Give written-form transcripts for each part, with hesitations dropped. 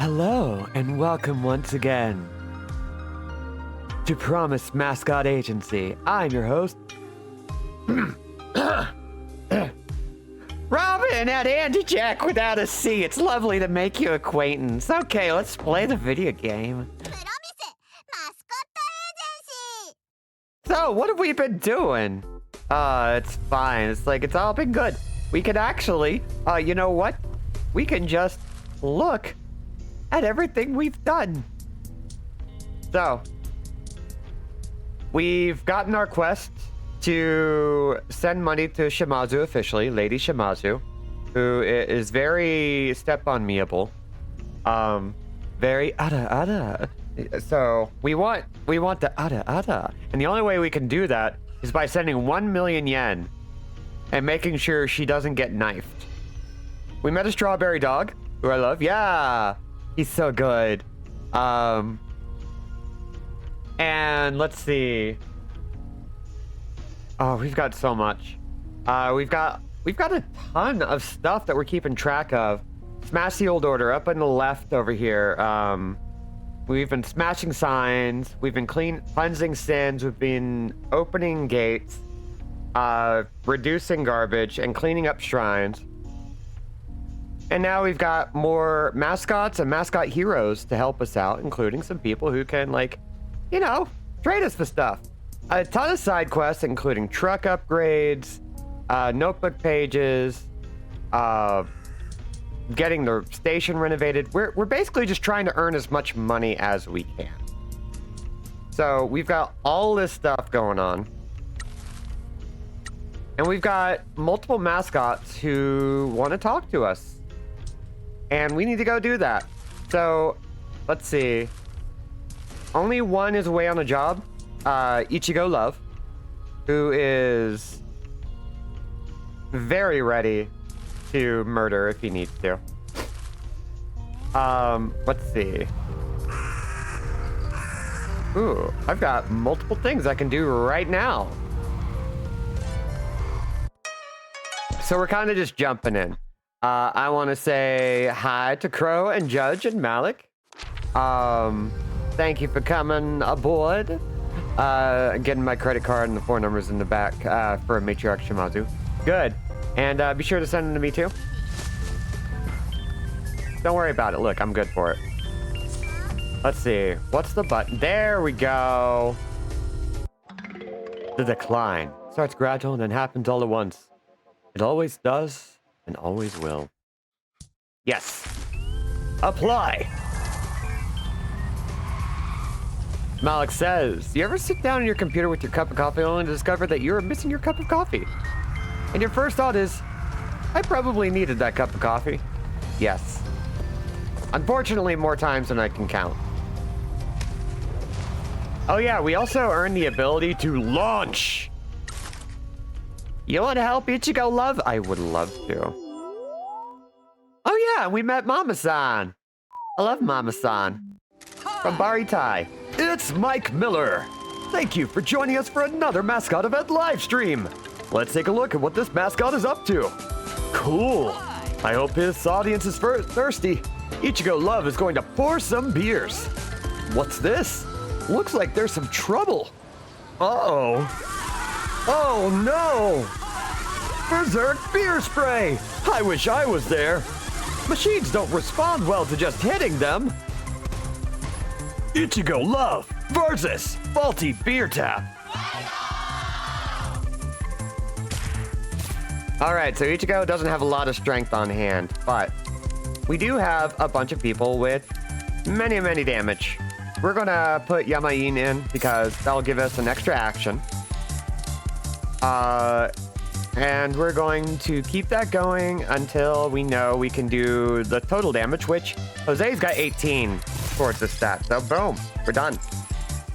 Hello, and welcome once again to Promise Mascot Agency. I'm your host, Robin at Andy Jack without a C. It's lovely to make you acquaintance. Okay, let's play the video game. So, what have we been doing? It's fine. It's like, it's all been good. We can actually, you know what? We can just look at everything we've done. So, we've gotten our quest to send money to Shimazu officially, Lady Shimazu, who is very step-on-meable. Very ada. So, we want the ada. And the only way we can do that is by sending 1 million yen and making sure she doesn't get knifed. We met a strawberry dog, who I love. Yeah, he's so good. And let's see. Oh, we've got so much. We've got a ton of stuff that we're keeping track of. Smash the old order up on the left over here. We've been smashing signs. We've been cleansing sins. We've been opening gates, reducing garbage, and cleaning up shrines. And now we've got more mascots and mascot heroes to help us out, including some people who can, like, you know, trade us for stuff. A ton of side quests, including truck upgrades, notebook pages, getting the station renovated. We're basically just trying to earn as much money as we can. So we've got all this stuff going on. And we've got multiple mascots who want to talk to us. And we need to go do that. So, let's see. Only one is away on a job. Ichigo Love, who is very ready to murder if he needs to. Let's see. Ooh, I've got multiple things I can do right now. So we're kind of just jumping in. I want to say hi to Crow and Judge and Malik. Thank you for coming aboard. Getting my credit card and the 4 numbers in the back for a Matriarch Shimazu. Good. And be sure to send them to me too. Don't worry about it. Look, I'm good for it. Let's see. What's the button? There we go. The decline starts gradual and then happens all at once. It always does and always will. Yes. Apply. Malik says, you ever sit down on your computer with your cup of coffee only to discover that you're missing your cup of coffee? And your first thought is, I probably needed that cup of coffee. Yes. Unfortunately, more times than I can count. Oh yeah, we also earn the ability to launch. You want to help Ichigo Love? I would love to. Oh yeah, we met Mama-san. I love Mama-san. From Baritai. It's Mike Miller. Thank you for joining us for another mascot event live stream. Let's take a look at what this mascot is up to. Cool. I hope his audience is thirsty. Ichigo Love is going to pour some beers. What's this? Looks like there's some trouble. Uh-oh. Oh no! Berserk beer spray! I wish I was there. Machines don't respond well to just hitting them. Ichigo Love versus faulty beer tap. Alright, so Ichigo doesn't have a lot of strength on hand, but we do have a bunch of people with many damage. We're gonna put Yamain in because that'll give us an extra action. And we're going to keep that going until we know we can do the total damage, which Jose's got 18 towards the stat. So boom, we're done.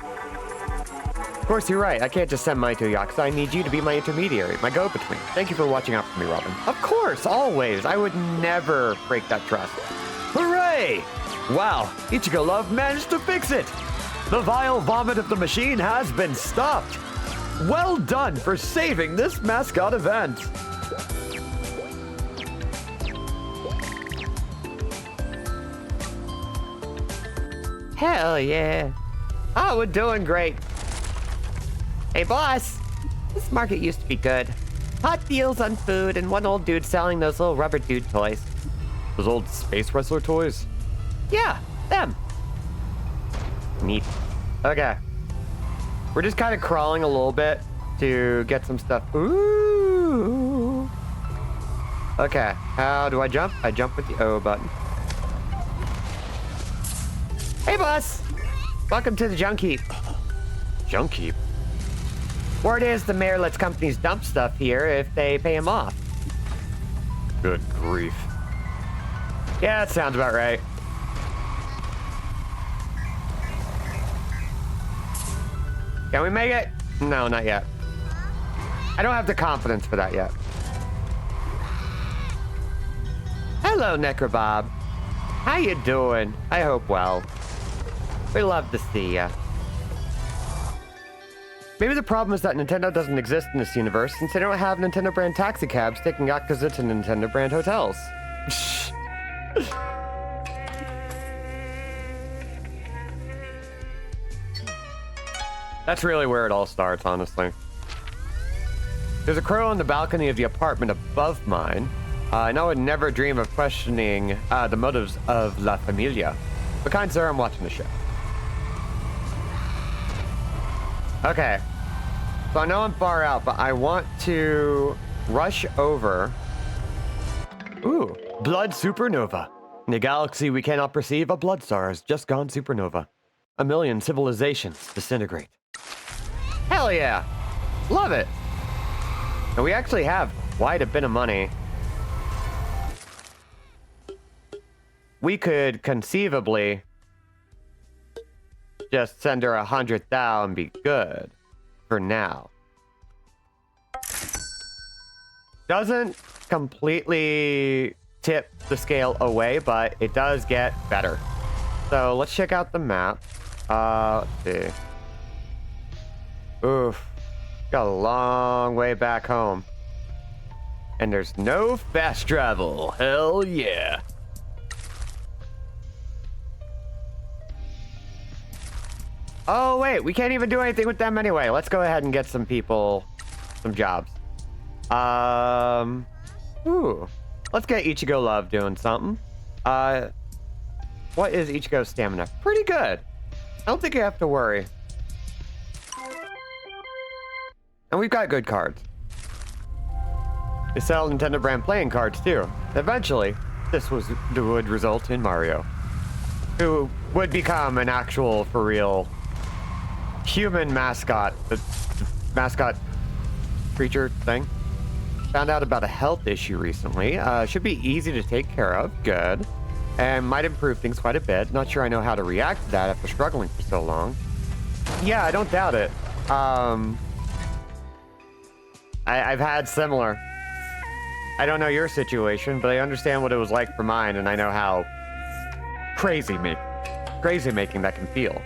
Of course, you're right. I can't just send money to Yakuza. I need you to be my intermediary, my go-between. Thank you for watching out for me, Robin. Of course, always. I would never break that trust. Hooray! Wow, Ichigo Love managed to fix it. The vile vomit of the machine has been stopped. Well done for saving this mascot event. Hell yeah. Oh, we're doing great. Hey, boss. This market used to be good. Hot deals on food and one old dude selling those little rubber dude toys. Those old space wrestler toys? Yeah, them. Neat. Okay. We're just kind of crawling a little bit to get some stuff. Ooh. Okay, how do I jump? I jump with the O button. Hey, boss. Welcome to the junk heap. Junk heap? Word is the mayor lets companies dump stuff here if they pay him off. Good grief. Yeah, that sounds about right. Can we make it? No, not yet. I don't have the confidence for that yet. Hello, Necrobob. How you doing? I hope well. We love to see ya. Maybe the problem is that Nintendo doesn't exist in this universe since they don't have Nintendo brand taxi cabs taking Yakuza to Nintendo brand hotels. That's really where it all starts, honestly. There's a crow on the balcony of the apartment above mine. And I would never dream of questioning the motives of La Familia. But kind sir, I'm watching the show. Okay. So I know I'm far out, but I want to rush over. Ooh, blood supernova. In a galaxy we cannot perceive, a blood star has just gone supernova. 1 million civilizations disintegrate. Hell yeah. Love it. And we actually have quite a bit of money. We could conceivably just send her 100,000 and be good for now. Doesn't completely tip the scale away, but it does get better. So let's check out the map. Let's see. Oof. Got a long way back home. And there's no fast travel. Hell yeah. Oh, wait. We can't even do anything with them anyway. Let's go ahead and get some people some jobs. Ooh. Let's get Ichigo Love doing something. What is Ichigo's stamina? Pretty good. I don't think you have to worry. And we've got good cards. They sell Nintendo brand playing cards too. Eventually, this would result in Mario, who would become an actual, for real, human mascot. The mascot creature thing. Found out about a health issue recently. Should be easy to take care of. Good. And might improve things quite a bit. Not sure I know how to react to that after struggling for so long. Yeah, I don't doubt it. I've had similar. I don't know your situation, but I understand what it was like for mine, and I know how crazy making that can feel.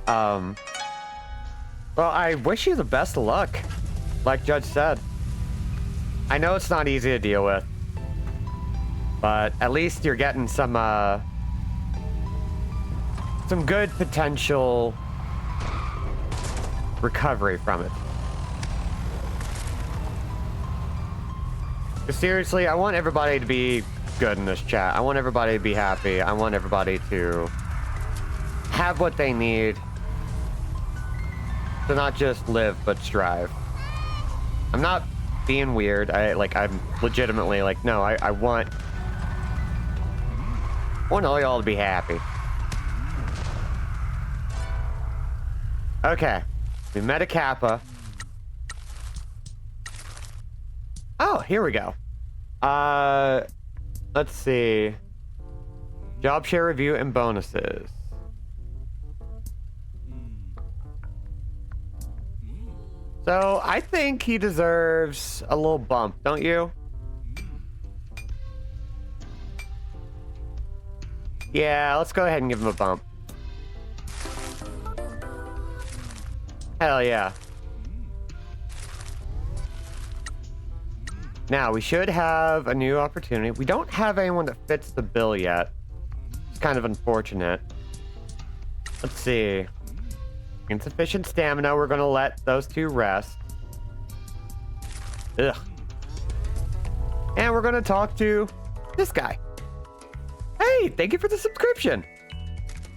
Well, I wish you the best of luck, like Judge said. I know it's not easy to deal with, but at least you're getting some good potential recovery from it. Seriously, I want everybody to be good in this chat. I want everybody to be happy. I want everybody to have what they need to not just live, but strive. I'm not being weird. I'm legitimately like, no, I want all y'all to be happy. Okay. We met a Kappa. Oh, here we go. Let's see. Job share review and bonuses. So, I think he deserves a little bump, don't you? Yeah, let's go ahead and give him a bump. Hell yeah. Now, we should have a new opportunity. We don't have anyone that fits the bill yet. It's kind of unfortunate. Let's see. Insufficient stamina. We're gonna let those two rest. Ugh. And we're gonna talk to this guy. Hey, thank you for the subscription.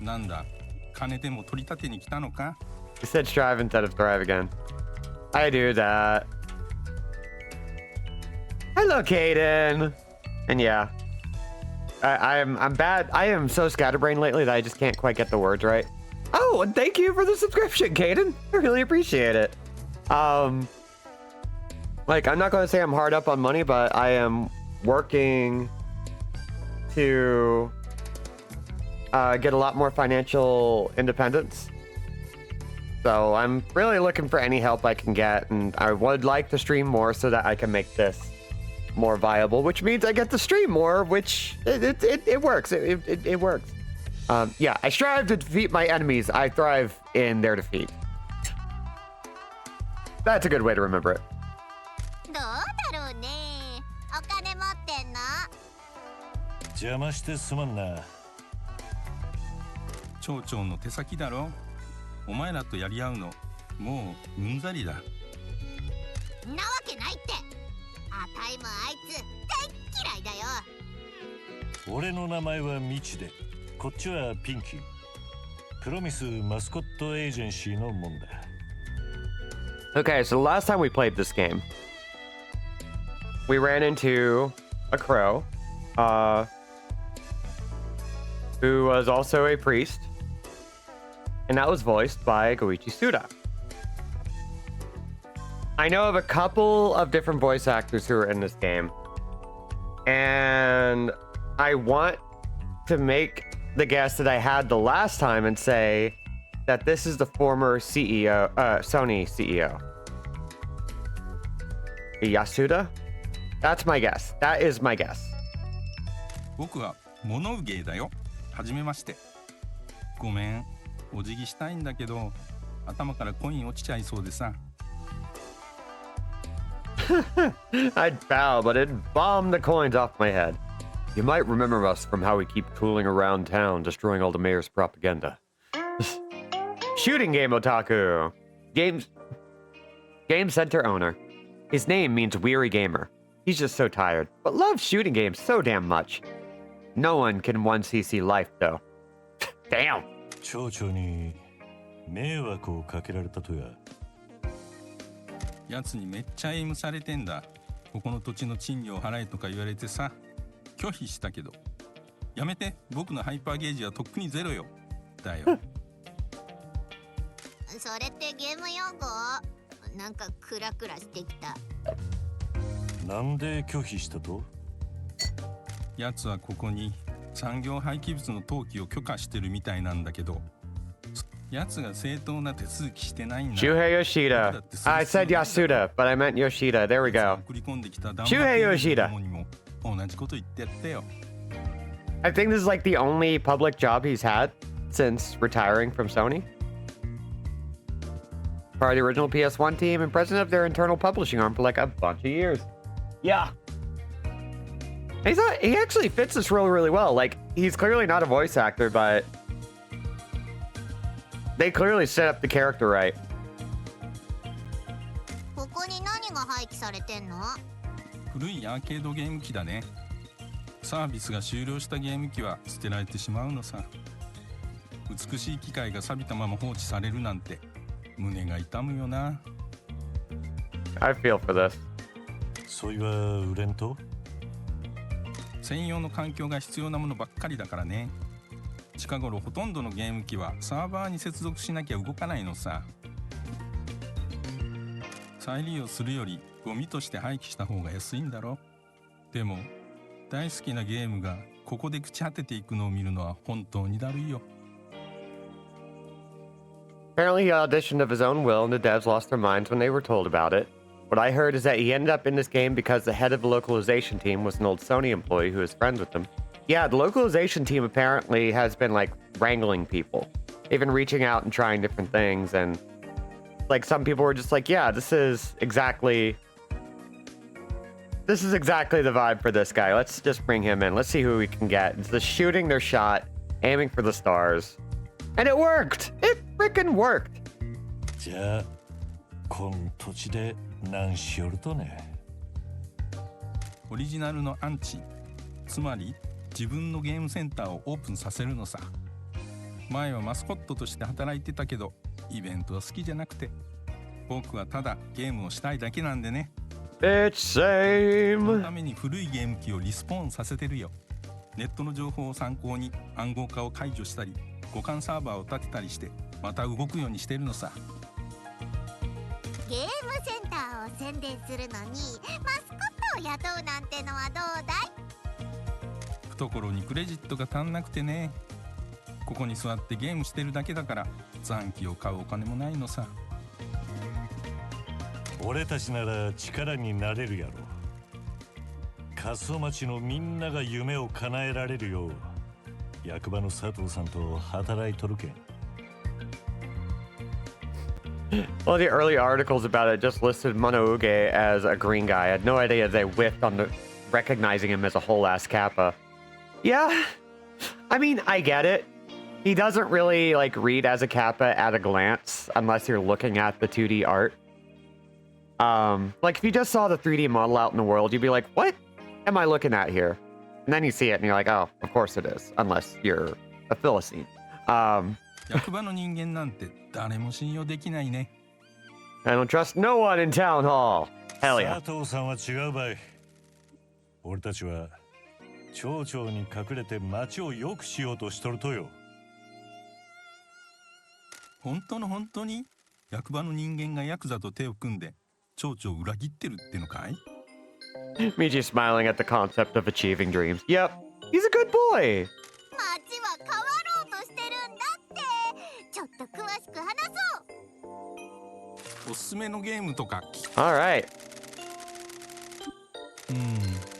なんだ、金でも取り立てに来たのか? You said strive instead of thrive again. I do that. Hello, Caden. And yeah, I'm bad. I am so scatterbrained lately that I just can't quite get the words right. Oh, and thank you for the subscription, Caden. I really appreciate it. Like, I'm not going to say I'm hard up on money, but I am working to get a lot more financial independence. So I'm really looking for any help I can get, and I would like to stream more so that I can make this more viable, which means I get to stream more, which it works. It works. Yeah, I strive to defeat my enemies. I thrive in their defeat. That's a good way to remember it. どうだろうね。お金持ってんの？邪魔してすまんな。町長の手先だろ。お前らとやり合うの、もううんざりだ。んなわけないって。あたいもあいつ大嫌いだよ。俺の名前はミチで、こっちはピンキー。プロミスマスコットエージェンシーのもんだ。Okay, so the last time we played this game, we ran into a crow, who was also a priest, and that was voiced by Goichi Suda. I know of a couple of different voice actors who are in this game, and I want to make the guess that I had the last time and say that this is the former CEO, Sony CEO. Yasuda? That's my guess. That is my guess. 僕は物憂げだよ。はじめまして。ごめん、お辞儀したいんだけど、頭からコイン落ちちゃいそうでさ。I'd bow, but it'd bomb the coins off my head. You might remember us from how we keep tooling around town, destroying all the mayor's propaganda. Shooting game otaku. Game center owner. His name means weary gamer. He's just so tired, but loves shooting games so damn much. No one can 1cc life though. Damn. 町長に迷惑をかけられたとや。やつにめっちゃエイムされてんだ。ここの土地の賃料払えとか言われてさ、拒否したけど。やめて、僕のハイパーゲージはとっくにゼロよ。だよ。それってゲーム用語？なんかクラクラしてきた。なんで拒否したと？やつはここに産業廃棄物の投棄を許可してるみたいなんだけど、やつが正当な手続きしてないんだ。Shuhei Yoshida. I said Yasuda, but I meant Yoshida. There we go. Shuhei Yoshida. 同じこと言ってやってよ。I think this is like the only public job he's had since retiring from Sony. Part of the original PS1 team and president of their internal publishing arm for like a bunch of years. Yeah. He actually fits this role really well. Like, he's clearly not a voice actor, but they clearly set up the character right. ここに何が廃棄されてんの？古いアーケードゲーム機だね。サービスが終了したゲーム機は捨てられてしまうのさ。美しい機械が錆びたまま放置されるなんて胸が痛むよな。I feel for this. そいは売れんと？専用の環境が必要なものばっかりだからね。近頃ほとんどのゲーム機はサーバーに接続しなきゃ動かないのさ。再利用するよりゴミとして廃棄した方が安いんだろ。でも大好きなゲームがここで朽ち果てていくのを見るのは本当にだるいよ。Apparently he auditioned of his own will and the devs lost their minds when they were told about it. What I heard is that he ended up in this game because the head of the localization team was an old Sony employee who was friends with them. Yeah, the localization team apparently has been like wrangling people. They've been reaching out and trying different things, and like some people were just like, yeah, this is exactly the vibe for this guy. Let's just bring him in. Let's see who we can get. It's the shooting their shot, aiming for the stars. And it worked! It freaking worked! じゃあこん土地で何しよるとね。オリジナルのアンチ、つまり自分のゲームセンターをオープンさせるのさ。前はマスコットとして働いてたけど、イベントは好きじゃなくて、僕はただゲームをしたいだけなんでね。It's その same! ために古いゲーム機をリスポーンさせてるよ。ネットの情報を参考に暗号化を解除したり、互換サーバーを立てたりして、また動くようにしてるのさ。ゲームセンターを宣伝するのにマスコットを雇うなんてのはどうだい？懐にクレジットが足んなくてね。ここに座ってゲームしてるだけだから残機を買うお金もないのさ。俺たちなら力になれるやろ。過疎町のみんなが夢を叶えられるよう役場の佐藤さんと働いとるけん。Well, the early articles about it just listed Monouge as a green guy. I had no idea they whiffed on recognizing him as a whole-ass Kappa. Yeah, I mean, I get it. He doesn't really, like, read as a Kappa at a glance, unless you're looking at the 2D art. Like, if you just saw the 3D model out in the world, you'd be like, what am I looking at here? And then you see it, and you're like, oh, of course it is, unless you're a Philistine. 役場の人間なんて誰も信用できないね。I don't trust no one in town hall. Hell yeah. 佐藤さんは違うばい。俺たちは町長に隠れて町を良くしようとしとるとよ。本当に役場の人間がヤクザと手を組んで町長を裏切ってるってのかい？ Miji smiling at the concept of achieving dreams. Yep, he's a good boy. 町は変わろうとしてるんだって。ちょっと詳しく話そう。おすすめのゲームとか。 All right.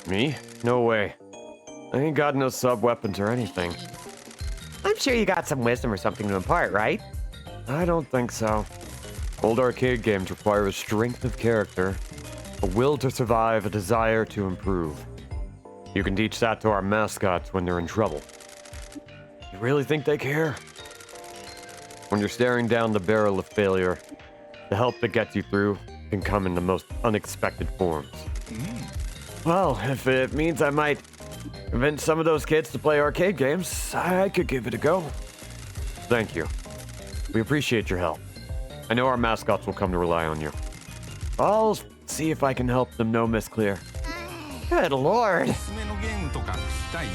Me? No way. I ain't got no sub-weapons or anything. I'm sure you got some wisdom or something to impart, right? I don't think so. Old arcade games require a strength of character, a will to survive, a desire to improve. You can teach that to our mascots when they're in trouble. You really think they care? When you're staring down the barrel of failure, the help that gets you through can come in the most unexpected forms. Well, if it means I might convince some of those kids to play arcade games, I could give it a go. Thank you. We appreciate your help. I know our mascots will come to rely on you. I'll see if I can help them know Miss Clear. Good lord. おすすめのゲームとか聞きたい？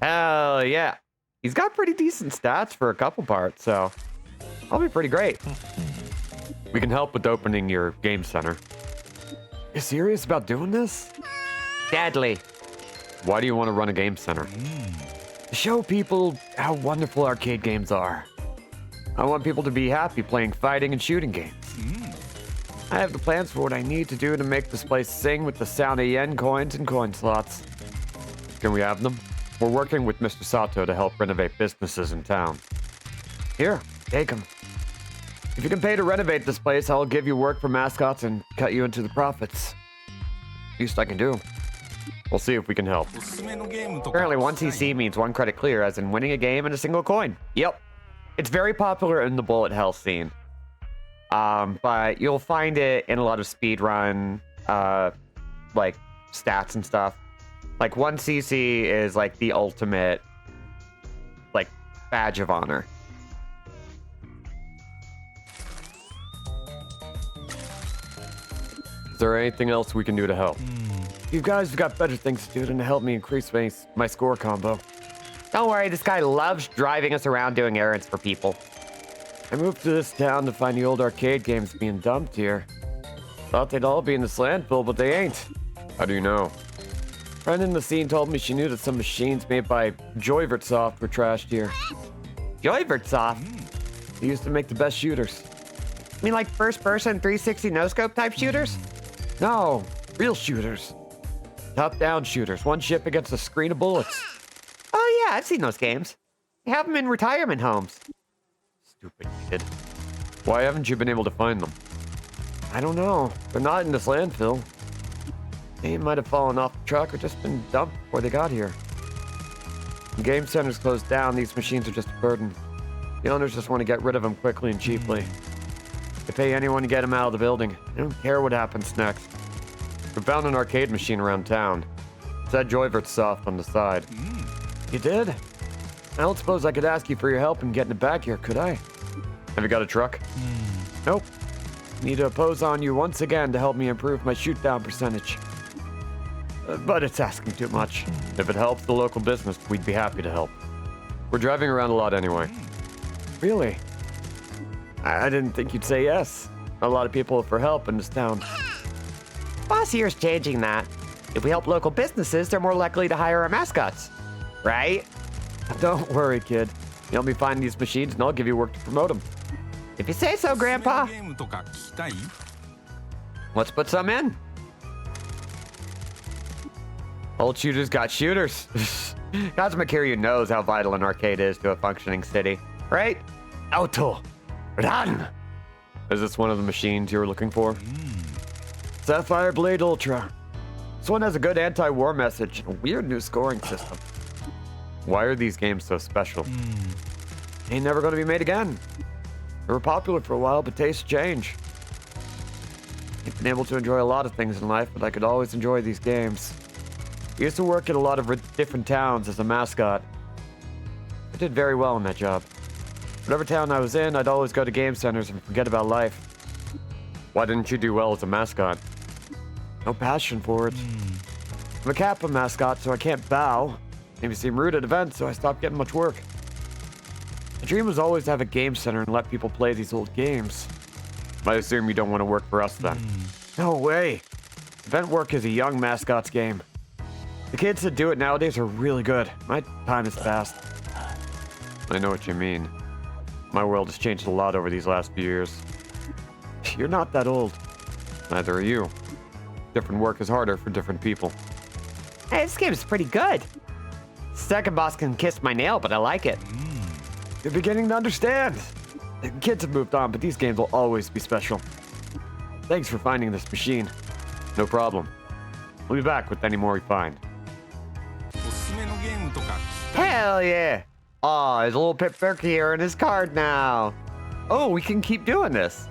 Hell yeah. He's got pretty decent stats for a couple parts, so I'll be pretty great. We can help with opening your game center. You serious about doing this? Deadly. Why do you want to run a game center? To show people how wonderful arcade games are. I want people to be happy playing fighting and shooting games. I have the plans for what I need to do to make this place sing with the sound of yen coins and coin slots. Can we have them? We're working with Mr. Sato to help renovate businesses in town. Here, take them. If you can pay to renovate this place, I'll give you work for mascots and cut you into the profits. Least I can do. We'll see if we can help. おすすめのゲームとか。 Apparently, 1cc means one credit clear, as in winning a game and a single coin. Yep. It's very popular in the bullet hell scene. But you'll find it in a lot of speedrun, like, stats and stuff. Like, 1cc is, like, the ultimate, like, badge of honor. Is there anything else we can do to help? You guys have got better things to do than to help me increase my score combo. Don't worry, this guy loves driving us around doing errands for people. I moved to this town to find the old arcade games being dumped here. Thought they'd all be in this landfill, but they ain't. How do you know? A friend in the scene told me she knew that some machines made by Joyvertsoft were trashed here. Joyvertsoft? They used to make the best shooters. You mean like first-person 360 no-scope type shooters? No, real shooters. Top-down shooters, one ship against a screen of bullets. Oh yeah, I've seen those games. They have them in retirement homes. Stupid kid. Why haven't you been able to find them? I don't know. They're not in this landfill. They might have fallen off the truck or just been dumped before they got here. When game centers close down, these machines are just a burden. The owners just want to get rid of him quickly and cheaply. They pay anyone to get him out of the building. They don't care what happens next. We found an arcade machine around town. It said Joyvertsoft on the side. You did? I don't suppose I could ask you for your help in getting it back here, could I? Have you got a truck? Nope. Need to oppose on you once again to help me improve my shoot-down percentage. But it's asking too much. If it helps the local business, we'd be happy to help. We're driving around a lot anyway. Really? I didn't think you'd say yes. A lot of people for help in this town. Boss here's changing that. If we help local businesses, they're more likely to hire our mascots. Right? Don't worry, kid. You help me find these machines and I'll give you work to promote them. If you say so, Grandpa. ゲームとか聞きたい？ Let's put some in. Old shooters got shooters. Cosmic Kiryu knows how vital an arcade is to a functioning city. Right? Auto. Run! Is this one of the machines you were looking for? Sapphire Blade Ultra. This one has a good anti-war message and a weird new scoring system. Why are these games so special? Ain't never gonna be made again. They were popular for a while, but tastes change. I've been able to enjoy a lot of things in life, but I could always enjoy these games. I used to work at a lot of different towns as a mascot. I did very well in that job. Whatever town I was in, I'd always go to game centers and forget about life. Why didn't you do well as a mascot? No passion for it. I'm a Kappa mascot, so I can't bow. Maybe seem rude at events, so I stopped getting much work. My dream was always to have a game center and let people play these old games. I assume you don't want to work for us then. No way. Event work is a young mascot's game. The kids that do it nowadays are really good. My time has passed. I know what you mean. My world has changed a lot over these last few years. You're not that old. Neither are you. Different work is harder for different people. Hey, this game's pretty good. Second boss can kiss my nail, but I like it. You're beginning to understand. The kids have moved on, but these games will always be special. Thanks for finding this machine. No problem. We'll be back with any more we find. おすすめのゲームとか聞きたい？ Hell yeah! Aw, there's a little Pip Berkey here in his card now. Oh, we can keep doing this.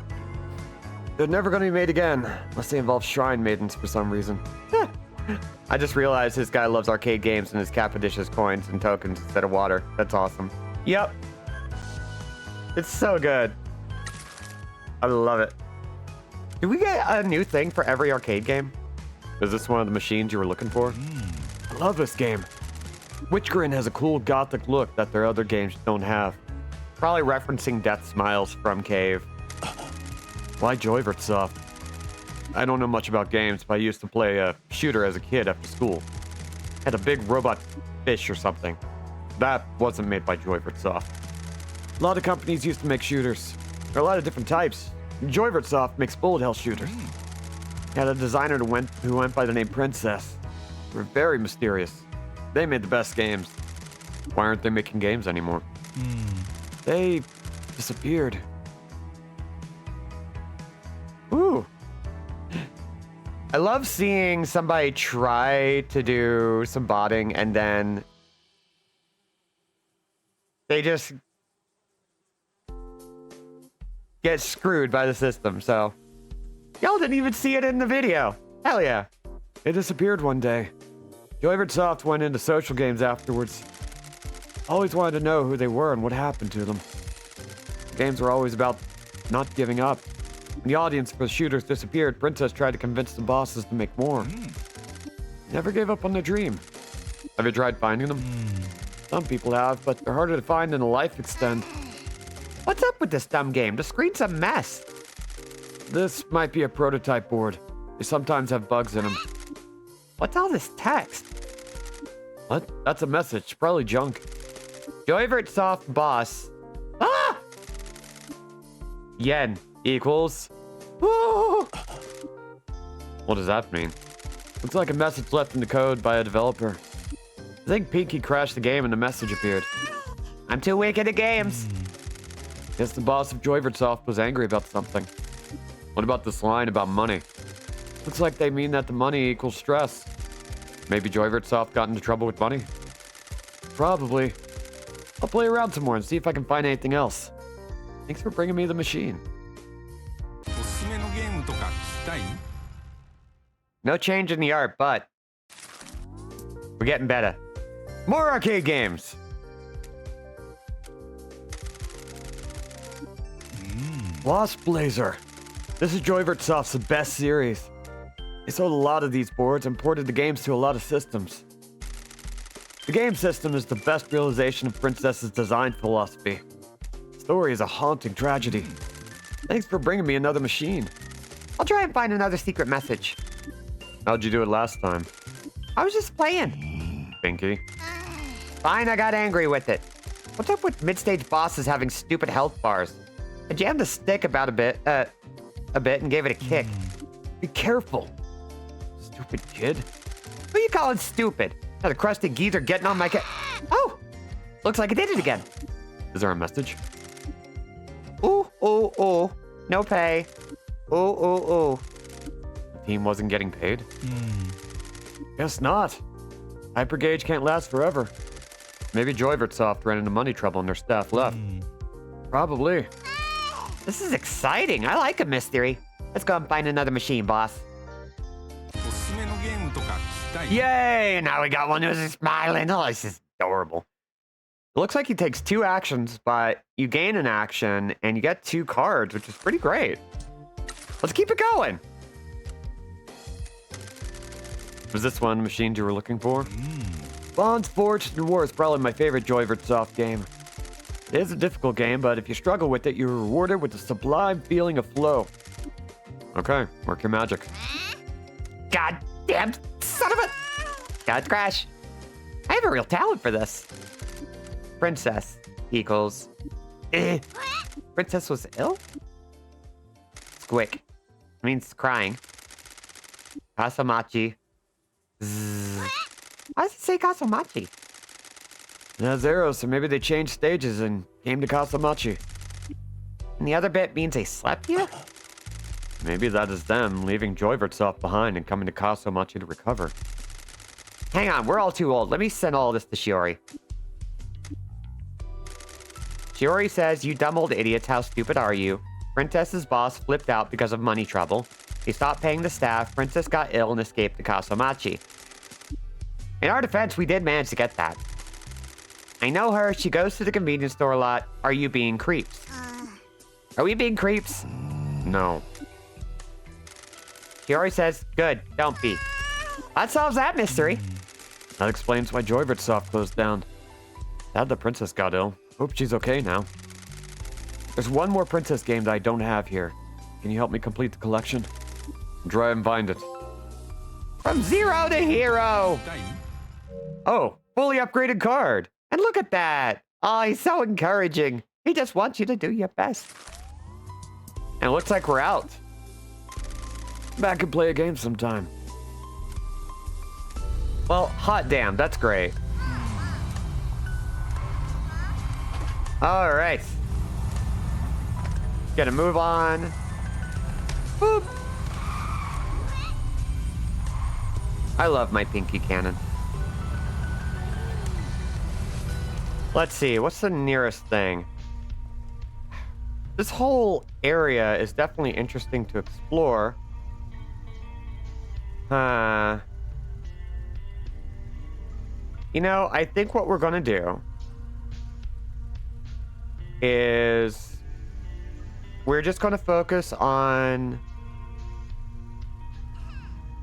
They're never going to be made again, unless they involve shrine maidens for some reason. I just realized this guy loves arcade games and his Kappa dishes coins and tokens instead of water. That's awesome. Yep. It's so good. I love it. Do we get a new thing for every arcade game? Is this one of the machines you were looking for? I love this game. Witchgrin has a cool gothic look that their other games don't have. Probably referencing Death Smiles from Cave. Why Joyvertsoft? I don't know much about games, but I used to play a shooter as a kid after school. Had a big robot fish or something. That wasn't made by Joyvertsoft. A lot of companies used to make shooters. There are a lot of different types. Joyvertsoft makes bullet hell shooters. Had a designer who went by the name Princess. They were very mysterious. They made the best games. Why aren't they making games anymore? They disappeared. Ooh. I love seeing somebody try to do some botting and then they just get screwed by the system, so y'all didn't even see it in the video. Hell yeah. It disappeared one day. Joyvertsoft went into social games afterwards. Always wanted to know who they were and what happened to them. Games were always about not giving up. When the audience for the shooters disappeared, Princess tried to convince the bosses to make more. Never gave up on the dream. Have you tried finding them? Some people have, but they're harder to find than a life extend. What's up with this dumb game? The screen's a mess. This might be a prototype board. They sometimes have bugs in them. What's all this text? What? That's a message. Probably junk. Joyvertsoft boss. Ah! Yen equals. What does that mean? Looks like a message left in the code by a developer. I think Pinky crashed the game and the message appeared. I'm too weak at the games. Guess the boss of Joyvertsoft was angry about something. What about this line about money? Looks like they mean that the money equals stress. Maybe Joyvertsoft got into trouble with money? Probably. I'll play around some more and see if I can find anything else. Thanks for bringing me the machine. おすすめのゲームとか聞きたい？ No change in the art, but we're getting better. More arcade games. Lost Blazer. This is Joyvertsoft's best series. They sold a lot of these boards and ported the games to a lot of systems. The game system is the best realization of Princess's design philosophy. The story is a haunting tragedy. Thanks for bringing me another machine. I'll try and find another secret message. How'd you do it last time? I was just playing. Pinky? Fine, I got angry with it. What's up with mid-stage bosses having stupid health bars? I jammed the stick about a bit and gave it a kick. Be careful. Stupid kid. Who you calling stupid? Now the crusty geezer getting on my Oh! Looks like I did it again. Is there a message? Ooh, ooh, ooh. No pay. Ooh, ooh, ooh. The team wasn't getting paid? Guess not. Hypergauge can't last forever. Maybe Joyvertsoft ran into money trouble and their staff left. Probably. This is exciting. I like a mystery. Let's go and find another machine, boss. おすすめのゲームとか聞きたい？ Yay! Now we got one who's smiling. Oh, this is adorable. It looks like he takes 2 actions, but you gain an action and you get 2 cards, which is pretty great. Let's keep it going. Was this one of the machines you were looking for? Bonds, Forged, and War is probably my favorite Joyvertsoft game. It is a difficult game, but if you struggle with it, you're rewarded with a sublime feeling of flow. Okay, work your magic. God damn son of a... God crash. I have a real talent for this. Princess equals... Princess was ill? Squick. Means crying. Kasamachi. Zzz. Why does it say Kasamachi? It has arrows, so maybe they changed stages and came to Kasamachi. And the other bit means they slept here? Maybe that is them leaving Joyvertsoft behind and coming to Kasamachi to recover. Hang on, we're all too old. Let me send all this to Shiori. Shiori says, you dumb old idiots, how stupid are you? Princess's boss flipped out because of money trouble. He stopped paying the staff, Princess got ill and escaped to Kasamachi. In our defense, we did manage to get that. I know her, she goes to the convenience store a lot. Are you being creeps? Are we being creeps? No. Shiori says, good, don't be. That solves that mystery. That explains why Joyvertsoft closed down. Sad the princess got ill. Hope she's okay now. There's one more princess game that I don't have here. Can you help me complete the collection? Try and find it. From 0 to hero. 聞きたい？ Oh, fully upgraded card. And look at that. Oh, he's so encouraging. He just wants you to do your best. And it looks like we're out. Back and play a game sometime. Well, hot damn, that's great. All right. Gonna move on. Boop. I love my pinky cannon. Let's see, what's the nearest thing? This whole area is definitely interesting to explore. You know, I think what we're gonna do is we're just gonna focus on...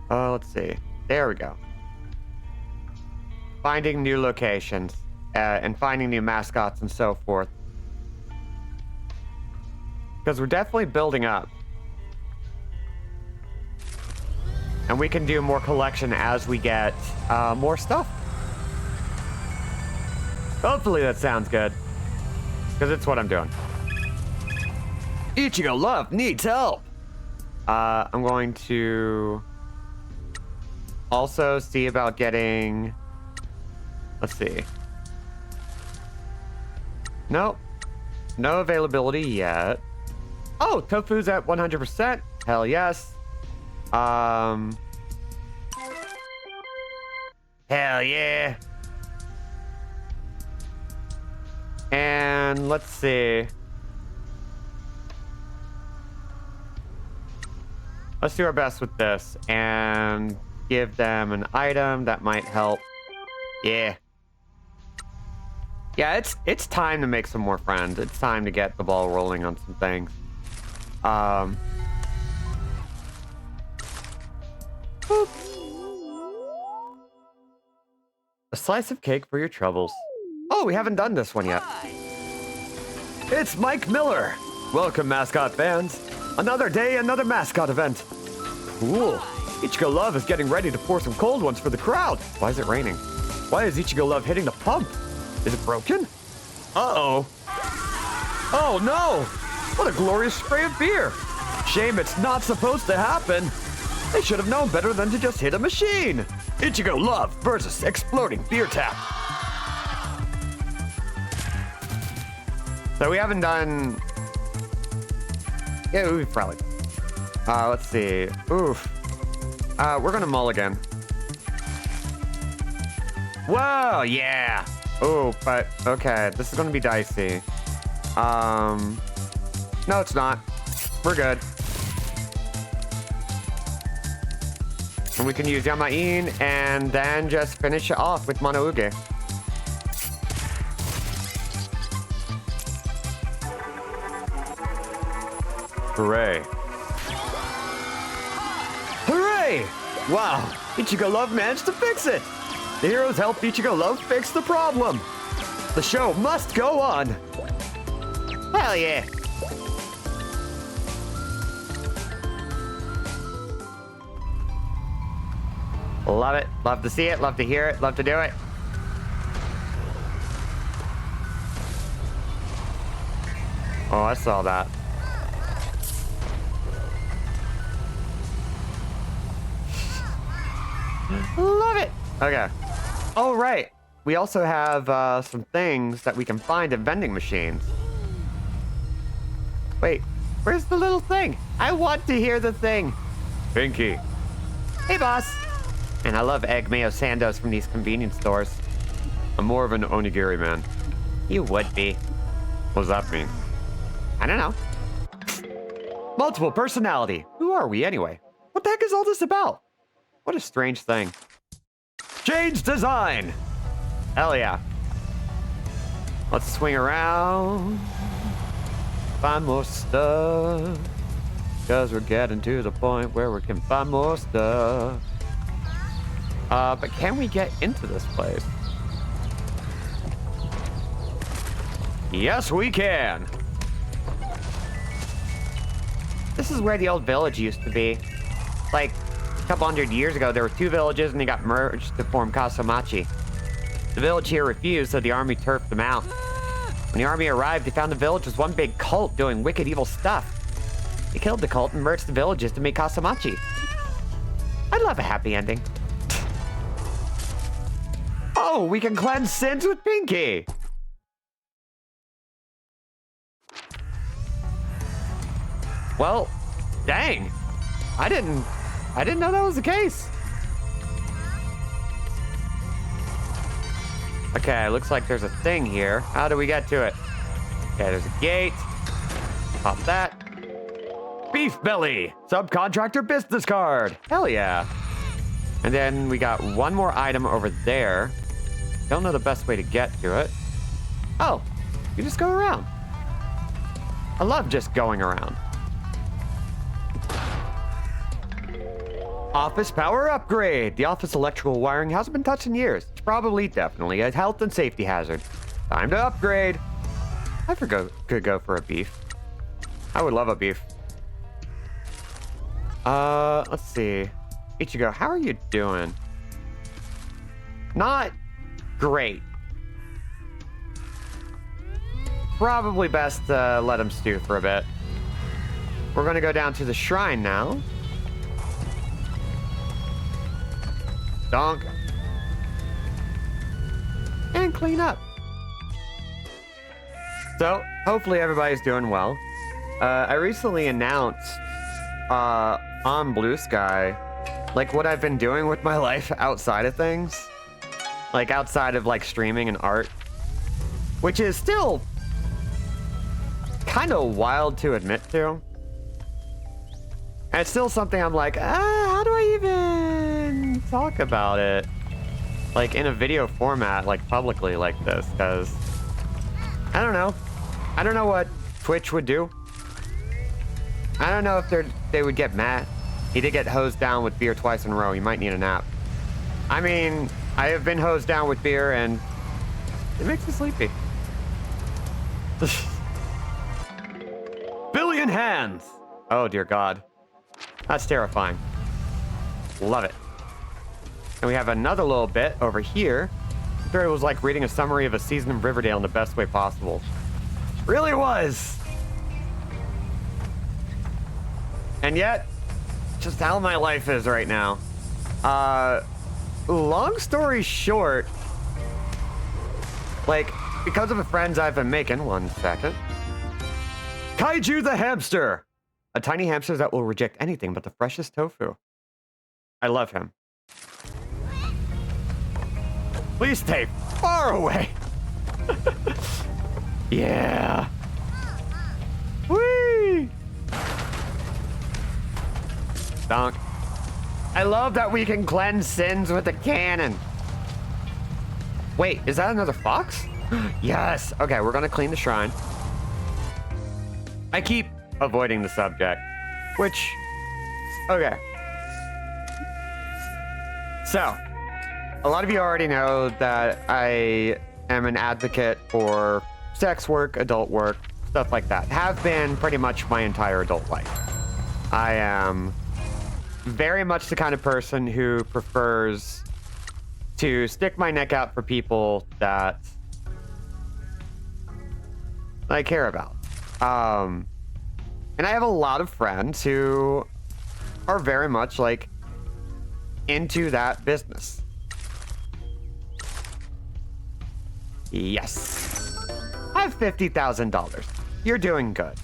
let's see. There we go. Finding new locations and finding new mascots and so forth. Because we're definitely building up. And we can do more collection as we get more stuff. Hopefully that sounds good. Because it's what I'm doing. Ichigo Love needs help. I'm going to also see about getting... Let's see. Nope. No availability yet. Oh, tofu's at 100%. Hell yes. Hell yeah. And let's see. Let's do our best with this and give them an item that might help. Yeah. Yeah, it's time to make some more friends. It's time to get the ball rolling on some things. Boop. A slice of cake for your troubles. Oh, we haven't done this one yet. It's Mike Miller. Welcome, Mascot fans. Another day, another Mascot event. Cool. Ichigo Love is getting ready to pour some cold ones for the crowd. Why is it raining? Why is Ichigo Love hitting the pump? Is it broken? Uh-oh. Oh, no! What a glorious spray of beer. Shame it's not supposed to happen. They should have known better than to just hit a machine. Ichigo Love versus exploding beer tap. So we haven't done... Yeah, we've probably... let's see. Oof. We're gonna mulligan. Whoa, yeah! Oh, but, okay, this is gonna be dicey. No, it's not. We're good. And we can use Yamain and then just finish it off with Monouge. Hooray. Hooray! Wow, Ichigo Love managed to fix it. The heroes helped Ichigo Love fix the problem. The show must go on. Hell yeah! Love it. Love to see it. Love to hear it. Love to do it. Oh, I saw that. Love it. Okay. Oh, right. We also have some things that we can find at vending machines. Wait, where's the little thing? I want to hear the thing. Pinky. Hey, boss. And I love egg mayo sandos from these convenience stores. I'm more of an onigiri man. You would be. What does that mean? I don't know. Multiple personality. Who are we anyway? What the heck is all this about? What a strange thing. Change design. Hell yeah. Let's swing around. Find more stuff. Because we're getting to the point where we can find more stuff. But can we get into this place? Yes, we can. This is where the old village used to be. Like, a couple hundred years ago, there were two villages and they got merged to form Kasamachi. The village here refused, so the army turfed them out. When the army arrived, they found the village was one big cult doing wicked evil stuff. They killed the cult and merged the villages to make Kasamachi. I'd love a happy ending. Oh, we can cleanse sins with Pinky. Well, dang. I didn't know that was the case. Okay, looks like there's a thing here. How do we get to it? Okay, there's a gate. Pop that. Beef belly. Subcontractor business card. Hell yeah. And then we got one more item over there. Don't know the best way to get to it. Oh, you just go around. I love just going around. Office power upgrade. The office electrical wiring hasn't been touched in years. It's probably, definitely a health and safety hazard. Time to upgrade. I could go for a beef. I would love a beef. Let's see. Ichigo, how are you doing? Not great. Probably best to let him stew for a bit. We're gonna go down to the shrine now. Donk. And clean up. So, hopefully everybody's doing well. I recently announced on Blue Sky, like what I've been doing with my life outside of things. Like outside of like streaming and art. which is still kind of wild to admit to. And it's still something I'm like, how do I even talk about it? Like in a video format, like publicly like this, because I don't know. I don't know what Twitch would do. I don't know if they would get mad. He did get hosed down with beer twice in a row. He might need a nap. I mean, I have been hosed down with beer and it makes me sleepy. Billion hands! Oh dear God. That's terrifying. Love it. And we have another little bit over here. I thought it was like reading a summary of a season of Riverdale in the best way possible. Really was! And yet, just how my life is right now. Long story short, like, because of the friends I've been making, 1 second. Kaiju the hamster! A tiny hamster that will reject anything but the freshest tofu. I love him. Please stay far away! Yeah. Whee! Donk. I love that we can cleanse sins with a cannon. Wait, is that another fox? Yes. Okay, we're gonna clean the shrine. I keep avoiding the subject, which, okay. So, a lot of you already know that I am an advocate for sex work, adult work, stuff like that. Have been pretty much my entire adult life. I am very much the kind of person who prefers to stick my neck out for people that I care about. And I have a lot of friends who are very much like into that business. Yes. I have $50,000. You're doing good.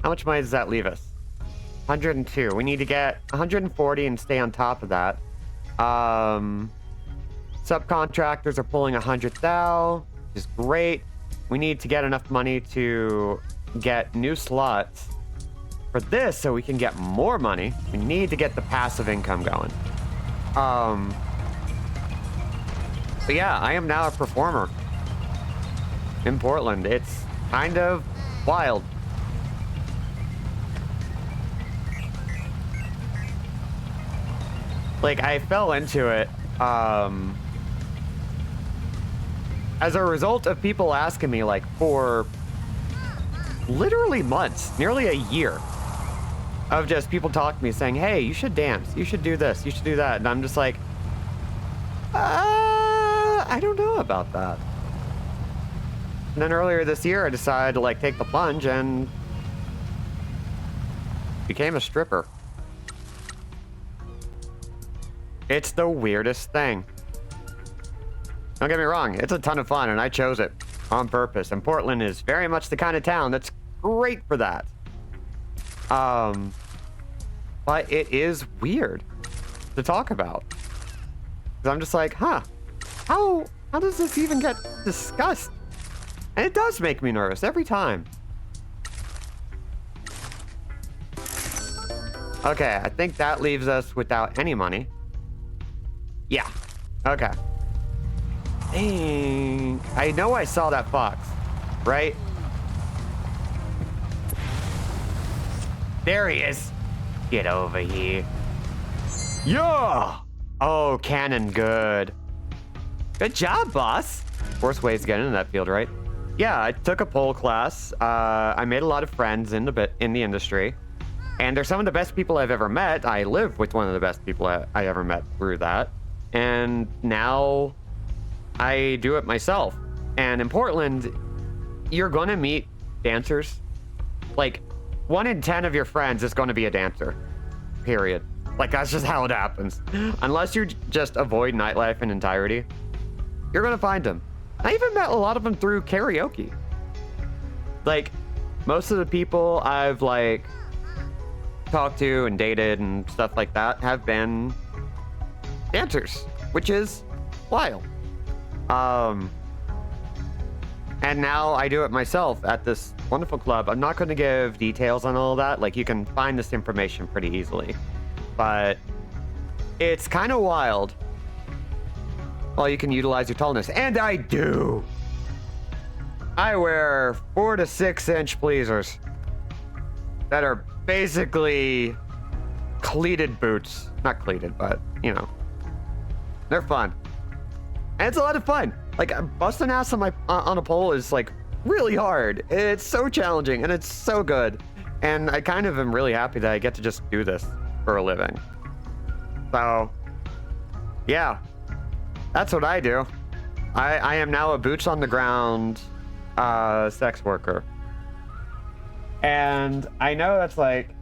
How much money does that leave us? 102. We need to get 140 and stay on top of that. Subcontractors are pulling 100,000, which is great. We need to get enough money to get new slots for this so we can get more money. We need to get the passive income going. But yeah, I am now a performer in Portland. It's kind of wild. Like, I fell into it as a result of people asking me, like, for literally months, nearly a year, of just people talking to me saying, hey, you should dance, you should do this, you should do that. And I'm just like, I don't know about that. And then earlier this year, I decided to, like, take the plunge and became a stripper. It's the weirdest thing. Don't get me wrong, it's a ton of fun, and I chose it on purpose. And Portland is very much the kind of town that's great for that. But it is weird to talk about. 'Cause I'm just like, huh, how does this even get discussed? And it does make me nervous every time. Okay, I think that leaves us without any money. Yeah. Okay. Dang. I know I saw that fox, right? There he is. Get over here. Yeah! Oh, cannon, good. Good job, boss. Worst ways to get into that field, right? Yeah, I took a pole class. I made a lot of friends in the industry. And they're some of the best people I've ever met. I live with one of the best people I ever met through that. And now I do it myself. And in Portland, you're going to meet dancers. Like, 1 in 10 of your friends is going to be a dancer. Period. Like, that's just how it happens. Unless you just avoid nightlife in entirety, you're going to find them. I even met a lot of them through karaoke. Like, most of the people I've, like, talked to and dated and stuff like that have been dancers, which is wild. And now I do it myself at this wonderful club. I'm not going to give details on all that. Like, you can find this information pretty easily. But it's kind of wild. Well, you can utilize your tallness. And I do. I wear 4 to 6 inch pleasers that are basically cleated boots. Not cleated, but, you know. They're fun. And it's a lot of fun. Like, busting ass on a pole is, like, really hard. It's so challenging, and it's so good. And I kind of am really happy that I get to just do this for a living. So, yeah. That's what I do. I am now a boots on the ground sex worker. And I know that's like...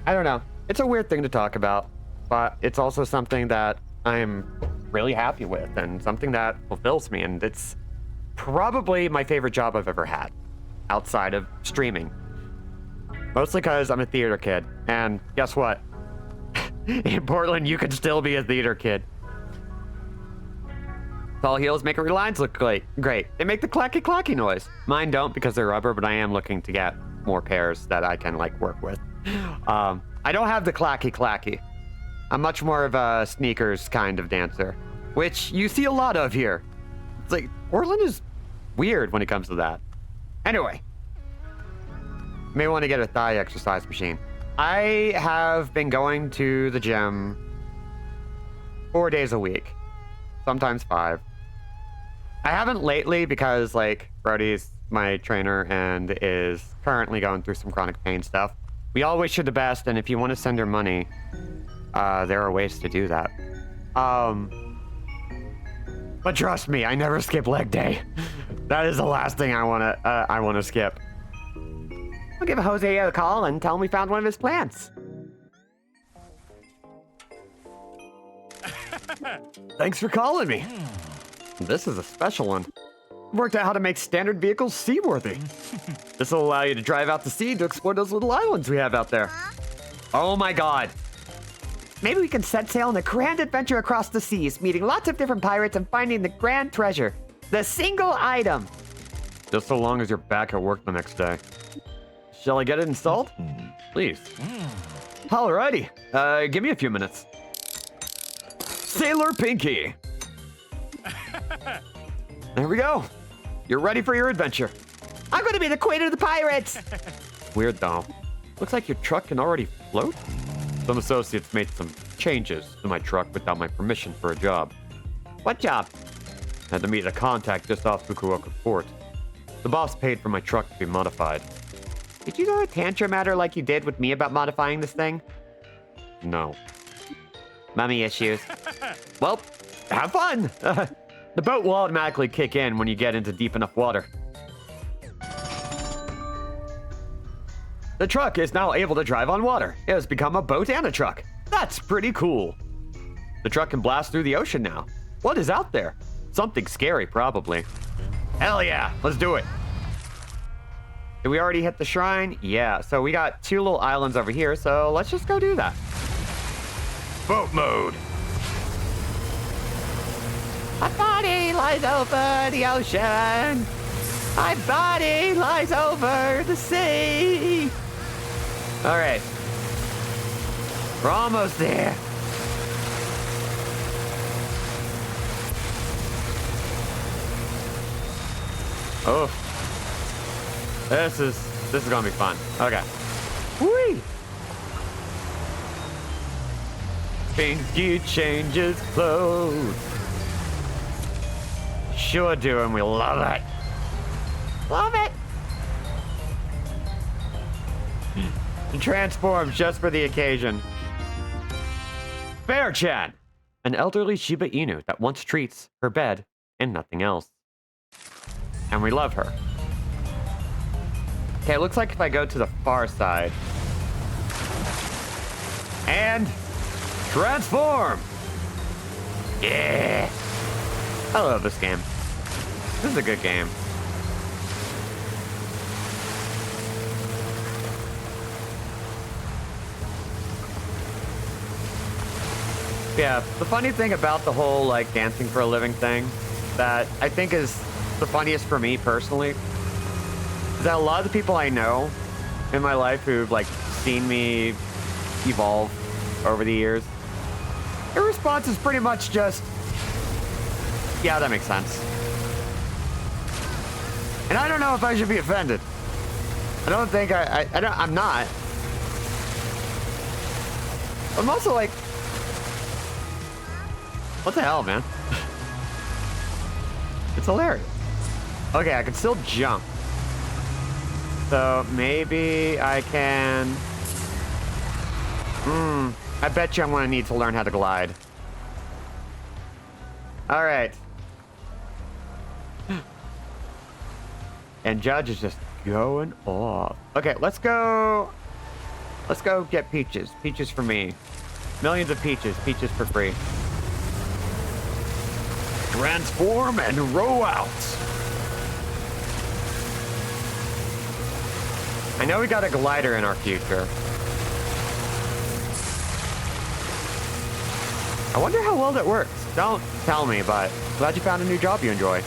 I don't know. It's a weird thing to talk about, but it's also something that I'm really happy with and something that fulfills me. And it's probably my favorite job I've ever had outside of streaming. Mostly because I'm a theater kid. And guess what? In Portland, you can still be a theater kid. Tall heels make your lines look great. They make the clacky clacky noise. Mine don't because they're rubber, but I am looking to get more pairs that I can like work with. I don't have the clacky clacky. I'm much more of a sneakers kind of dancer, which you see a lot of here. It's like, Portland is weird when it comes to that. Anyway, may want to get a thigh exercise machine. I have been going to the gym 4 days a week, sometimes 5. I haven't lately because, like, Brody's my trainer and is currently going through some chronic pain stuff. We all wish her the best, and if you want to send her money, there are ways to do that. But trust me, I never skip leg day. That is the last thing I wanna skip. I'll give Jose a call and tell him we found one of his plants. Thanks for calling me. This is a special one. Worked out how to make standard vehicles seaworthy. This will allow you to drive out to sea to explore those little islands we have out there. Oh my god. Maybe we can set sail on a grand adventure across the seas, meeting lots of different pirates and finding the grand treasure. The single item. Just so long as you're back at work the next day. Shall I get it installed? Please. Alrighty. Give me a few minutes. Sailor Pinky. There we go. You're ready for your adventure. I'm going to be the queen of the pirates. Weird though. Looks like your truck can already float? Some associates made some changes to my truck without my permission for a job. What job? Had to meet a contact just off Fukuoka Port. The boss paid for my truck to be modified. Did you throw a tantrum at her like you did with me about modifying this thing? No. Mummy issues. Well, have fun! The boat will automatically kick in when you get into deep enough water. The truck is now able to drive on water. It has become a boat and a truck. That's pretty cool. The truck can blast through the ocean now. What is out there? Something scary, probably. Hell yeah, let's do it. Did we already hit the shrine? Yeah, so we got 2 little islands over here, so let's just go do that. Boat mode. My body lies over the ocean. My body lies over the sea. All right. We're almost there. Oh. This is gonna be fun. Okay. Whee! Pinky changes clothes. Sure do, and we love it. Love it. And transforms just for the occasion. Bear-chan, an elderly Shiba Inu that wants treats, her bed, and nothing else. And we love her. Okay, it looks like if I go to the far side. And transform. Yeah. I love this game. This is a good game. Yeah, the funny thing about the whole like dancing for a living thing that I think is the funniest for me personally is that a lot of the people I know in my life who've like seen me evolve over the years, their response is pretty much just, yeah, that makes sense. And I don't know if I should be offended. I don't think I'm not. I'm also like, what the hell, man? It's hilarious. Okay, I can still jump. So maybe I can... I bet you I'm going to need to learn how to glide. All right. And Judge is just going off. Okay, let's go. Let's go get peaches. Peaches for me. Millions of peaches. Peaches for free. Transform and row out. I know we got a glider in our future. I wonder how well that works. Don't tell me, but glad you found a new job you enjoy.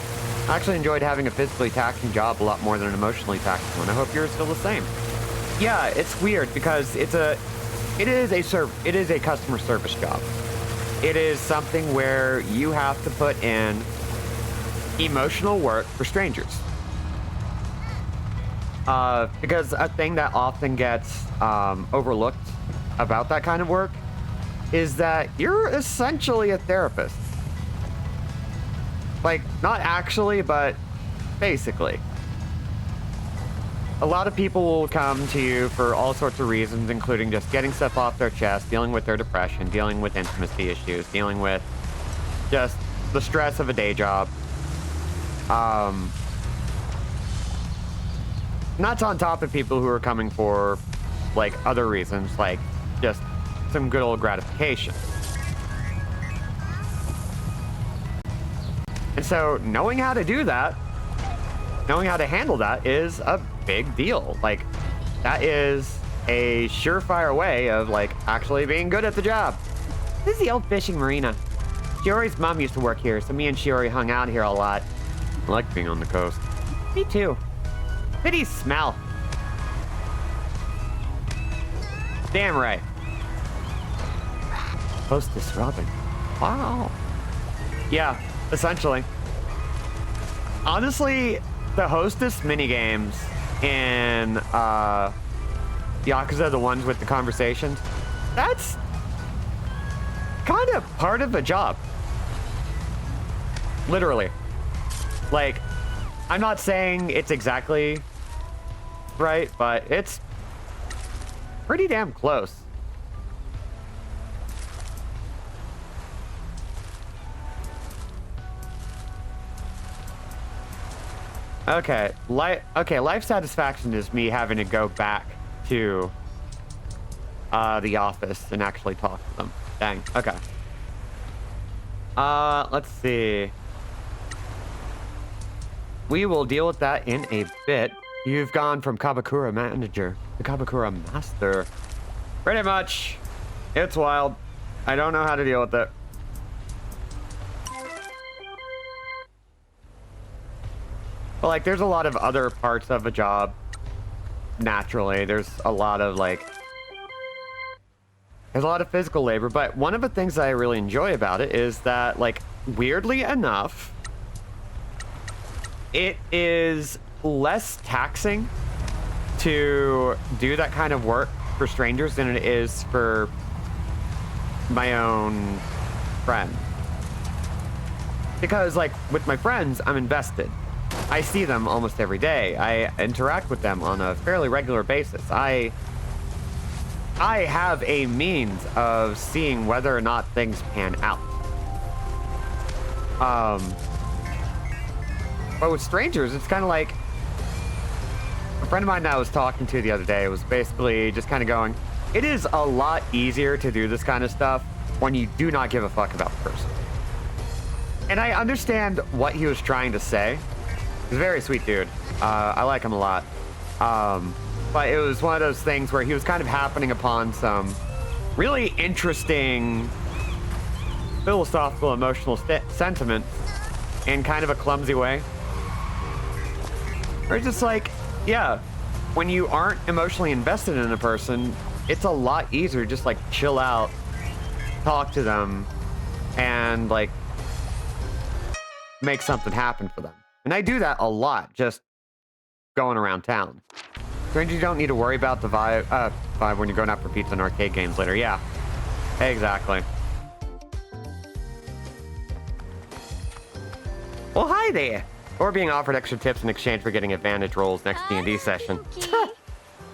I actually enjoyed having a physically taxing job a lot more than an emotionally taxing one. I hope yours is still the same. Yeah, it's weird because it is a customer service job. It is something where you have to put in emotional work for strangers. Because a thing that often gets overlooked about that kind of work is that you're essentially a therapist. Like, not actually, but basically. A lot of people will come to you for all sorts of reasons, including just getting stuff off their chest, dealing with their depression, dealing with intimacy issues, dealing with just the stress of a day job. Not on top of people who are coming for, like, other reasons, like just some good old gratification. And so knowing how to do that, knowing how to handle that is a big deal. Like, that is a surefire way of, like, actually being good at the job. This is the old fishing marina. Shiori's mom used to work here, so me and Shiori hung out here a lot. I like being on the coast. Me too. Pity smell. Damn right. Hostess Robin. Wow. Yeah, essentially. Honestly, the hostess minigames in Yakuza, the ones with the conversations, that's kind of part of the job. Literally. Like, I'm not saying it's exactly right, but it's pretty damn close. Okay, life satisfaction is me having to go back to the office and actually talk to them. Dang, okay. Let's see. We will deal with that in a bit. You've gone from Kabakura manager to Kabakura master. Pretty much. It's wild. I don't know how to deal with it. But, like, there's a lot of other parts of a job. Naturally, there's a lot of, like... There's a lot of physical labor, but one of the things that I really enjoy about it is that, like, weirdly enough, it is less taxing to do that kind of work for strangers than it is for my own friend. Because, like, with my friends, I'm invested. I see them almost every day. I interact with them on a fairly regular basis. I have a means of seeing whether or not things pan out. But with strangers, it's kind of like a friend of mine that I was talking to the other day was basically just kind of going, it is a lot easier to do this kind of stuff when you do not give a fuck about the person. And I understand what he was trying to say. He's a very sweet dude. I like him a lot. But it was one of those things where he was kind of happening upon some really interesting philosophical, emotional sentiments in kind of a clumsy way. Or just like, yeah, when you aren't emotionally invested in a person, it's a lot easier to just like chill out, talk to them, and like make something happen for them. And I do that a lot, just going around town. Granted, you don't need to worry about the vibe when you're going out for pizza and arcade games later. Yeah, exactly. Well, hi there. Or being offered extra tips in exchange for getting advantage rolls next D&D session.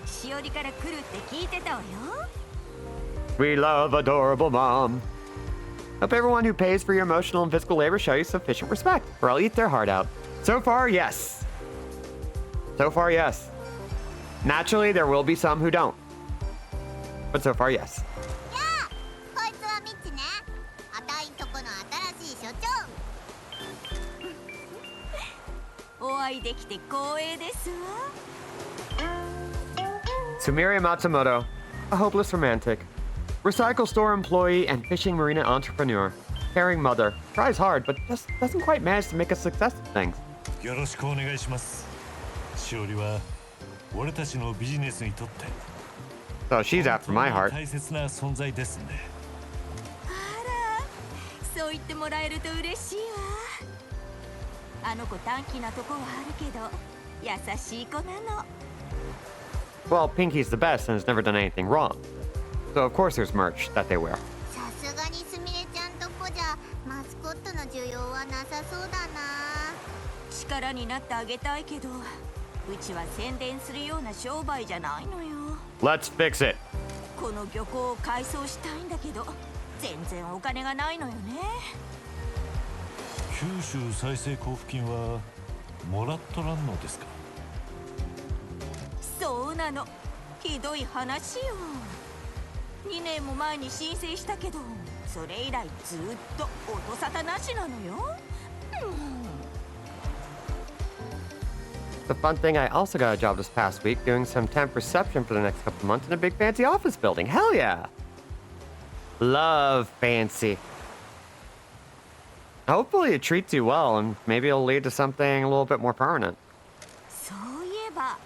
しおりから来るって聞いてたわよ。 We love adorable mom. Hope everyone who pays for your emotional and physical labor show you sufficient respect, or I'll eat their heart out. So far, yes. So far, yes. Naturally, there will be some who don't. But so far, yes. やあ、こいつはミッチね。あたいんとこの新しい所長。お会いできて光栄ですわ。 Sumiria Matsumoto, a hopeless romantic. Recycle store employee and fishing marina entrepreneur. Caring mother. Tries hard, but just doesn't quite manage to make a success of things. よろしくお願いします。しおりは俺たちのビジネスにとって So she's after my heart. 大切な存在ですね。あら、そう言ってもらえると嬉しいわ。あの子短気なとこはあるけど優しい子なの。 Well, Pinky's the best and has never done anything wrong. So of course there's merch that they wear. さすがにすみれちゃんとこじゃマスコットの需要はなさそうだな。力になってあげたいけど、うちは宣伝するような商売じゃないのよ。 Let's fix it. この漁港を改装したいんだけど、全然お金がないのよね。九州再生交付金はもらっとらんのですか。そうなの。ひどい話よ。2年も前に申請したけど、それ以来ずっと音沙汰なしなのよ。The fun thing, I also got a job this past week doing some temp reception for the next couple months in a big fancy office building. Hell yeah! Love fancy. Hopefully it treats you well and maybe it'll lead to something a little bit more permanent. そういえば、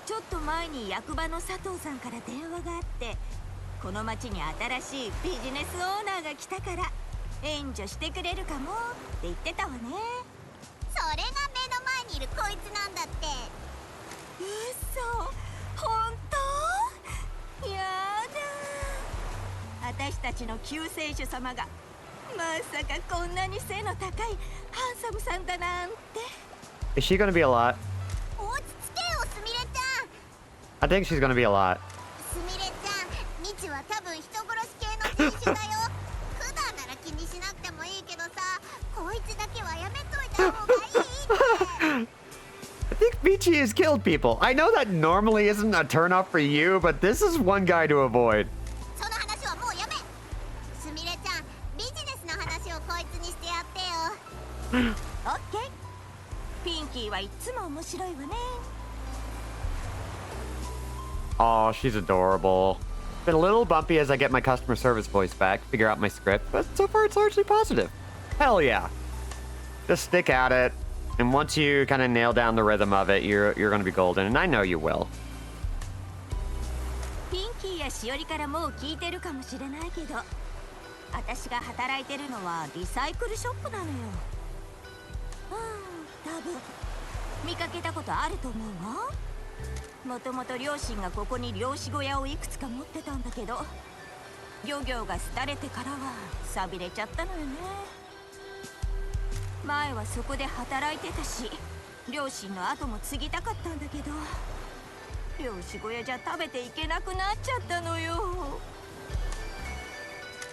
ちょっと前に役場の佐藤さんから電話があって、この町に新しいビジネスオーナーが来たから援助してくれるかもって言ってたわね。それが目の前にいるこいつなんだって。嘘、本当？やだ。私たちの救世主様がまさかこんなに背の高いハンサムさんだなんて。 Is she gonna be a lot? 落ち着けよすみれちゃん。 I think she's gonna be a lot. すみれちゃん、ミチは多分人殺し系の人種だよ。普段なら気にしなくてもいいけどさ、こいつだけはやめといた方がいいって。 I think Michi has killed people. I know that normally isn't a turnoff for you, but this is one guy to avoid. その話はもうやめ。すみれちゃん、ビジネスの話をこいつにしてやってよ。オッケー。ピンキーはいつも面白いわね。 Oh, she's adorable. Been a little bumpy as I get my customer service voice back, figure out my script, but so far it's largely positive. Hell yeah. Just stick at it, and once you kind of nail down the rhythm of it, you're going to be golden, and I know you will. ピンキーやしおりからもう聞いてるかもしれないけど、私が働いてるのはリサイクルショップなのよ。多分見かけたことあると思うわ。もともと両親がここに漁師小屋をいくつか持ってたんだけど、漁業が廃れてからは寂れちゃったのよね。前はそこで働いてたし、両親の後も継ぎたかったんだけど、漁師小屋じゃ食べていけなくなっちゃったのよ。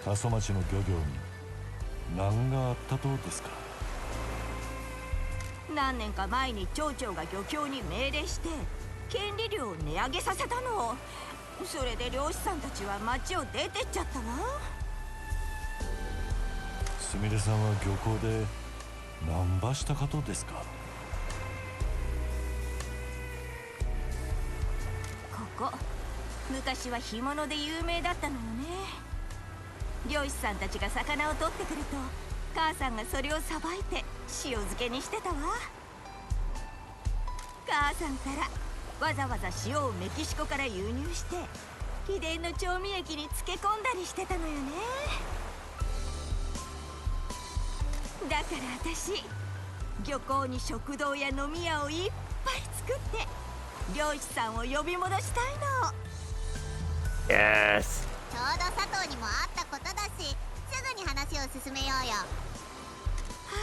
過疎町の漁業に何があったとですか。何年か前に町長が漁協に命令して権利料を値上げさせたの。それで漁師さんたちは町を出てっちゃったわ。すみれさんは漁港で何ばしたかとですか。ここ昔は干物で有名だったのよね。漁師さんたちが魚を取ってくると母さんがそれをさばいて塩漬けにしてたわ。母さんからわざわざ塩をメキシコから輸入して秘伝の調味液に漬け込んだりしてたのよね。だから私漁港に食堂や飲み屋をいっぱい作って漁師さんを呼び戻したいの。 Yes. ちょうど佐藤にも会ったことだし、すぐに話を進めようよ。あ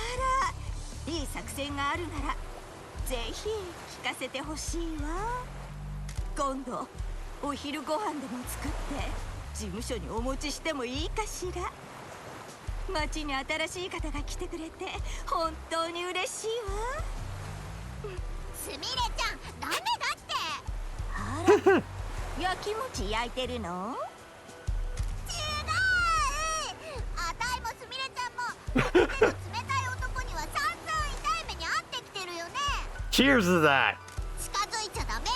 ら、いい作戦があるならぜひ聞かせてほしいわ。今度お昼ご飯でも作って事務所にお持ちしてもいいかしら。町に新しい方が来てくれて本当に嬉しいわ。すみれちゃん、ダメだって。あら焼き餅焼いてるの？違う、あたいもすみれちゃんも手の冷たい男には散々痛い目に遭ってきてるよね。 Cheers to that. 近づいちゃダメ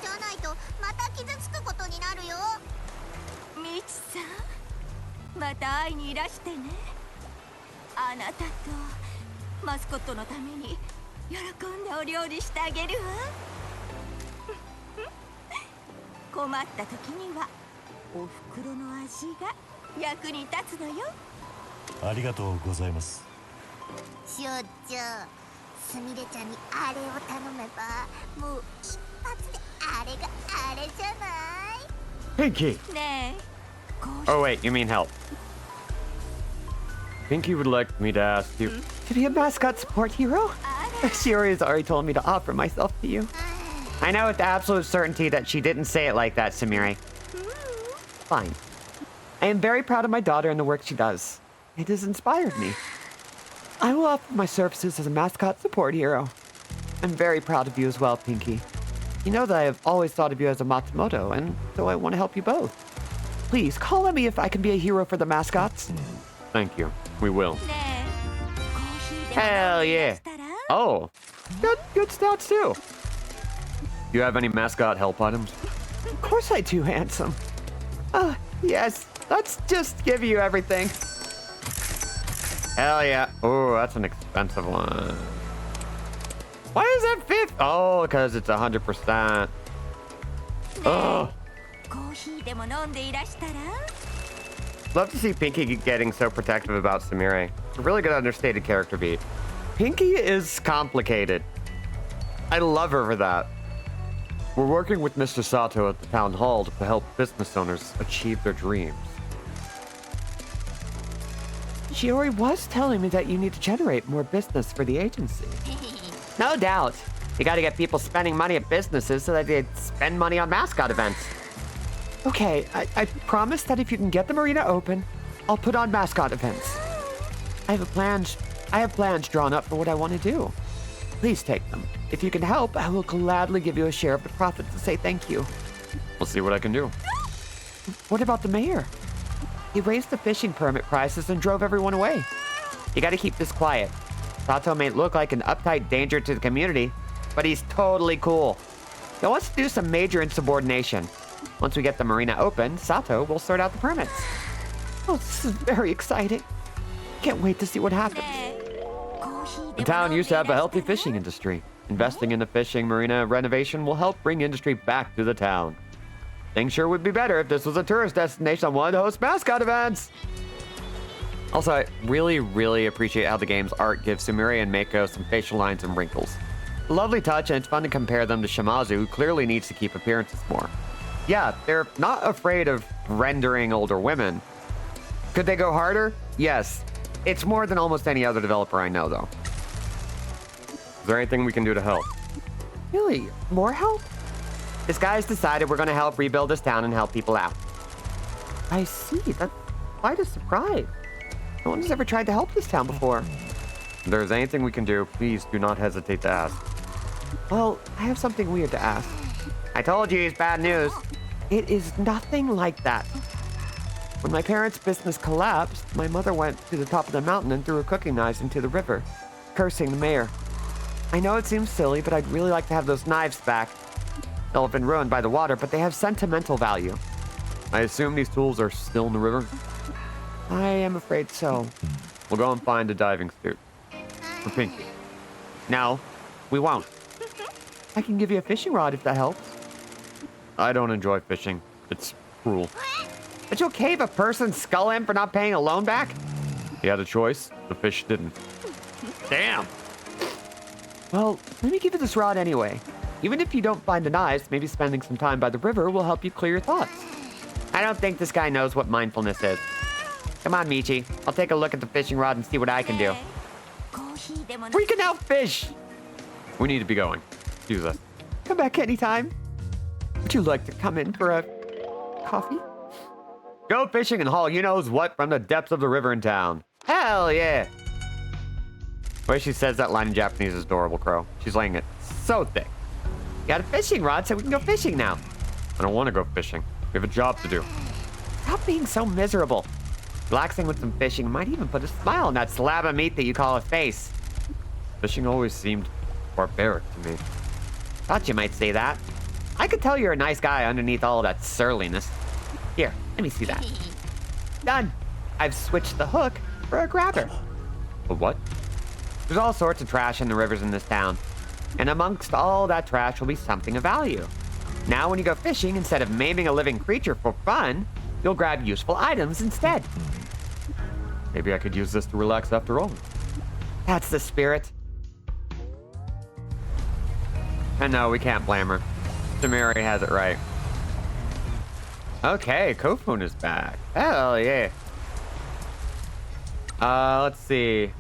じゃないとまた傷つくことになるよ。みちさん、また会いにいらしてね。あなたとマスコットのために喜んでお料理してあげるわ。困った時にはお袋の味が役に立つのよ。ありがとうございます。しょっちゅうすみれちゃんにあれを頼めばもう一発であれがあれじゃない？ Pinky. ねえ、こう Oh wait, you mean help. Pinky would like me to ask you. To be a mascot support hero? あら Shiori has already told me to offer myself to you. I know with absolute certainty that she didn't say it like that, Samiri. Fine. I am very proud of my daughter and the work she does. It has inspired me. I will offer my services as a mascot support hero. I'm very proud of you as well, Pinky. You know that I have always thought of you as a Matsumoto, and so I want to help you both. Please, call on me if I can be a hero for the mascots. Thank you. We will. ねえ、コーヒーでも Hell 飲んでいら yeah. したら？ Oh, good stats too. You have any mascot help items? Of course I do, handsome. Yes. Let's just give you everything. Hell yeah. Oh, that's an expensive one. Why is that 50? Oh, because it's 100%. Oh, コーヒーでも飲んでいらしたら？ love to see Pinky getting so protective about Samiri. Really good understated character beat. Pinky is complicated. I love her for that. We're working with Mr. Sato at the town hall to help business owners achieve their dreams. Shiori was telling me that you need to generate more business for the agency. No doubt. You gotta get people spending money at businesses so that they spend money on mascot events. Okay, I promise that if you can get the marina open, I'll put on mascot events. I have plans drawn up for what I want to do. Please take them. If you can help, I will gladly give you a share of the profits to say thank you. We'll see what I can do. What about the mayor? He raised the fishing permit prices and drove everyone away. You gotta keep this quiet. Sato may look like an uptight danger to the community, but he's totally cool. He wants to do some major insubordination. Once we get the marina open, Sato will sort out the permits. Oh, this is very exciting. Can't wait to see what happens. ねえ、コーヒー The でも town 飲んでいら used し to た have ら？ a healthy fishing industry. Investing in the fishing marina renovation will help bring industry back to the town. Things sure would be better if this was a tourist destination that wanted to host mascot events. Also, I really appreciate how the game's art gives Sumire and Mako some facial lines and wrinkles. A lovely touch, and it's fun to compare them to Shimazu, who clearly needs to keep appearances more. Yeah, they're not afraid of rendering older women. Could they go harder? Yes. It's more than almost any other developer I know, though. Is there anything we can do to help? Really? More help? This guy's decided we're gonna help rebuild this town and help people out. I see. That's quite a surprise. No one has ever tried to help this town before. If there's anything we can do, please do not hesitate to ask. Well, I have something weird to ask. I told you he's bad news. It is nothing like that. When my parents' business collapsed, my mother went to the top of the mountain and threw her cooking knives into the river, cursing the mayor. I know it seems silly, but I'd really like to have those knives back. They'll have been ruined by the water, but they have sentimental value. I assume these tools are still in the river? I am afraid so. We'll go and find a diving suit. For Pinky. No, we won't. I can give you a fishing rod if that helps. I don't enjoy fishing. It's cruel. But you'll cave a person's skull in for not paying a loan back? He had a choice. The fish didn't. Damn. Well, let me give you this rod anyway. Even if you don't find the knives, maybe spending some time by the river will help you clear your thoughts. I don't think this guy knows what mindfulness is. Come on, Michi. I'll take a look at the fishing rod and see what I can do. Freaking out fish! We need to be going. Excuse us. Come back anytime. Would you like to come in for a coffee? Go fishing and haul you knows what from the depths of the river in town. Hell yeah! The way she says that line in Japanese is adorable, Crow. She's laying it so thick. Got a fishing rod so we can go fishing now. I don't want to go fishing. We have a job to do. Stop being so miserable. Relaxing with some fishing might even put a smile on that slab of meat that you call a face. Fishing always seemed barbaric to me. Thought you might say that. I could tell you're a nice guy underneath all that surliness. Here, let me see that. Done. I've switched the hook for a grabber. But what? There's all sorts of trash in the rivers in this town. And amongst all that trash will be something of value. Now when you go fishing, instead of maiming a living creature for fun, you'll grab useful items instead. Maybe I could use this to relax after all. That's the spirit. And no, we can't blame her. Tamiri has it right. Okay, Kofun is back. Hell yeah. Let's see.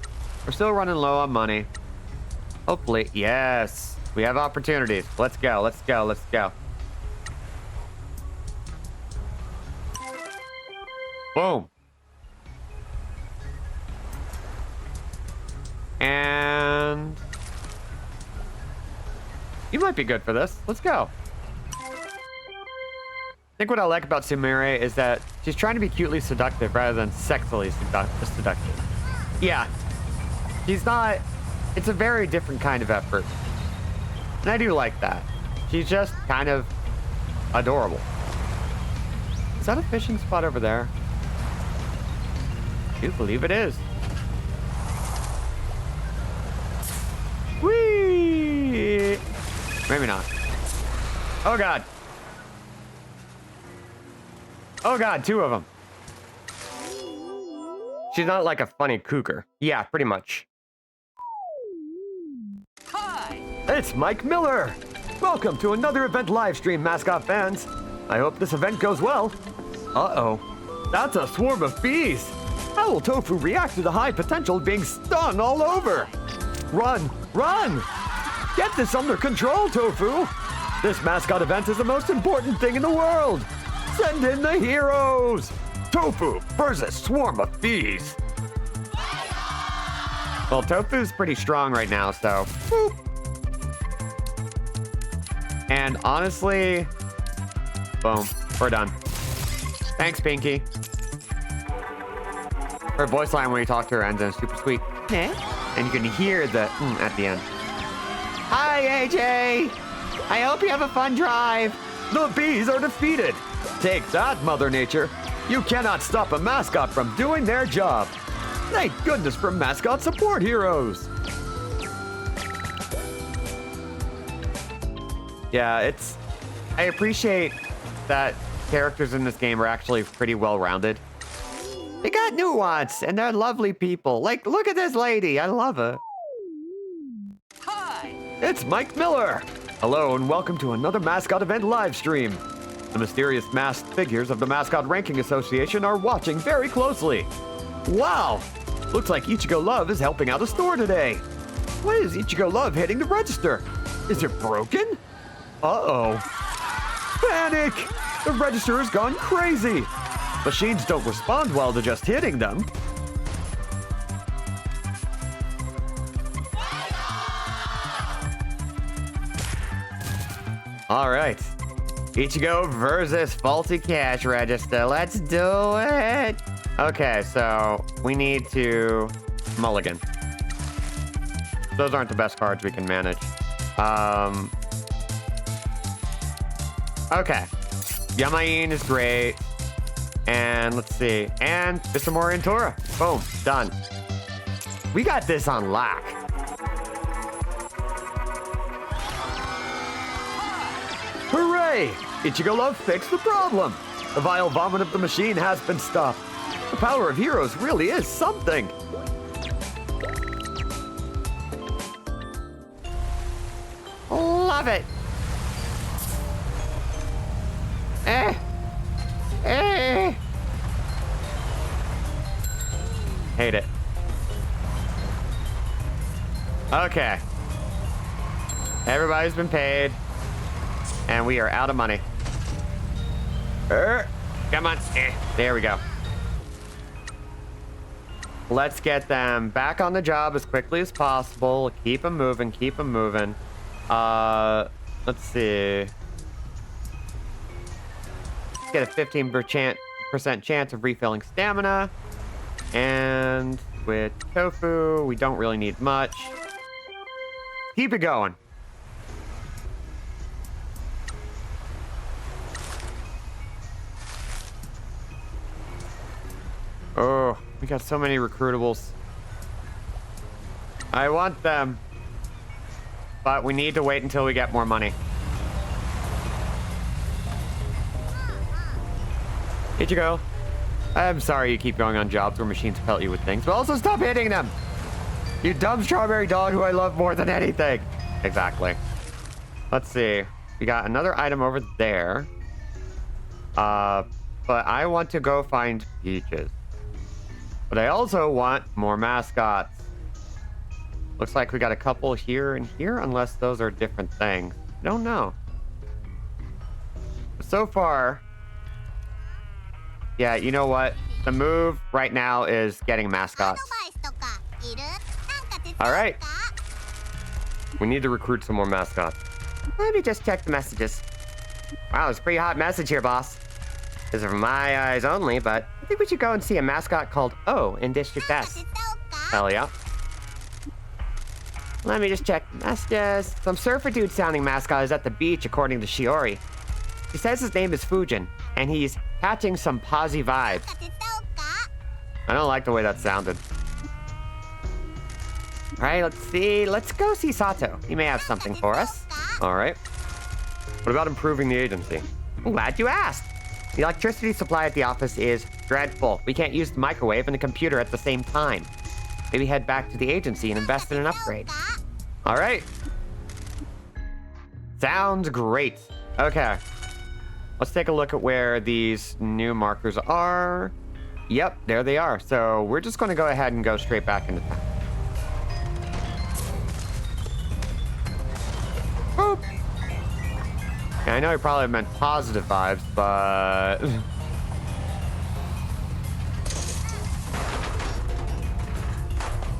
We're still running low on money. Hopefully, yes. We have opportunities. Let's go, let's go, let's go. Boom. And you might be good for this. Let's go. I think what I like about Sumire is that she's trying to be cutely seductive rather than sexually seductive. Yeah. She's not... It's a very different kind of effort. And I do like that. She's just kind of adorable. Is that a fishing spot over there? I do believe it is. Whee! Maybe not. Oh god. Oh god, two of them. She's not like a funny cougar. Yeah, pretty much. Hi. It's Mike Miller! Welcome to another event live stream, Mascot fans. I hope this event goes well. Uh-oh. That's a swarm of bees! How will Tofu react to the high potential of being stung all over? Run! Run! Get this under control, Tofu! This mascot event is the most important thing in the world! Send in the heroes! Tofu versus swarm of bees! Well, Tofu's pretty strong right now, so... Boop. And honestly... Boom. We're done. Thanks, Pinky. Her voice line when you talk to her ends in super sweet. Eh? And you can hear the at the end. Hi, AJ! I hope you have a fun drive. The bees are defeated! Take that, Mother Nature! You cannot stop a mascot from doing their job! Thank goodness for mascot support heroes! Yeah, it's... I appreciate that characters in this game are actually pretty well-rounded. They got nuance, and they're lovely people. Like, look at this lady. I love her. Hi. It's Mike Miller! Hello and welcome to another Mascot event live stream. The mysterious masked figures of the Mascot Ranking Association are watching very closely. Wow! Looks like Ichigo Love is helping out a store today. Why is Ichigo Love hitting the register? Is it broken? Uh-oh. Panic! The register has gone crazy! Machines don't respond well to just hitting them. All right. Ichigo versus faulty cash register. Let's do it. Okay, so we need to mulligan. Those aren't the best cards we can manage. Okay. Yamain is great. And let's see. And Mr. Morientura. Boom. Done. We got this on lock. Hooray! Ichigo Love fixed the problem. The vile vomit of the machine has been stopped. The power of heroes really is something. Love it. Hate it. Okay. Everybody's been paid. And we are out of money. Come on. There we go. Let's get them back on the job as quickly as possible. Keep them moving. Keep them moving. Let's see. Let's get a 15% chance of refilling stamina. And with tofu, we don't really need much. Keep it going. Oh, we got so many recruitables. I want them. But we need to wait until we get more money. Here you go. I'm sorry you keep going on jobs where machines pelt you with things, but also stop hitting them! You dumb strawberry dog who I love more than anything! Exactly. Let's see. We got another item over there. But I want to go find Peaches. But I also want more mascots. Looks like we got a couple here and here, unless those are different things. Don't know. So far, yeah, you know what? The move right now is getting mascots. All right. We need to recruit some more mascots. Let me just check the messages. Wow, it's a pretty hot message here, boss. This is for my eyes only, but I think we should go and see a mascot called O in District S. Hell yeah. Let me just check the messages. Some surfer dude sounding mascot is at the beach, according to Shiori. He says his name is Fujin, and he's catching some posy vibes. I don't like the way that sounded. All right, let's see. Let's go see Sato. He may have something for us. All right. What about improving the agency? I'm glad you asked. The electricity supply at the office is dreadful. We can't use the microwave and the computer at the same time. Maybe head back to the agency and invest in an upgrade. All right. Sounds great. Okay. Let's take a look at where these new markers are. Yep, there they are. So we're just going to go ahead and go straight back into town. Boop. Yeah, I know he probably meant positive vibes, but...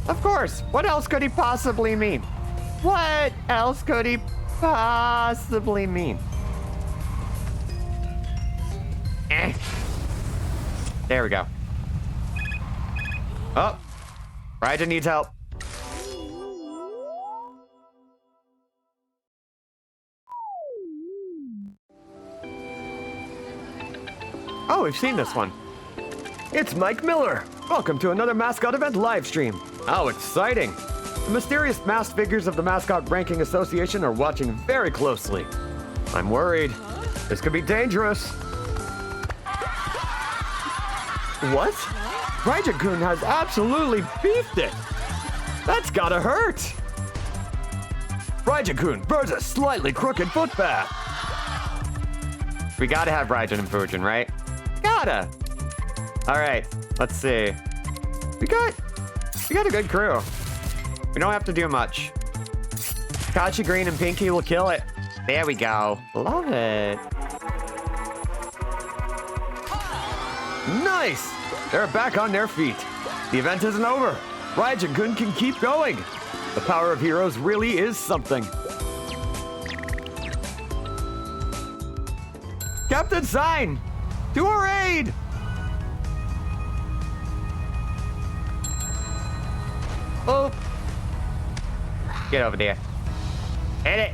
Of course. What else could he possibly mean? What else could he possibly mean? There we go. Oh, Raija needs help. Oh, we've seen this one. It's Mike Miller. Welcome to another Mascot Event live stream. How exciting. The mysterious masked figures of the Mascot Ranking Association are watching very closely. I'm worried. This could be dangerous. What? Raija-kun has absolutely beefed it. That's gotta hurt. Raija-kun burns a slightly crooked footpath. We gotta have Raijin and Fujin, right? Gotta. All right, let's see. We got a good crew. We don't have to do much. Kachi Green and Pinky will kill it. There we go. Love it. Nice! They're back on their feet. The event isn't over. Raija-kun can keep going. The power of heroes really is something. Captain Sign! To our aid! Oh. Get over there. Hit it.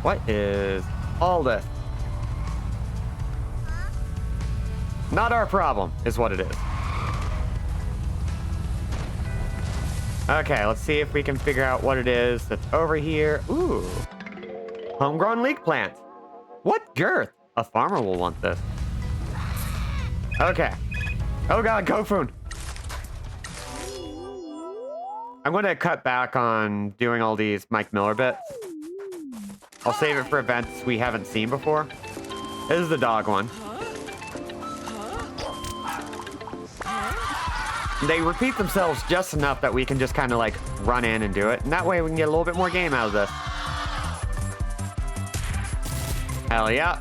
What is all this? Not our problem, is what it is. Okay, let's see if we can figure out what it is that's over here. Ooh. Homegrown leek plant. What girth? A farmer will want this. Okay. Oh god, Kofun. I'm going to cut back on doing all these Mike Miller bits. I'll save it for events we haven't seen before. This is the dog one. They repeat themselves just enough that we can just kind of like run in and do it. And that way we can get a little bit more game out of this. Hell yeah.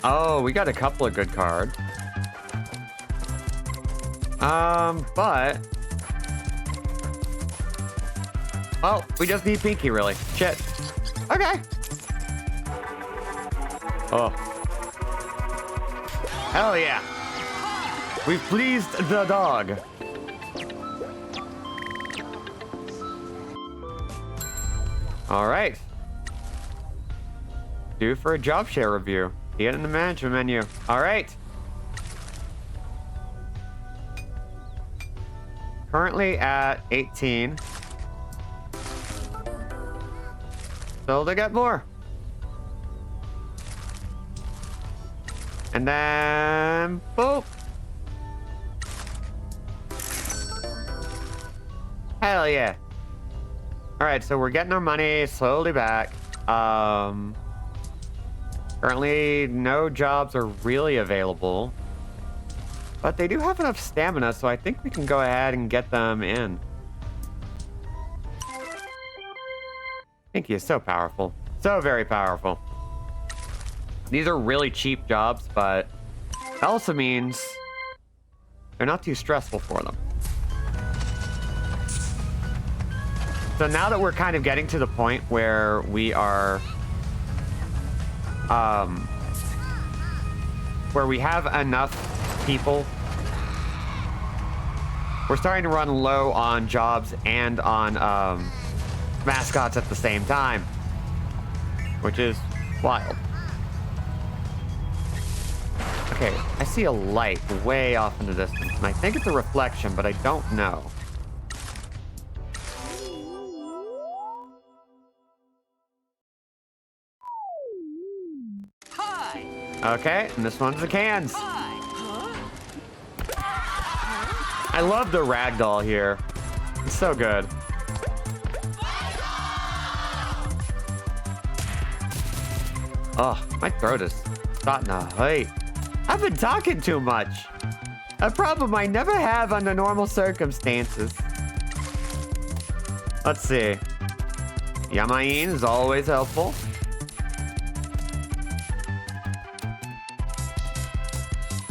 Oh, we got a couple of good cards. But... Oh, we just need Pinky, really. Shit. Okay. Oh. Hell yeah. We've pleased the dog. All right. Due for a job share review. See it in the management menu. All right. Currently at 18. So they got more. And then, boop. Hell yeah. All right, so we're getting our money slowly back. Currently, no jobs are really available. But they do have enough stamina, so I think we can go ahead and get them in. Pinky is so powerful. So very powerful. These are really cheap jobs, but it also means they're not too stressful for them. So now that we're kind of getting to the point where we are, where we have enough people, we're starting to run low on jobs and on mascots at the same time, which is wild. Okay, I see a light way off in the distance, and I think it's a reflection, but I don't know. Okay, and this one's the cans. I love the ragdoll here. It's so good. Oh, my throat is starting to hurt. I've been talking too much. A problem I never have under normal circumstances. Let's see. Yamain is always helpful.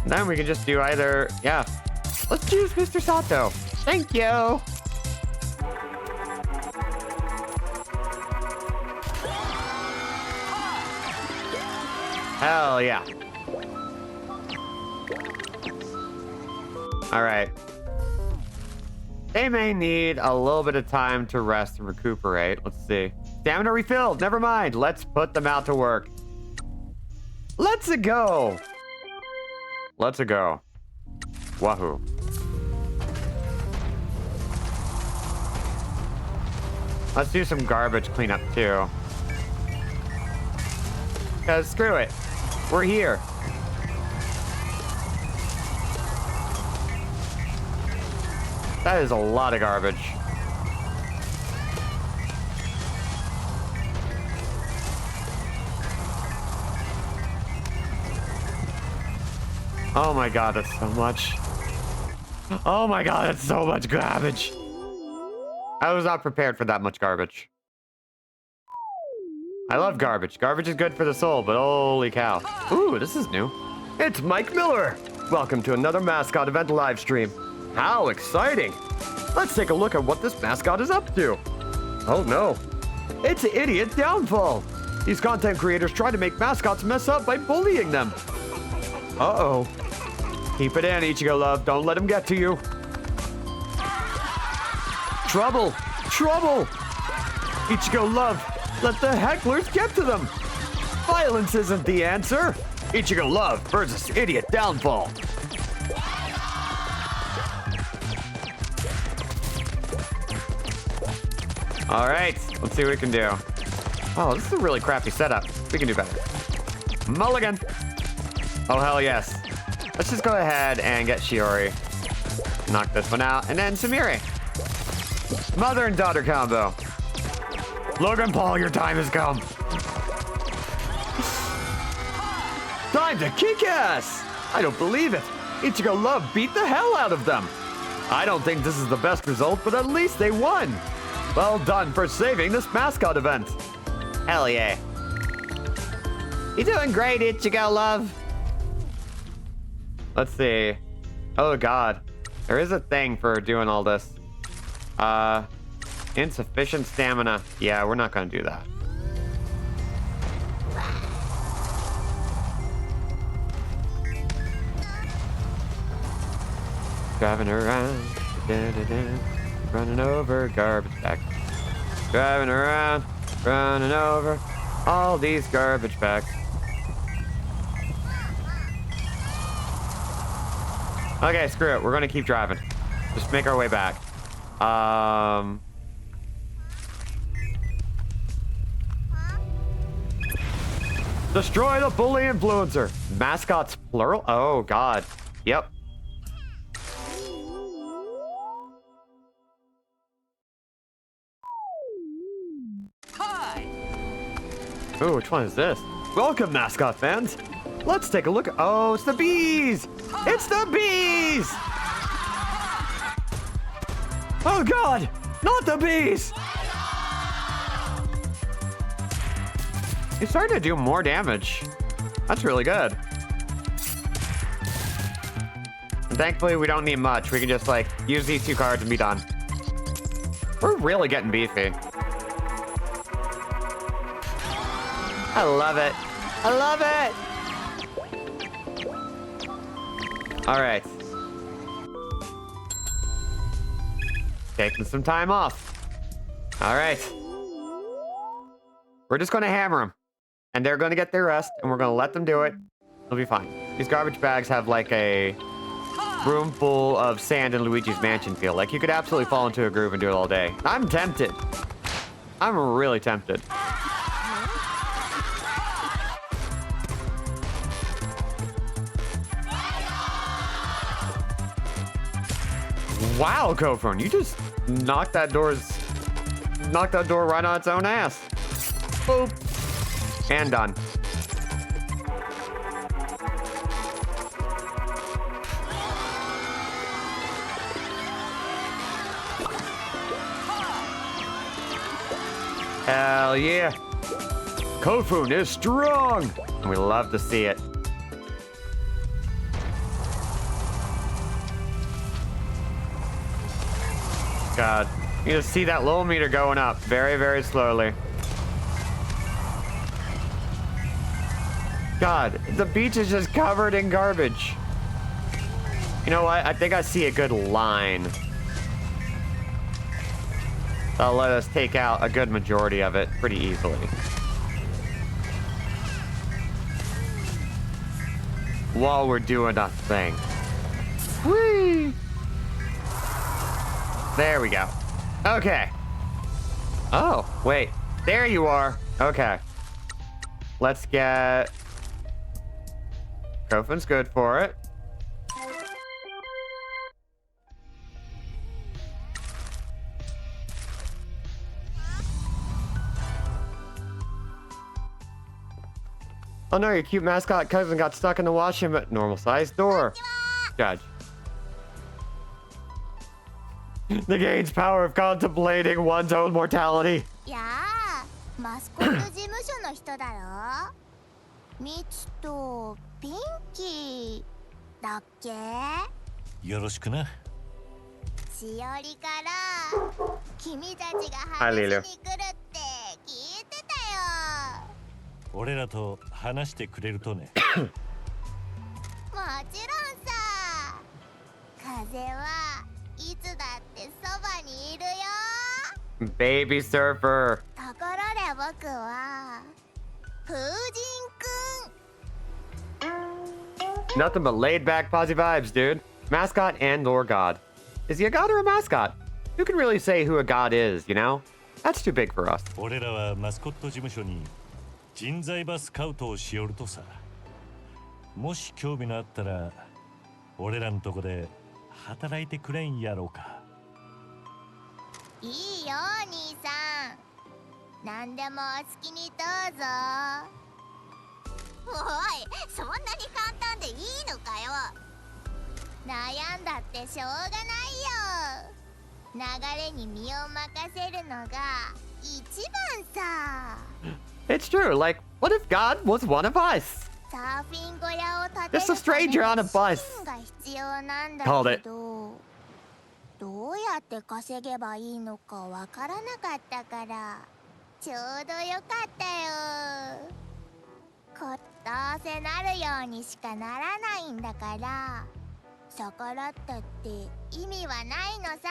Then we can just do either, yeah. Let's choose Mr. Sato. Thank you. Hell yeah. All right. They may need a little bit of time to rest and recuperate. Let's see. Stamina refilled. Never mind. Let's put them out to work. Let's go. Let's go. Wahoo. Let's do some garbage cleanup too. Because screw it. We're here. That is a lot of garbage. Oh my god, that's so much. Oh my god, that's so much garbage. I was not prepared for that much garbage. I love garbage. Garbage is good for the soul, but holy cow. Ooh, this is new. It's Mike Miller. Welcome to another Mascot event live stream. How exciting. Let's take a look at what this mascot is up to. Oh no. It's Idiot Downfall. These content creators try to make mascots mess up by bullying them. Uh-oh. Keep it in, Ichigo Love. Don't let him get to you. Trouble! Trouble! Ichigo Love, let the hecklers get to them. Violence isn't the answer. Ichigo Love versus Idiot Downfall. All right, let's see what we can do. Oh, this is a really crappy setup. We can do better. Mulligan. Oh, hell yes. Let's just go ahead and get Shiori. Knock this one out. And then Sumire. Mother and daughter combo. Logan Paul, your time has come. Time to kick ass! I don't believe it. Ichigo Love beat the hell out of them. I don't think this is the best result, but at least they won. Well done for saving this mascot event. Hell yeah. You doing great, Ichigo Love. Let's see. Oh god. There is a thing for doing all this. Insufficient stamina. Yeah, we're not gonna do that. Driving around, running over garbage bags. Driving around, running over all these garbage bags. Okay, screw it. We're gonna keep driving. Just make our way back. Destroy the bully influencer. Mascots plural? Oh god. Yep. Ooh, which one is this? Welcome, mascot fans. Let's take a look. Oh, it's the bees! It's the bees! Oh god, not the bees! He's starting to do more damage. That's really good. And thankfully, we don't need much. We can just, like, use these 2 cards and be done. We're really getting beefy. I love it. I love it! All right. Taking some time off. All right. We're just going to hammer them. And they're going to get their rest, and we're going to let them do it. It'll be fine. These garbage bags have like a room full of sand in Luigi's Mansion feel. Like you could absolutely fall into a groove and do it all day. I'm tempted. I'm really tempted. Wow, Kofun, you just knocked that door right on its own ass. Boop. And done. Hell yeah. Kofun is strong. We love to see it. God, you just see that little meter going up very, very slowly. God, the beach is just covered in garbage. You know what? I think I see a good line. That'll let us take out a good majority of it pretty easily. While we're doing a thing. Whee! There we go. Okay. Oh, wait. There you are. Okay. Let's get... Kofun's good for it. Oh no, your cute mascot cousin got stuck in the washroom at normal-sized door. Judge. Negates power of contemplating one's own mortality. やあ、マスコット事務所の人だろ。ミツとピンキーだっけ？よろしくな。しおりから君たちがはいリル話しに来るって聞いてたよ。俺らと話してくれるとね。もちろんさ。風はいつだってそばにいるよ。 Baby surfer. ところで僕は風神くん。Nothing but laid back, posy vibes, dude. Mascot and or god. Is he a god or a mascot? Who can really say who a god is, you know? That's too big for us. 俺らはマスコット事務所に人材バスカウトをしよるとさ。もし興味のあったら俺らのとこで働いてくれんやろうか。いいよ兄さん、何でもお好きにどうぞ。おい、そんなに簡単でいいのかよ。悩んだってしょうがないよ。流れに身を任せるのが一番さ。 It's true. Like, what if God was one of us? サーフィン小屋を建てる Just a stranger on a ため bus. に資金が必要なんだ Called け it. ど、どうやって稼げばいいのかわからなかったからちょうどよかったよ。こっどうせなるようにしかならないんだから、逆らったって意味はないのさ。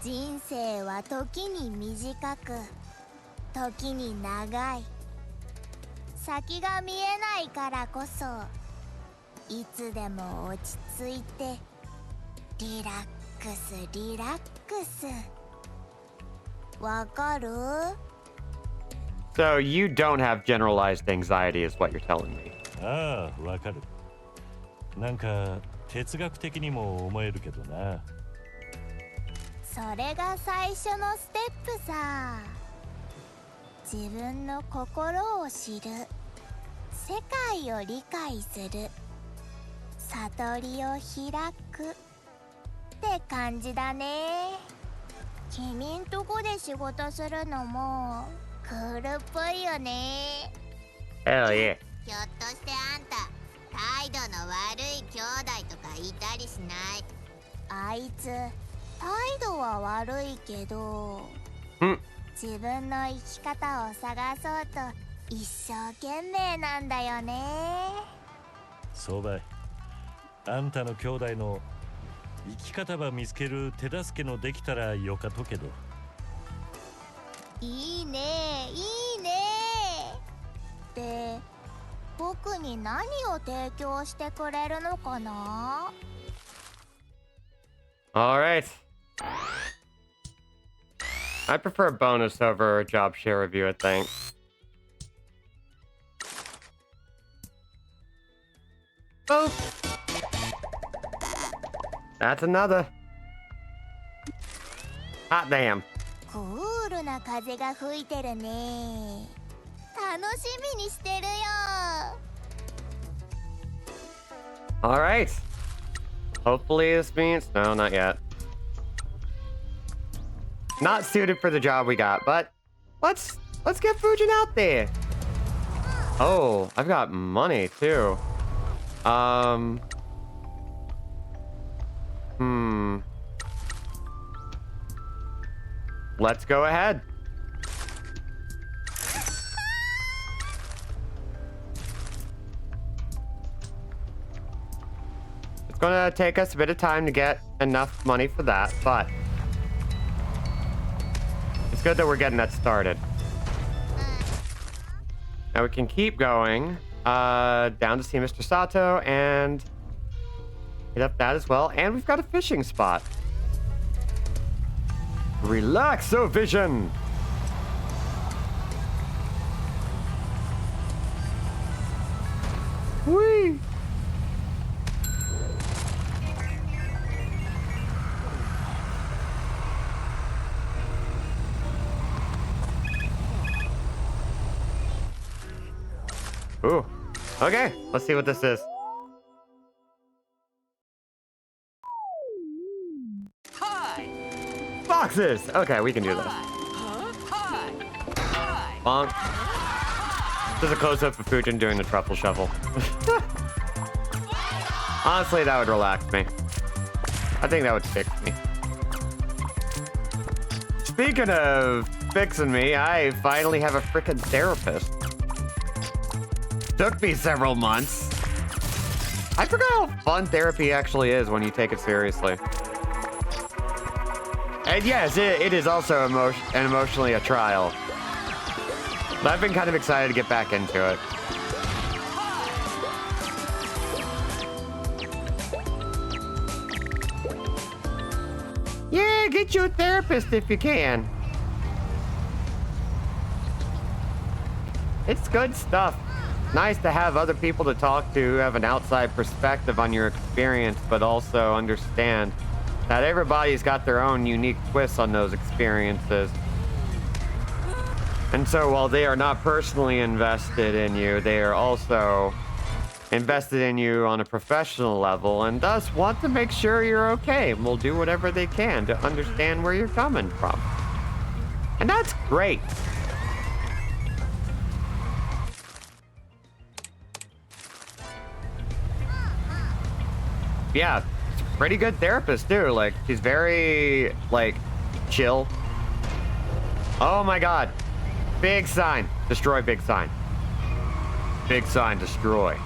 人生は時に短く、時に長い。先が見えないからこそ、いつでも落ち着いてリラックスリラックス。わかる？ So you don't have generalized anxiety is what you're telling me. ああ、わかる。なんか哲学的にも思えるけどな。それが最初のステップさ。自分の心を知る、世界を理解する、悟りを開くって感じだね。君んとこで仕事するのもクールっぽいよね。 Hell yeah. ひょっとしてあんた態度の悪い兄弟とかいたりしない？あいつ態度は悪いけど、自分の生き方を探そうと一生懸命なんだよね。そうばい。あんたの兄弟の生き方ば見つける手助けのできたらよかとけど。いいねいいね。で、僕に何を提供してくれるのかな？ All right. I prefer bonus over job share review, I think. Oh! That's another. Hot damn. クールな風が吹いてるね。楽しみにしてるよ。 All right. Hopefully this means... No, not yet. Not suited for the job we got, but let's get Fujin out there. Oh, I've got money too. Let's go ahead. It's gonna take us a bit of time to get enough money for that, but it's good that we're getting that started. Now we can keep going down to see Mr. Sato and hit up that as well. And we've got a fishing spot. Relaxo Vision. Whee! Ooh. Okay, let's see what this is. Boxes! Okay, we can do this. Bonk. This is a close-up of Fujin doing the truffle shuffle. Honestly, that would relax me. I think that would fix me. Speaking of fixing me, I finally have a frickin' therapist. Took me several months. I forgot how fun therapy actually is when you take it seriously. And yes, it is also emotionally a trial. But I've been kind of excited to get back into it. get you a therapist if you can. It's good stuff. Nice to have other people to talk to who have an outside perspective on your experience, but also understand that everybody's got their own unique twists on those experiences. And so while they are not personally invested in you, they are also invested in you on a professional level and thus want to make sure you're okay and will do whatever they can to understand where you're coming from. And that's great. Yeah, she's a pretty good therapist too. Like, she's very, like, chill. Oh my god. Big sign. Destroy big sign. Big sign, destroy.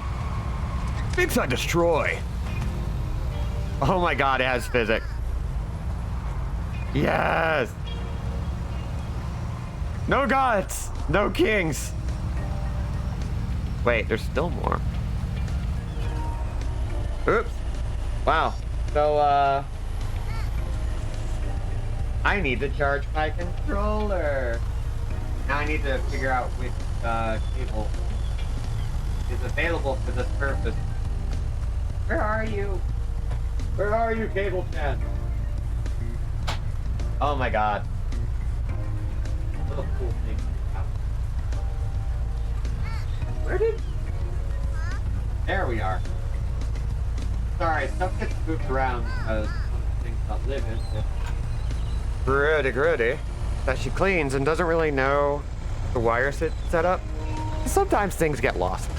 Big sign destroy. Oh my god, it has physics. Yes. No gods. No kings. Wait, there's still more. Oops. Wow. So, I need to charge my controller. Now I need to figure out which, cable is available for this purpose. Where are you? Where are you, Cable Chan? Oh my god. Little cool thing. Where did... There we are. Sorry, stuff gets moved around because one of the things not live in it. Grody. That she cleans and doesn't really know the wire set up. Sometimes things get lost.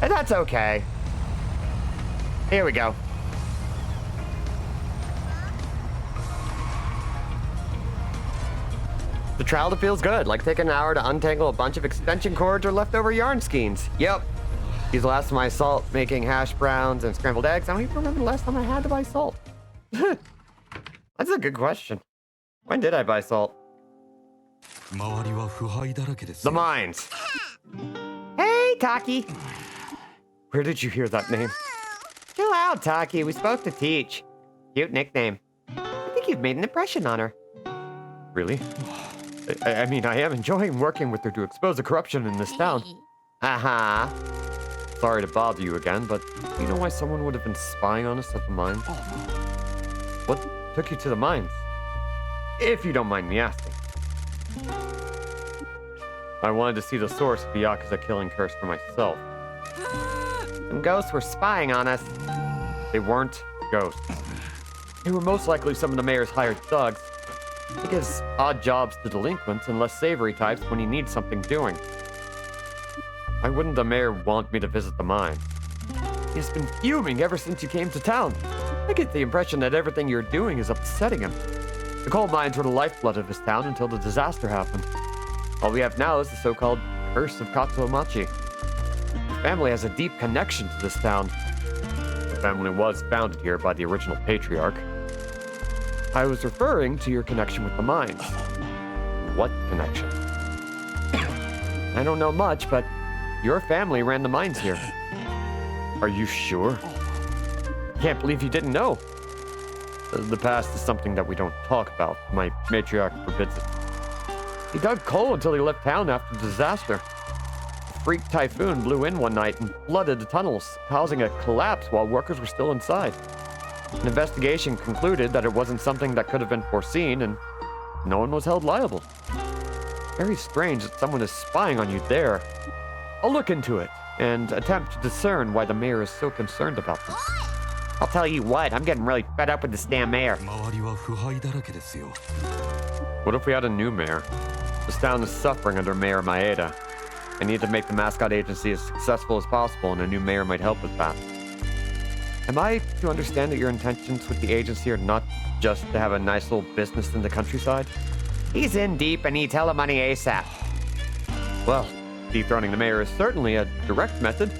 And that's okay. Here we go. The trowel feels good, like taking an hour to untangle a bunch of extension cords or leftover yarn skeins. Yep. Use the last of my salt making hash browns and scrambled eggs. I don't even remember the last time I had to buy salt. That's a good question. When did I buy salt? The mines. Hey, Taki. Where did you hear that name? Chill out, Taki. We spoke to Teach. Cute nickname. I think you've made an impression on her. Really? I mean, I am enjoying working with her to expose the corruption in this town. Uh-huh. Sorry to bother you again, but do you know why someone would have been spying on us at the mines? What took you to the mines? If you don't mind me asking. I wanted to see the source of the Yakuza killing curse for myself. Some ghosts were spying on us. They weren't ghosts. They were most likely some of the mayor's hired thugs. He gives odd jobs to delinquents and less savory types when he needs something doing. Why wouldn't the mayor want me to visit the mine? He's been fuming ever since you came to town. I get the impression that everything you're doing is upsetting him. The coal mines were the lifeblood of his town until the disaster happened. All we have now is the so-called Curse of Katsuomachi. The family has a deep connection to this town. The family was founded here by the original patriarch. I was referring to your connection with the mines. What connection? I don't know much, but your family ran the mines here. Are you sure? Can't believe you didn't know. The past is something that we don't talk about. My matriarch forbids it. He dug coal until he left town after the disaster. A freak typhoon blew in one night and flooded the tunnels, causing a collapse while workers were still inside. An investigation concluded that it wasn't something that could have been foreseen, and no one was held liable. Very strange that someone is spying on you there. I'll look into it and attempt to discern why the mayor is so concerned about them. I'll tell you what, I'm getting really fed up with this damn mayor. What if we had a new mayor? This town is suffering under Mayor Maeda. I need to make the Mascot Agency as successful as possible, and a new mayor might help with that. Am I to understand that your intentions with the agency are not just to have a nice little business in the countryside? He's in deep and needs hella money ASAP. Well, dethroning the mayor is certainly a direct method.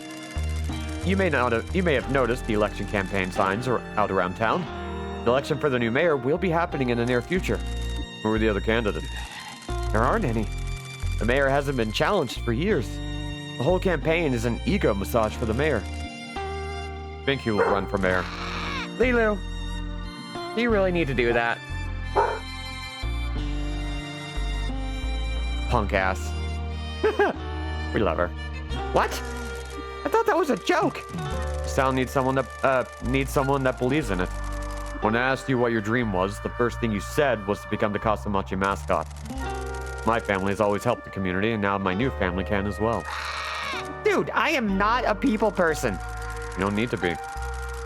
You may have noticed the election campaign signs are out around town. The election for the new mayor will be happening in the near future. Who are the other candidates? There aren't any. The mayor hasn't been challenged for years. The whole campaign is an ego massage for the mayor. Think he will run for mayor? Lilu, do you really need to do that? punk ass. We love her. What? I thought that was a joke. This town needs someone that believes in it. When I asked you what your dream was, the first thing you said was to become the Kasamachi mascot. My family has always helped the community, and now my new family can as well. Dude, I am not a people person. You don't need to be.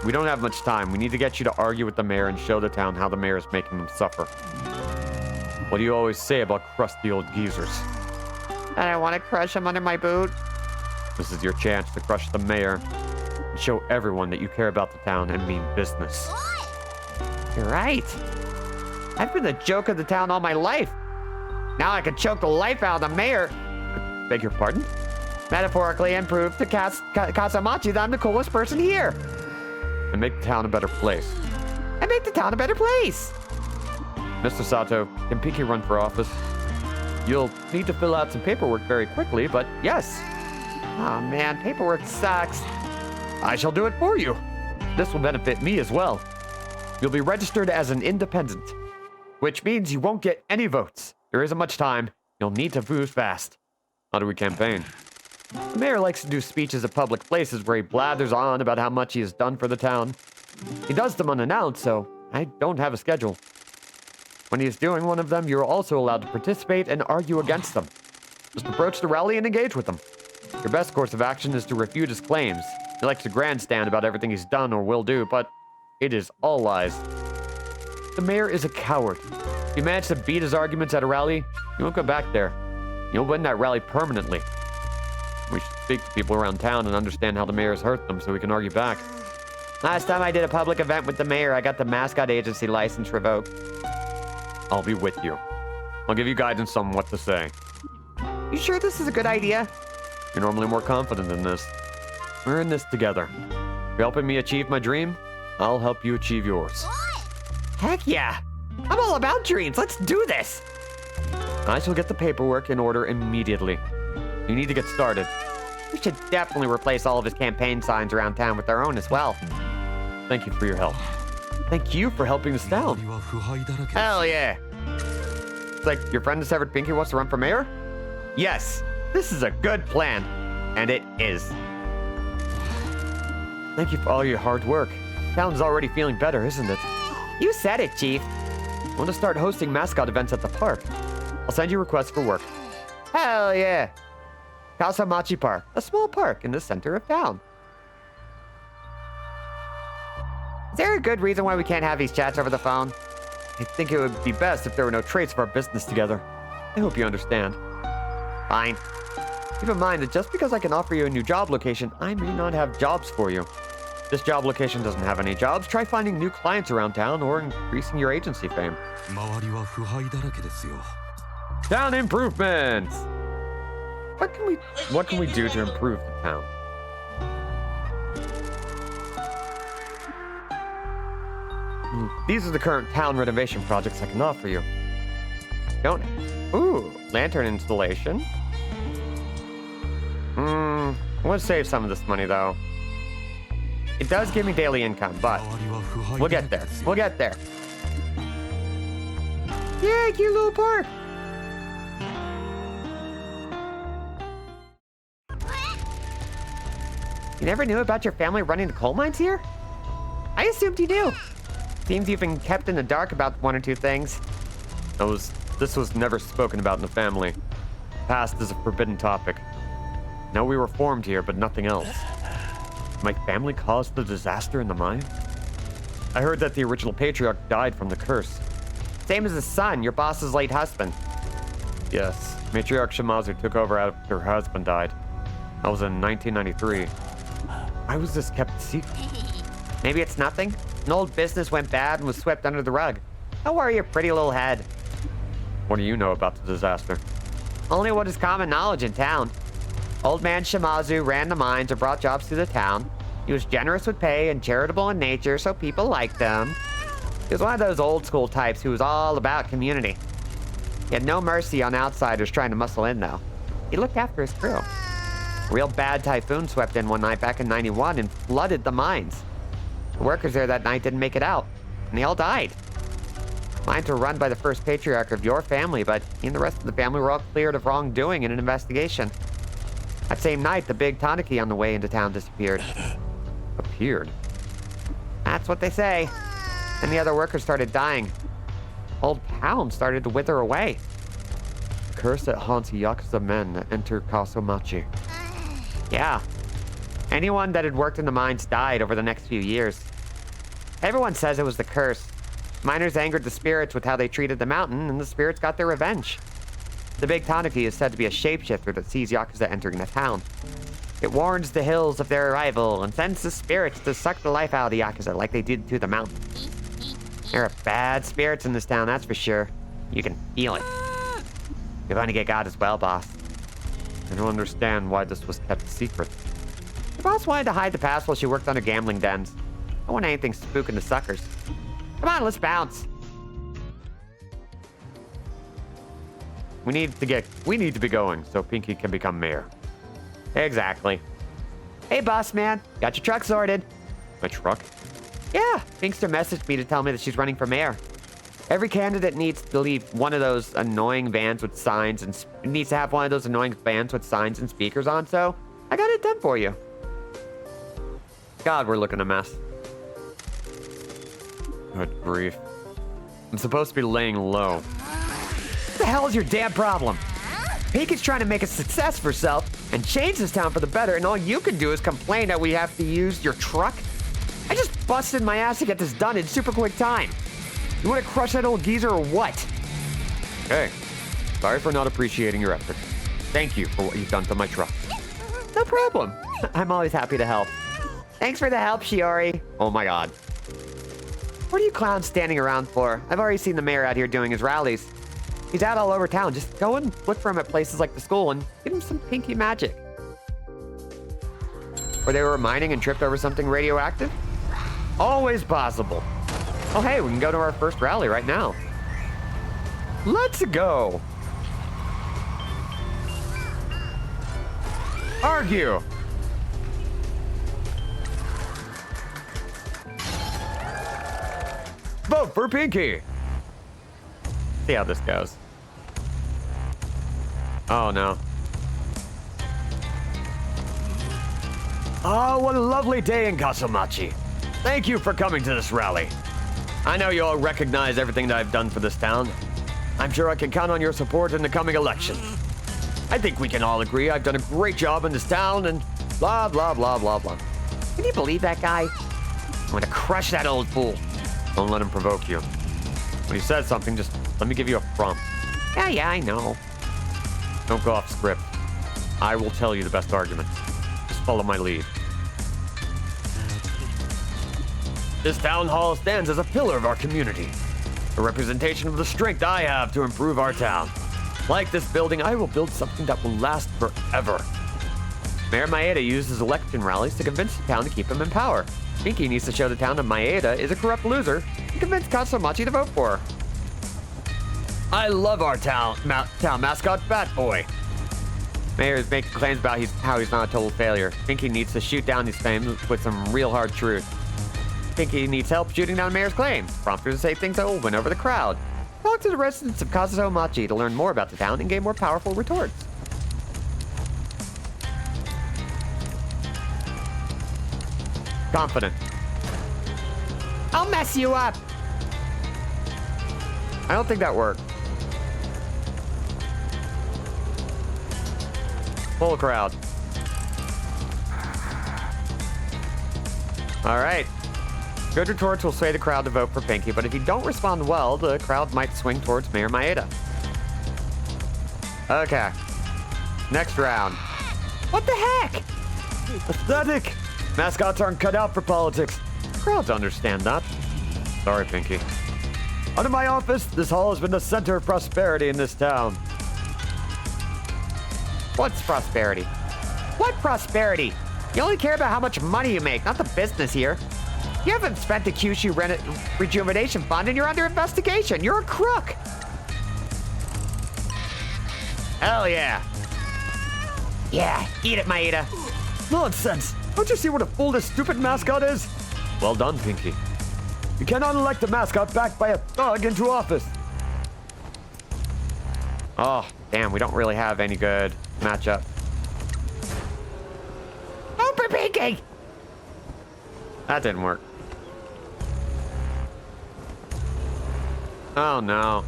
We don't have much time. We need to get you to argue with the mayor and show the town how the mayor is making them suffer. What do you always say about crusty old geezers? And I want to crush him under my boot. This is your chance to crush the mayor and show everyone that you care about the town and mean business. You're right. I've been the joke of the town all my life. Now I can choke the life out of the mayor. Beg your pardon? Metaphorically, and prove to Kasamachi that I'm the coolest person here. And make the town a better place. And make the town a better place. Mr. Sato, can Pinky run for office? You'll need to fill out some paperwork very quickly, but yes. Oh man, paperwork sucks. I shall do it for you. This will benefit me as well. You'll be registered as an independent, which means you won't get any votes. There isn't much time. You'll need to move fast. How do we campaign? The mayor likes to do speeches at public places where he blathers on about how much he has done for the town. He does them unannounced, so I don't have a schedule. When he is doing one of them, you're also allowed to participate and argue against them. Just approach the rally and engage with them. Your best course of action is to refute his claims. He likes to grandstand about everything he's done or will do, but it is all lies. The mayor is a coward. If you manage to beat his arguments at a rally, you won't go back there. You'll win that rally permanently. We should speak to people around town and understand how the mayor has hurt them so we can argue back. Last time I did a public event with the mayor, I got the Mascot Agency license revoked. I'll be with you. I'll give you guidance on what to say. You sure this is a good idea? You're normally more confident in this. We're in this together. You're helping me achieve my dream. I'll help you achieve yours. Heck yeah! I'm all about dreams. Let's do this. I shall get the paperwork in order immediately. You need to get started. We should definitely replace all of his campaign signs around town with our own as well. Thank you for your help. Thank you for helping us down. Hell yeah. It's like your friend Severed Pinky wants to run for mayor? Yes, this is a good plan. And it is. Thank you for all your hard work. Town's already feeling better, isn't it? You said it, Chief. I want to start hosting mascot events at the park. I'll send you requests for work. Hell yeah. Kasamachi Park, a small park in the center of town. Is there a good reason why we can't have these chats over the phone? I think it would be best if there were no traits of our business together. I hope you understand. Fine. Keep in mind that just because I can offer you a new job location, I may not have jobs for you. If this job location doesn't have any jobs, try finding new clients around town or increasing your agency fame. Town improvements! What can we do to improve the town? These are the current town renovation projects I can offer you. Ooh, lantern installation. I want to save some of this money though. It does give me daily income, but We'll get there. we'll get there. Yeah, cute little park. You never knew about your family running the coal mines here? I assumed you knew. Seems you've been kept in the dark about one or two things. This was never spoken about in the family. Past is a forbidden topic. Now we were formed here, but nothing else. My family caused the disaster in the mine? I heard that the original patriarch died from the curse. Same as his son, your boss's late husband. Yes, matriarch Shimazu took over after her husband died. That was in 1993. Why was this kept secret? Maybe it's nothing. An old business went bad and was swept under the rug. Don't worry your pretty little head. What do you know about the disaster? Only what is common knowledge in town. Old man Shimazu ran the mines and brought jobs to the town. He was generous with pay and charitable in nature, so people liked him. He was one of those old school types who was all about community. He had no mercy on outsiders trying to muscle in, though. He looked after his crew. A real bad typhoon swept in one night back in '91 and flooded the mines. The workers there that night didn't make it out, and they all died. Mines were run by the first patriarch of your family, but he and the rest of the family were all cleared of wrongdoing in an investigation. That same night, the big Tanuki on the way into town disappeared. Appeared. That's what they say. And the other workers started dying. Old town started to wither away. The curse that haunts Yakuza men that enter Kasomachi. Yeah. Anyone that had worked in the mines died over the next few years. Everyone says it was the curse. Miners angered the spirits with how they treated the mountain, and the spirits got their revenge. The big Tanuki is said to be a shapeshifter that sees Yakuza entering the town. It warns the hills of their arrival and sends the spirits to suck the life out of the Yakuza like they did to the mountain. There are bad spirits in this town, that's for sure. You can feel it. You're going to get God as well, boss. I don't understand why this was kept secret. The boss wanted to hide the past while she worked on her gambling dens. I don't want anything spooking the suckers. Come on, let's bounce. We need to be going so Pinky can become mayor. Exactly. Hey, boss man. Got your truck sorted. My truck? Yeah, Pinkster messaged me to tell me that she's running for mayor. Every candidate needs to leave one of those annoying vans with signs and needs to have one of those annoying vans with signs and speakers on, so I got it done for you. God, we're looking a mess. Good grief. I'm supposed to be laying low. What the hell is your damn problem? Pink is trying to make a success for herself and change this town for the better, and all you can do is complain that we have to use your truck? I just busted my ass to get this done in super quick time. You want to crush that old geezer or what? Hey, sorry for not appreciating your effort. Thank you for what you've done to my truck. No problem. I'm always happy to help. Thanks for the help, Shiori. Oh my god. What are you clowns standing around for? I've already seen the mayor out here doing his rallies. He's out all over town. Just go and look for him at places like the school and give him some pinky magic. Or they were mining and tripped over something radioactive? Always possible. Oh, hey, we can go to our first rally right now. Let's go. Argue! Vote for Pinky! See how this goes. Oh no. Oh, what a lovely day in Kasomachi. Thank you for coming to this rally. I know you all recognize everything that I've done for this town. I'm sure I can count on your support in the coming elections. I think we can all agree I've done a great job in this town and blah, blah, blah, blah, blah. Can you believe that guy? I'm gonna crush that old fool. Don't let him provoke you. When he says something, just let me give you a prompt. Yeah, I know. Don't go off script. I will tell you the best argument. Just follow my lead. This town hall stands as a pillar of our community, a representation of the strength I have to improve our town. Like this building, I will build something that will last forever. Mayor Maeda uses election rallies to convince the town to keep him in power. Pinky needs to show the town that Maeda is a corrupt loser and convince Kasomachi to vote for her. I love our town mascot, Bat Boy. Mayor is making claims about how he's not a total failure. Pinky needs to shoot down these claims with some real hard truth. Pinky needs help shooting down Mayor's claims. Prompt her to say things that will win over the crowd. Talk to the residents of Kazutomachi to learn more about the town and gain more powerful retorts. Confident. I'll mess you up. I don't think that worked. Full crowd. All right. Good retorts will sway the crowd to vote for Pinky, but if you don't respond well, the crowd might swing towards Mayor Maeda. Okay. Next round. What the heck? Pathetic! Mascots aren't cut out for politics. Crowds understand that. Sorry, Pinky. Under my office, this hall has been the center of prosperity in this town. What's prosperity? What prosperity? You only care about how much money you make, not the business here. You haven't spent the Kyushu Rejuvenation Fund and you're under investigation. You're a crook. Hell yeah. Yeah, eat it, Maeda. Nonsense! Don't you see what a fool this stupid mascot is? Well done, Pinky. You cannot elect a mascot backed by a thug into office. Oh, damn, we don't really have any good matchup. Open Pinky! That didn't work. Oh no.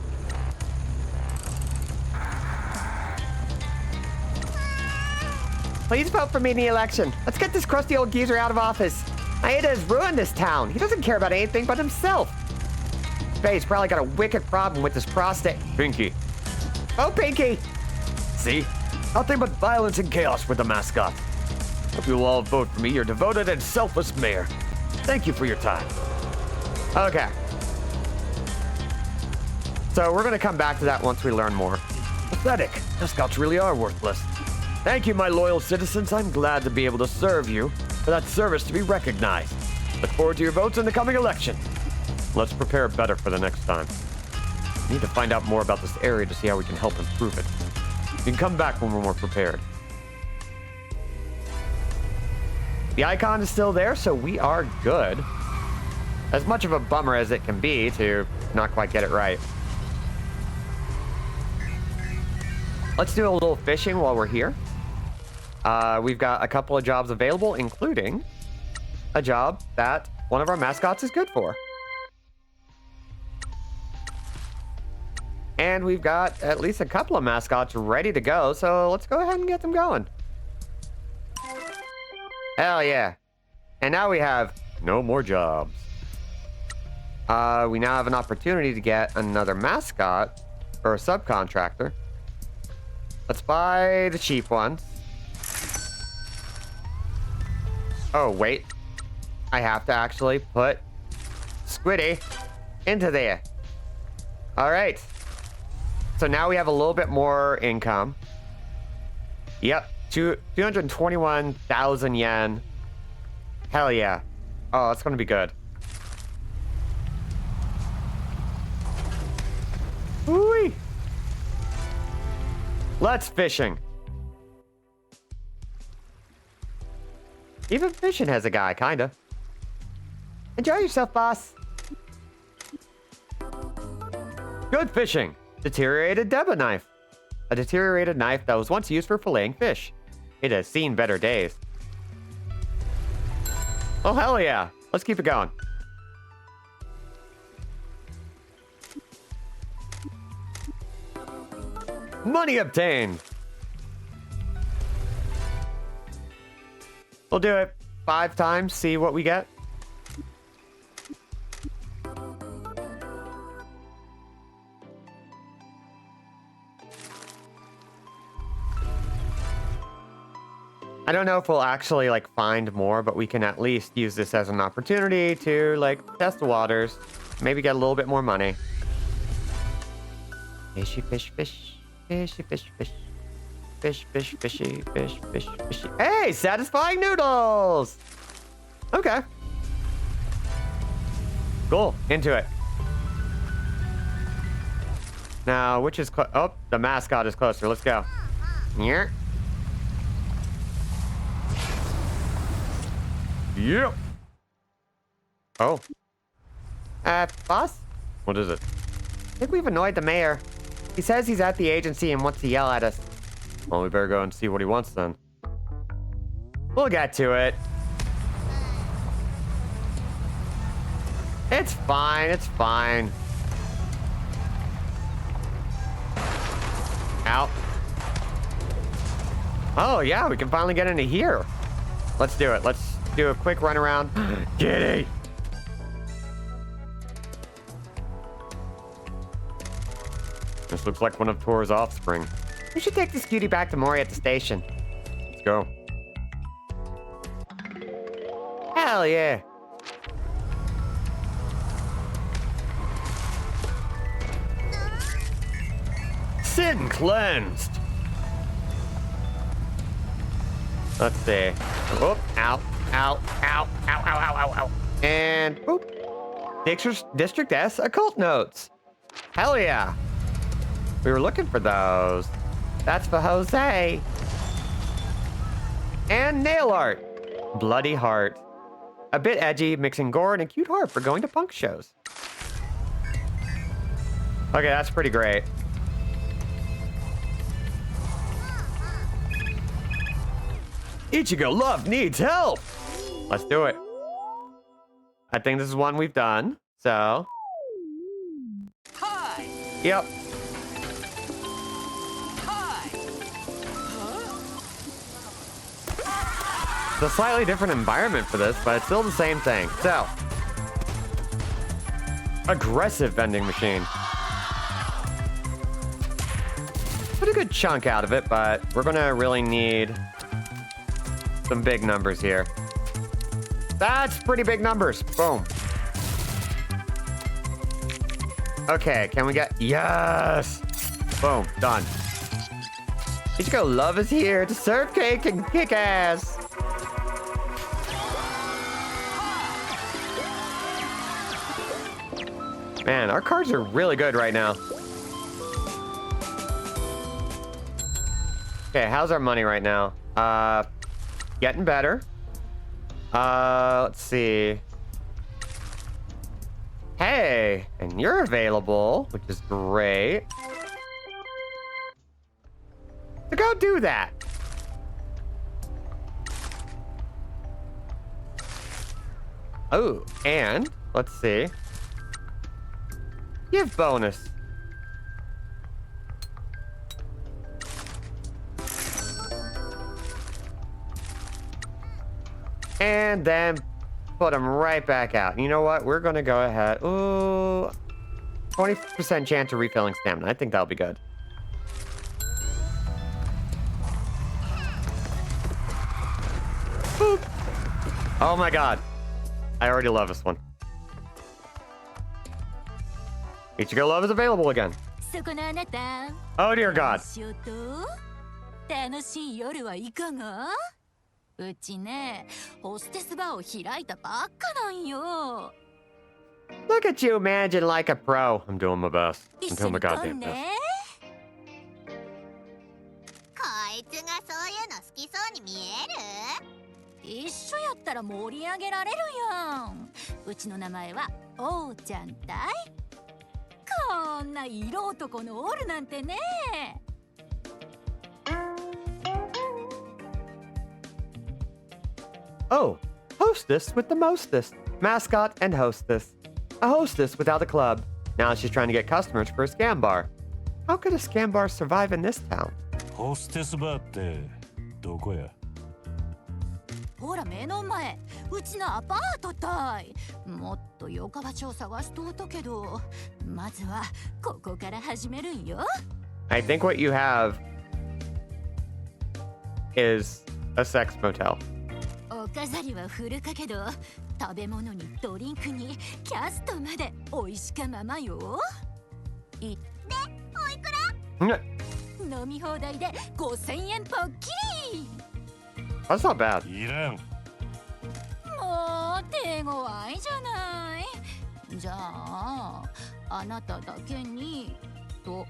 Please vote for me in the election. Let's get this crusty old geezer out of office. Maeda has ruined this town. He doesn't care about anything but himself. Faye's probably got a wicked problem with his prostate. Pinky. Oh, Pinky! See? Nothing but violence and chaos with the mascot. Hope you'll all vote for me, your devoted and selfless mayor. Thank you for your time. Okay. So we're gonna come back to that once we learn more. Pathetic. Mascots really are worthless. Thank you, my loyal citizens. I'm glad to be able to serve you, for that service to be recognized. Look forward to your votes in the coming election. Let's prepare better for the next time. We need to find out more about this area to see how we can help improve it. You can come back when we're more prepared. The icon is still there, so we are good. As much of a bummer as it can be to not quite get it right. Let's do a little fishing while we're here. We've got a couple of jobs available, including a job that one of our mascots is good for. And we've got at least a couple of mascots ready to go, so let's go ahead and get them going. Hell yeah. And now we have no more jobs. We now have an opportunity to get another mascot or a subcontractor. Let's buy the cheap ones. Oh, wait. I have to actually put Squiddy into there. All right. So now we have a little bit more income. Yep. 221,000 yen. Hell yeah. Oh, that's going to be good. Woo-wee. Let's fishing. Even fishing has a guy, kinda. Enjoy yourself, boss. Good fishing. Deteriorated deba knife. A deteriorated knife that was once used for filleting fish. It has seen better days. Oh, hell yeah. Let's keep it going. Money obtained. We'll do it 5 times, see what we get. I don't know if we'll actually like find more, but we can at least use this as an opportunity to like test the waters, maybe get a little bit more money. Fishy fish fish, fishy fish fish, fish fish fishy fish fish fishy. Hey, satisfying noodles. Okay. Cool. Into it. Now, which is oh, the mascot is closer. Let's go. Here. Yep. Oh. Boss? What is it? I think we've annoyed the mayor. He says he's at the agency and wants to yell at us. Well, we better go and see what he wants then. We'll get to it. It's fine, it's fine. Out. Oh, yeah, we can finally get into here. Let's do it. Let's do a quick run around. Kitty! This looks like one of Tor's offspring. We should take this cutie back to Mori at the station. Let's go. Hell yeah. Sin cleansed. Let's see. Oh, ow, ow, ow, ow, ow, ow, ow, ow. And boop. District S occult notes. Hell yeah. We were looking for those. That's for Jose. And nail art. Bloody heart. A bit edgy, mixing gore and a cute heart for going to punk shows. Okay, that's pretty great. Ichigo Love needs help. Let's do it. I think this is one we've done, so. Yep. It's a slightly different environment for this, but it's still the same thing. So. Aggressive vending machine. Put a good chunk out of it, but we're gonna really need some big numbers here. That's pretty big numbers. Boom. Okay, can we get... Yes! Boom, done. Ichigo Love is here to serve cake and kick ass. Man, our cards are really good right now. Okay, how's our money right now? Getting better. Let's see. Hey, and you're available, which is great. So go do that. Oh, and let's see. Give bonus. And then put them right back out. You know what? We're going to go ahead. Ooh, 20% chance of refilling stamina. I think that'll be good. Boop. Oh my god. I already love this one. Ichigo Love is available again. そこのあなた Oh dear god. しようと楽しい夜はいかがうちねホステスバーを開いたばっかなんよ Look at you managing like a pro. I'm doing my best. I'm 一 doing 緒 my に来 goddamn ん best. ねこいつがそういうの好きそうに見える？一緒やったら盛り上げられるやんうちの名前はおうちゃんたいこんな色男のおるなんてね Oh, hostess with the mostest. Mascot and hostess. A hostess without a club. Now she's trying to get customers for a scam bar. How could a scam bar survive in this town? ホステスバーってどこや？ほら目の前うちのアパートたいもっとよか場所を探しとうとけどまずはここから始めるんよ I think what you have is a sex motel. お飾りは古かけど食べ物にドリンクにキャストまで美味しかままよい飲み放題で5000円ぽっきり That's not bad. いらん。もう手強いじゃないじゃああなただけにと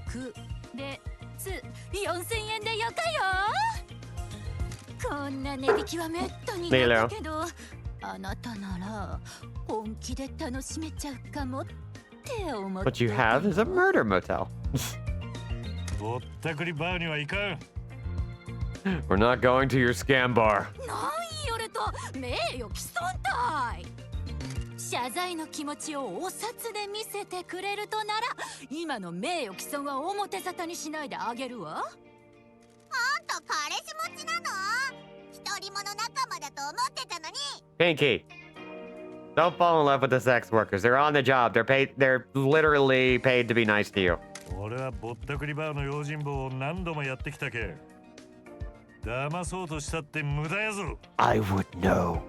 くれつ4000円でよかよこんな値引きはめったにないだけどあなたなら本気で楽しめちゃうかもって思って What you have is a murder motel. ぼったくりバーには行かん。 We're not going to your scam bar. なんよれと名誉毀損たい謝罪の気持ちをお札で見せてくれるとなら今の名誉毀損は表沙汰にしないであげるわあんた彼氏持ちなの？一人者仲間だと思ってたのに。 Pinky, don't fall in love with the sex workers. They're on the job. They're paid. They're literally paid to be nice to you. 俺はぼったくりバーの用心棒を何度もやってきたけ。騙そうとしたって無駄やぞ。I would know.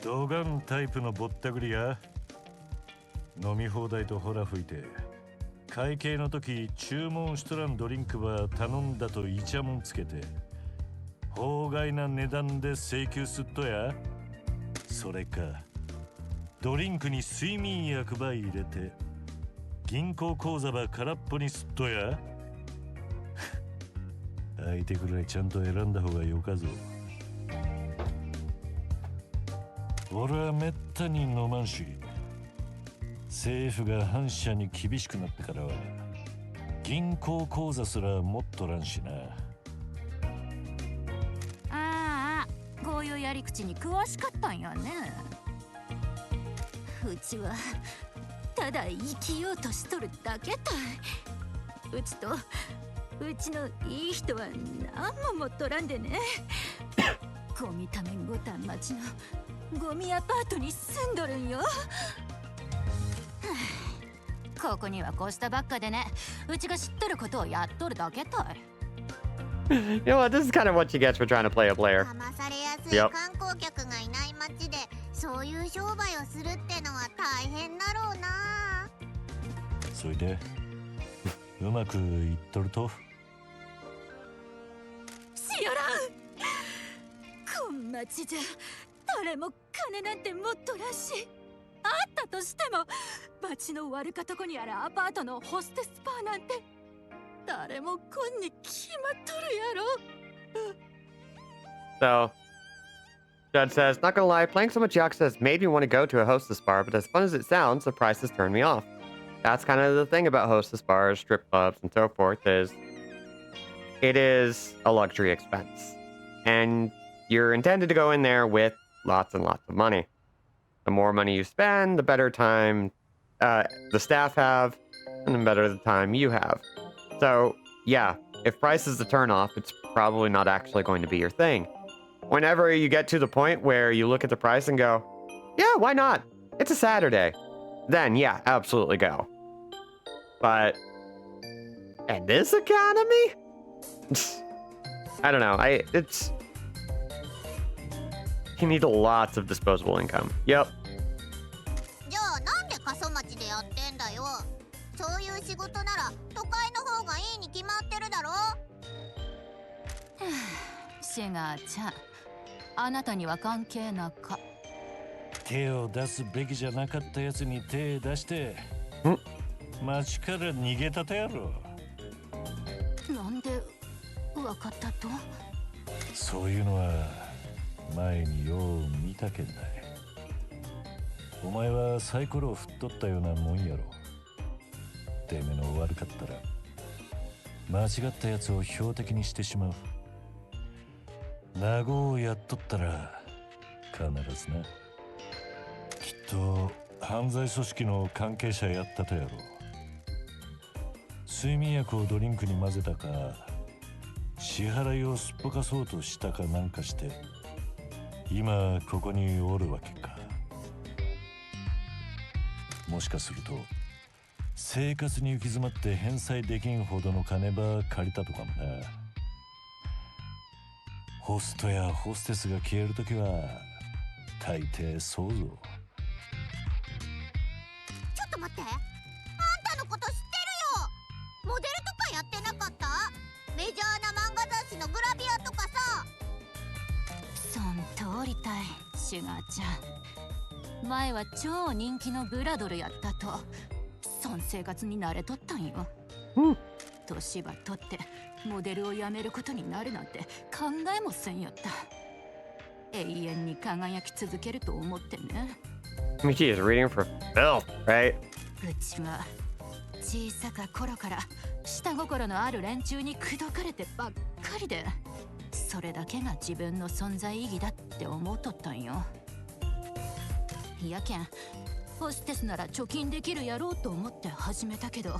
ドガンタイプのぼったくりや。飲み放題とほら吹いて。会計の時注文しとらんドリンクば頼んだとイチャモンつけて。法外な値段で請求すっとや。それか。ドリンクに睡眠薬ば入れて。銀行口座ば空っぽにすっとや。相手くらいちゃんと選んだ方がよかぞ。俺はめったに飲まんし、政府が反社に厳しくなってからは銀行口座すら持っとらんしな。ああ、こういうやり口に詳しかったんやね。うちはただ生きようとしとるだけたい。うちとうちのいい人は何も持っとらんでね。ゴミためんごたん町のゴミアパートに住んどるんよ。ここにはこうしたばっかでね、うちが知っとることをやっとるだけたい。You know what? This is kind of what you get for trying to play a player. 騙されやすい Yep. 観光客がいない街でそういう商売をするってのは大変だろうな。それでうまくいっとると。知らん。こん町じゃ誰も金なんて持っとらんし、あったとしても町の悪かとこにあるアパートのホステスパーなんて誰もこんに決まっとるやろ。So, Judd says, not gonna lie, playing so much Yakuza has made me want to go to a hostess bar, but as fun as it sounds, the prices turn me off. That's kind of the thing about hostess bars, strip clubs, and so forth, is it is a luxury expense. And you're intended to go in there with lots and lots of money. The more money you spend, the better time the staff have, and the better the time you have. So, yeah, if price is a turnoff, it's probably not actually going to be your thing. Whenever you get to the point where you look at the price and go, yeah, why not? It's a Saturday. Then, yeah, absolutely go. But in this economy? I don't know. You need lots of disposable income. Yep. じゃあなんで過疎町でやってんだよ。そういう仕事なら都会の方がいいに決まってるだろ。シガーちゃん、あなたには関係なか。手を出すべきじゃなかったやつに手出して町から逃げたとやろ。なんでわかったと？そういうのは前によう見たけんだい。お前はサイコロを振っとったようなもんやろ。てめの悪かったら間違ったやつを標的にしてしまう。名護をやっとったら必ずな。きっと犯罪組織の関係者やったとやろう。睡眠薬をドリンクに混ぜたか、支払いをすっぽかそうとしたかなんかして今ここにおるわけか。もしかすると生活に行き詰まって返済できんほどの金ば借りたとかもな。ホストやホステスが消えるときは大抵そうぞ。ちょっと待って、あんたのこと知ってるよ。モデルとかやってなかった？メジャーな漫画雑誌のグラビアとかさ。そん通りたい、シュガーちゃん。前は超人気のブラドルやったと。そん生活に慣れとったんよ。年ばとってモデルをやめることになるなんて考えもせんよった。永遠に輝き続けると思ってね。I mean, she is reading for filth, right? うちは小さか頃から下心のある連中に口説かれてばっかりで、それだけが自分の存在意義だって思うとったんよ。やけんホステスなら貯金できるやろうと思って始めたけど、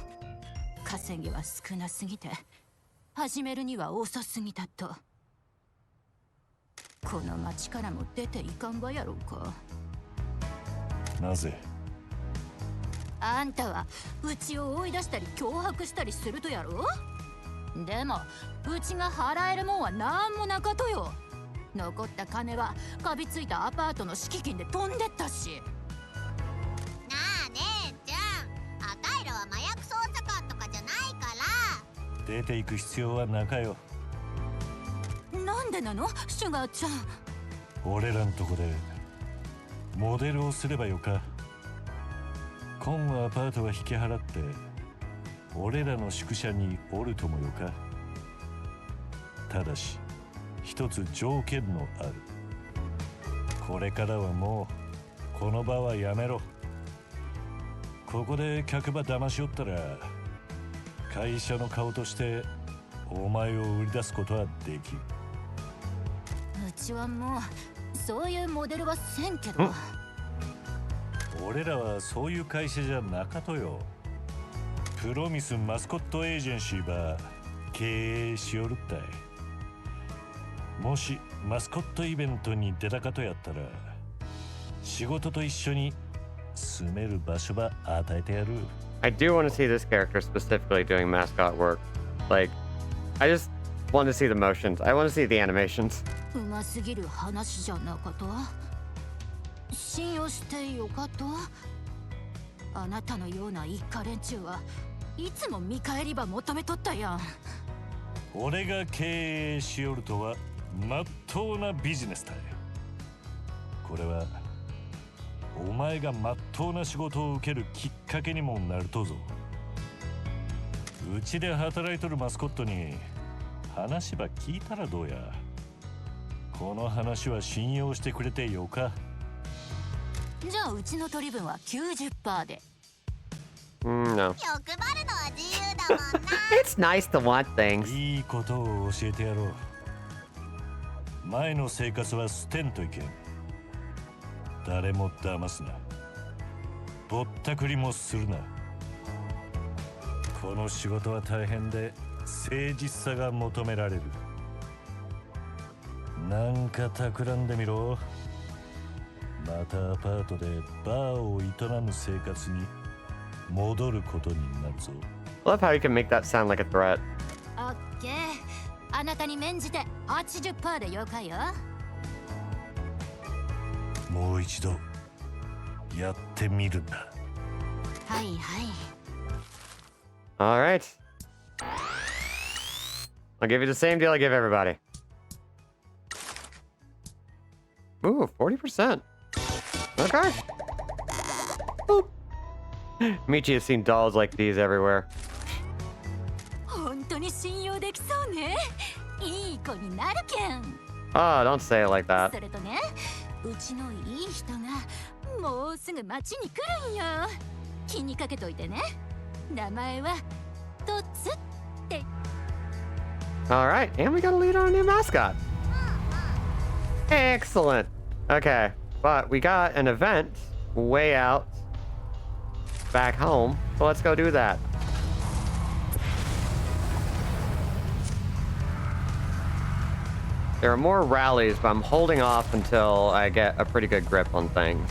稼ぎは少なすぎて始めるには遅すぎたと。この町からも出ていかんばやろうか。なぜ？あんたはうちを追い出したり脅迫したりするとやろ。でもうちが払えるもんはなんもなかとよ。残った金はかびついたアパートの敷金で飛んでったし。なあ姉ちゃん、赤色は麻薬捜査官とかじゃないから。出ていく必要はなかよ。なんでなの、シュガーちゃん。俺らんとこでモデルをすればよか。今後アパートは引き払って俺らの宿舎におるともよか。ただし一つ条件のある。これからはもこの場はやめろ。ここで客場騙しおったら会社の顔としてお前を売り出すことはできる。うちはもうそういうモデルはせんけど。俺らはそういう会社じゃなかとよ。プロミスマスコットエージェンシーば経営しよるったい。もしマスコットイベントに出たかとやったら仕事と一緒に住める場所ば与えてやる。 I do want to see this character specifically doing mascot work. Like, I just want to see the motions. I want to see the animations. うますぎる話じゃなかと。信用してよかと。あなたのような一家連中はいつも見返りば求めとったやん。俺が経営しよるとはまっとうなビジネスだよ。これはお前がまっとうな仕事を受けるきっかけにもなるとぞ。うちで働いとるマスコットに話ば聞いたらどうや。この話は信用してくれてよか。じゃあうちの取り分は 90% で。No. 欲張るのは自由だもんな。It's nice to want things. いいことを教えてやろう。前の生活は捨てんといけん。誰も騙すな。ぼったくりもするな。この仕事は大変で誠実さが求められる。なんか企んでみろ。またアパートでバーを営む生活に戻ることになるぞ。I love how you can make that sound like a threat. オッケー。あなたに免じて 80% で了解よ。もう一度やってみるんだ。はいはい。All right. I'll give you the same deal I give everybody. Ooh, 40%. Okay. Boop. Michi has seen dolls like these everywhere. 本当に信用できそうね。いい子になるけん。Oh, don't say it like that. それとね、うちのいい人がもうすぐ町に来るんよ。気にかけといてね。名前はトツって。All right, and we got a lead on a new mascot. Excellent. Okay, but we got an event way out back home, so let's go do that. There are more rallies, but I'm holding off until I get a pretty good grip on things.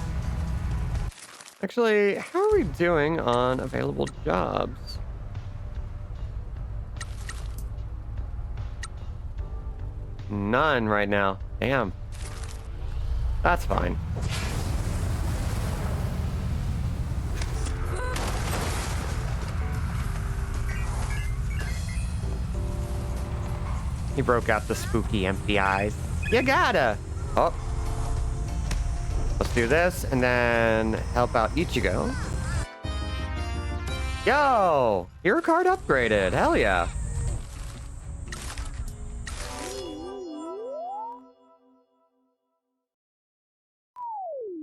Actually, how are we doing on available jobs? None right now. Damn. That's fine. He broke out the spooky empty eyes. You gotta! Oh. Let's do this and then help out Ichigo. Yo! Hero card upgraded. Hell yeah.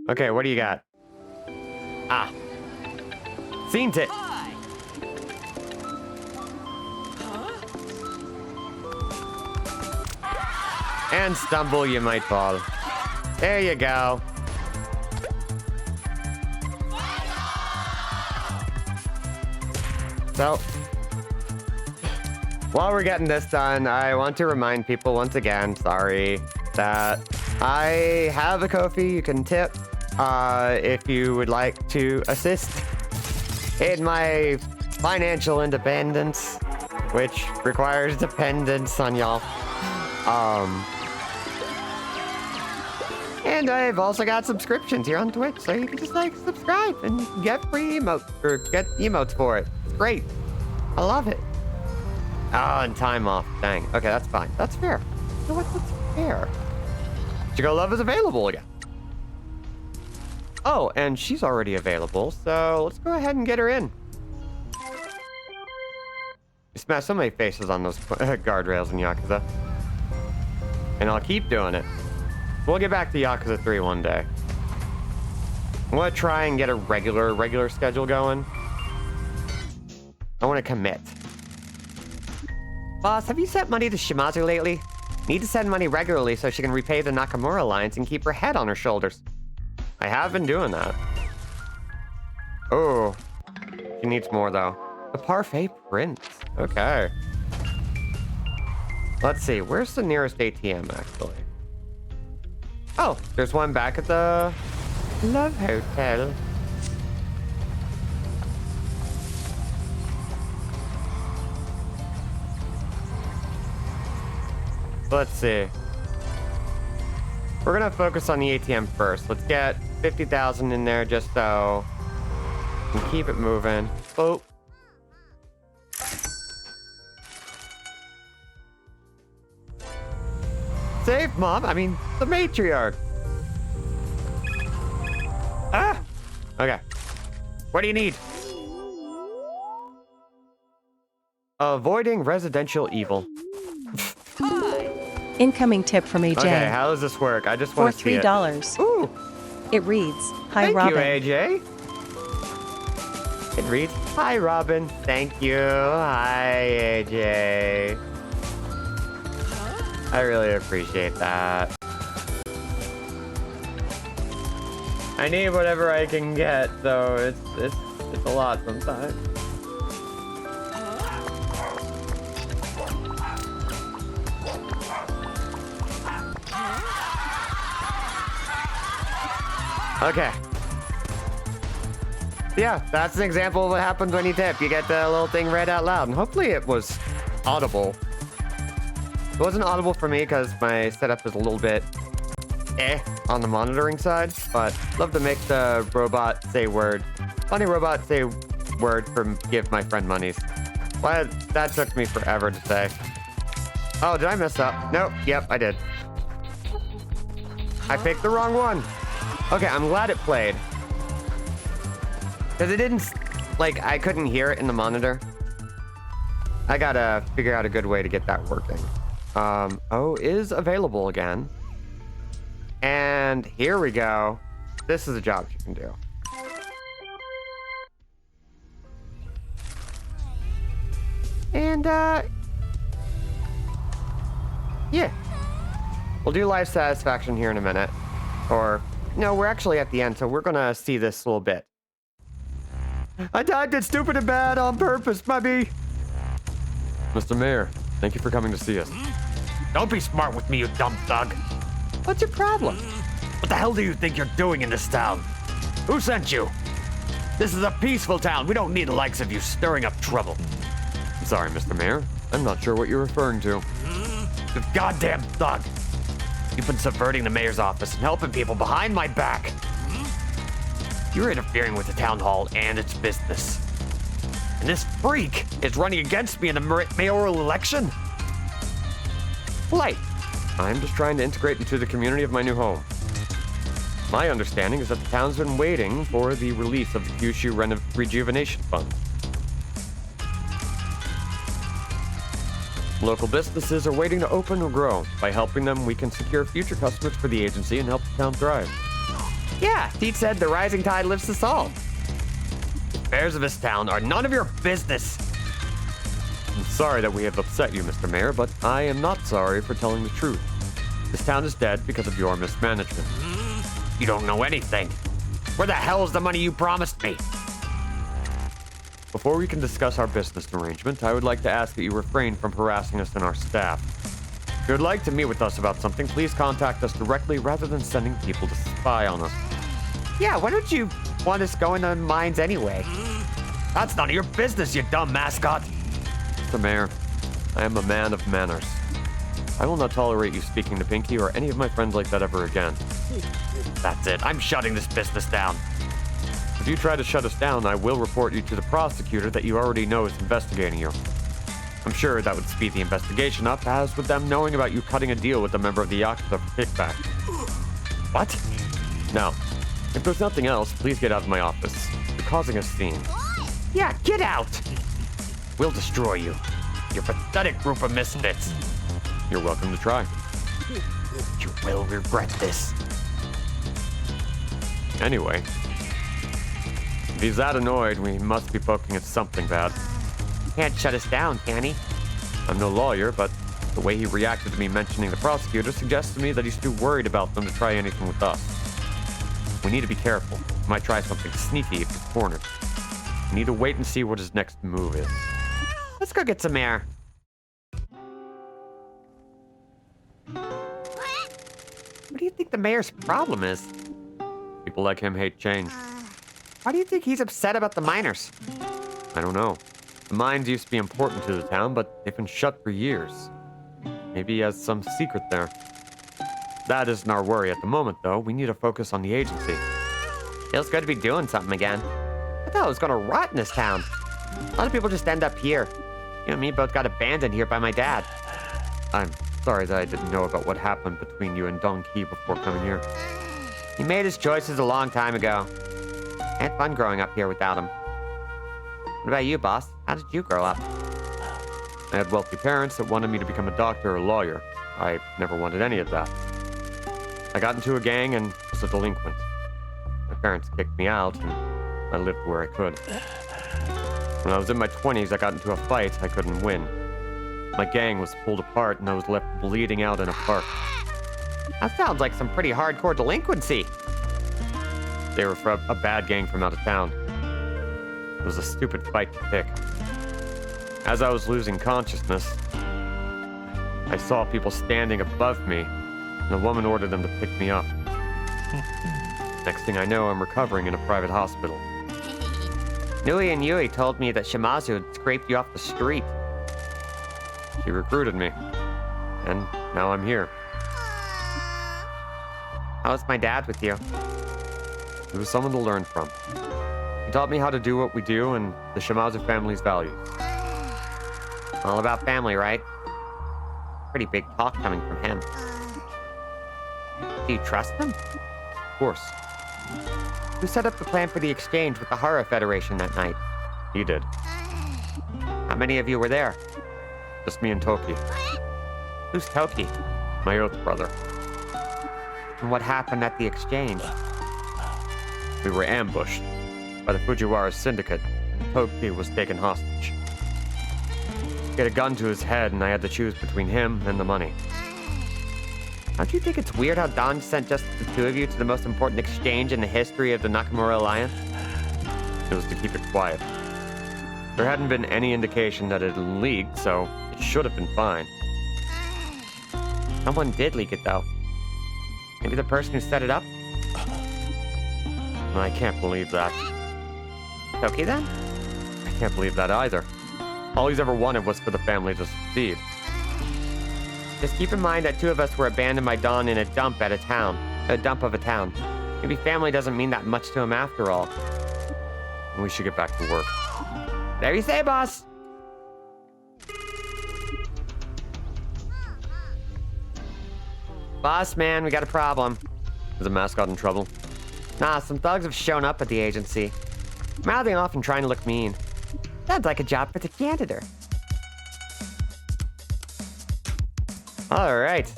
Okay, what do you got? Ah. Seen it. And stumble, you might fall. There you go. So, while we're getting this done, I want to remind people once again, sorry, that I have a Ko-fi you can tip if you would like to assist in my financial independence, which requires dependence on y'all. And I've also got subscriptions here on Twitch, so you can just like subscribe and get free emotes or get emotes for it. It's great. I love it. Oh, and time off. Dang. Okay, that's fine. That's fair. You know what? That's fair. Chico Love is available again. Oh, and she's already available, so let's go ahead and get her in. You smashed so many faces on those guardrails in Yakuza. And I'll keep doing it. We'll get back to Yakuza 3 one day. I want to try and get a regular schedule going. I want to commit. Boss, have you sent money to Shimazu lately? Need to send money regularly so she can repay the Nakamura Alliance and keep her head on her shoulders. I have been doing that. Oh, she needs more though. The Parfait Prince. Okay. Let's see, where's the nearest ATM actually? Oh, there's one back at the Love Hotel. Let's see. We're gonna focus on the ATM first. Let's get 50,000 in there just so we can keep it moving. Oh. Save, Mom. I mean, the matriarch. Ah! Okay. What do you need? Avoiding residential evil. Incoming tip from AJ. Okay, how does this work? I just For want to see it. $3. Ooh, It reads, Hi thank Robin. you, AJ. It reads, Hi, Robin. Thank you. Hi, AJ. I really appreciate that. I need whatever I can get, though. It's a lot sometimes. Okay. Yeah, that's an example of what happens when you tip. You get the little thing read out loud, and hopefully it was audible. It wasn't audible for me because my setup is a little bit on the monitoring side, but love to make the robot say word. Funny robot say word from give my friend monies. Well, that took me forever to say. Oh, did I mess up? Nope. Yep, I did. I picked the wrong one. Okay, I'm glad it played. Because it didn't, like, I couldn't hear it in the monitor. I gotta figure out a good way to get that working. Oh, is available again. And here we go. This is a job you can do. And, yeah. We'll do life satisfaction here in a minute. Or, no, we're actually at the end, so we're gonna see this little bit. I typed it stupid and bad on purpose, maybe. Mr. Mayor, thank you for coming to see us. Don't be smart with me, you dumb thug. What's your problem? What the hell do you think you're doing in this town? Who sent you? This is a peaceful town. We don't need the likes of you stirring up trouble. I'm sorry, Mr. Mayor. I'm not sure what you're referring to. You goddamn thug. You've been subverting the mayor's office and helping people behind my back. You're interfering with the town hall and its business. And this freak is running against me in the mayoral election? Light. I'm just trying to integrate into the community of my new home. My understanding is that the town's been waiting for the release of the Kyushu Rejuvenation Fund. Local businesses are waiting to open or grow. By helping them, we can secure future customers for the agency and help the town thrive. Yeah, Teach said the rising tide lifts us all. The affairs of this town are none of your business. I'm sorry that we have upset you, Mr. Mayor, but I am not sorry for telling the truth. This town is dead because of your mismanagement. You don't know anything. Where the hell is the money you promised me? Before we can discuss our business arrangement, I would like to ask that you refrain from harassing us and our staff. If you would like to meet with us about something, please contact us directly rather than sending people to spy on us. Yeah, why don't you want us going on mines anyway? That's none of your business, you dumb mascot. Mr. Mayor, I am a man of manners. I will not tolerate you speaking to Pinky or any of my friends like that ever again. That's it. I'm shutting this business down. If you try to shut us down, I will report you to the prosecutor that you already know is investigating you. I'm sure that would speed the investigation up, as with them knowing about you cutting a deal with a member of the Yakuza for kickback. What? Now, if there's nothing else, please get out of my office. You're causing a scene. Yeah, get out! We'll destroy you. You're a pathetic group of misfits. You're welcome to try. You will regret this. Anyway, If he's that annoyed, we must be poking at something bad. Can't shut us down, can he? I'm no lawyer, but the way he reacted to me mentioning the prosecutor suggests to me that he's too worried about them to try anything with us. We need to be careful. He might try something sneaky if he's cornered. We need to wait and see what his next move is. Let's go get some air. What do you think the mayor's problem is? People like him hate change. Why do you think he's upset about the miners? I don't know. The mines used to be important to the town, but they've been shut for years. Maybe he has some secret there. That isn't our worry at the moment, though. We need to focus on the agency. Feels good to be doing something again. I thought I was gonna rot in this town. A lot of people just end up here. You and me both got abandoned here by my dad. I'm sorry that I didn't know about what happened between you and Don Key before coming here. He made his choices a long time ago. I had fun growing up here without him. What about you, boss? How did you grow up? I had wealthy parents that wanted me to become a doctor or a lawyer. I never wanted any of that. I got into a gang and was a delinquent. My parents kicked me out, and I lived where I could. When I was in my 20s, I got into a fight I couldn't win. My gang was pulled apart, and I was left bleeding out in a park. That sounds like some pretty hardcore delinquency. They were from a bad gang from out of town. It was a stupid fight to pick. As I was losing consciousness, I saw people standing above me, and a woman ordered them to pick me up. Next thing I know, I'm recovering in a private hospital. Nui and Yui told me that Shimazu had scraped you off the street. She recruited me, and now I'm here. How's my dad with you? He was someone to learn from. He taught me how to do what we do and the Shimazu family's values. All about family, right? Pretty big talk coming from him. Do you trust him? Of course, Who set up the plan for the exchange with the Hara Federation that night? he did. How many of you were there? Just me and Toki, Who's Toki? my oath brother. And what happened at the exchange? We were ambushed by the Fujiwara syndicate, and Toki was taken hostage. He had a gun to his head, and I had to choose between him and the money. Don't you think it's weird how Don sent just the two of you to the most important exchange in the history of the Nakamura Alliance? It was to keep it quiet. There hadn't been any indication that it had leaked, so it should have been fine. Someone did leak it, though. Maybe the person who set it up? I can't believe that. Toki, then? I can't believe that either. All he's ever wanted was for the family to succeed. Just keep in mind that two of us were abandoned by Don in a dump of a town. Maybe family doesn't mean that much to him after all. We should get back to work. There you say, boss! Boss, man, we got a problem. Is the mascot in trouble? Nah, some thugs have shown up at the agency. Mouthing off and trying to look mean. Sounds like a job for the janitor. Alright,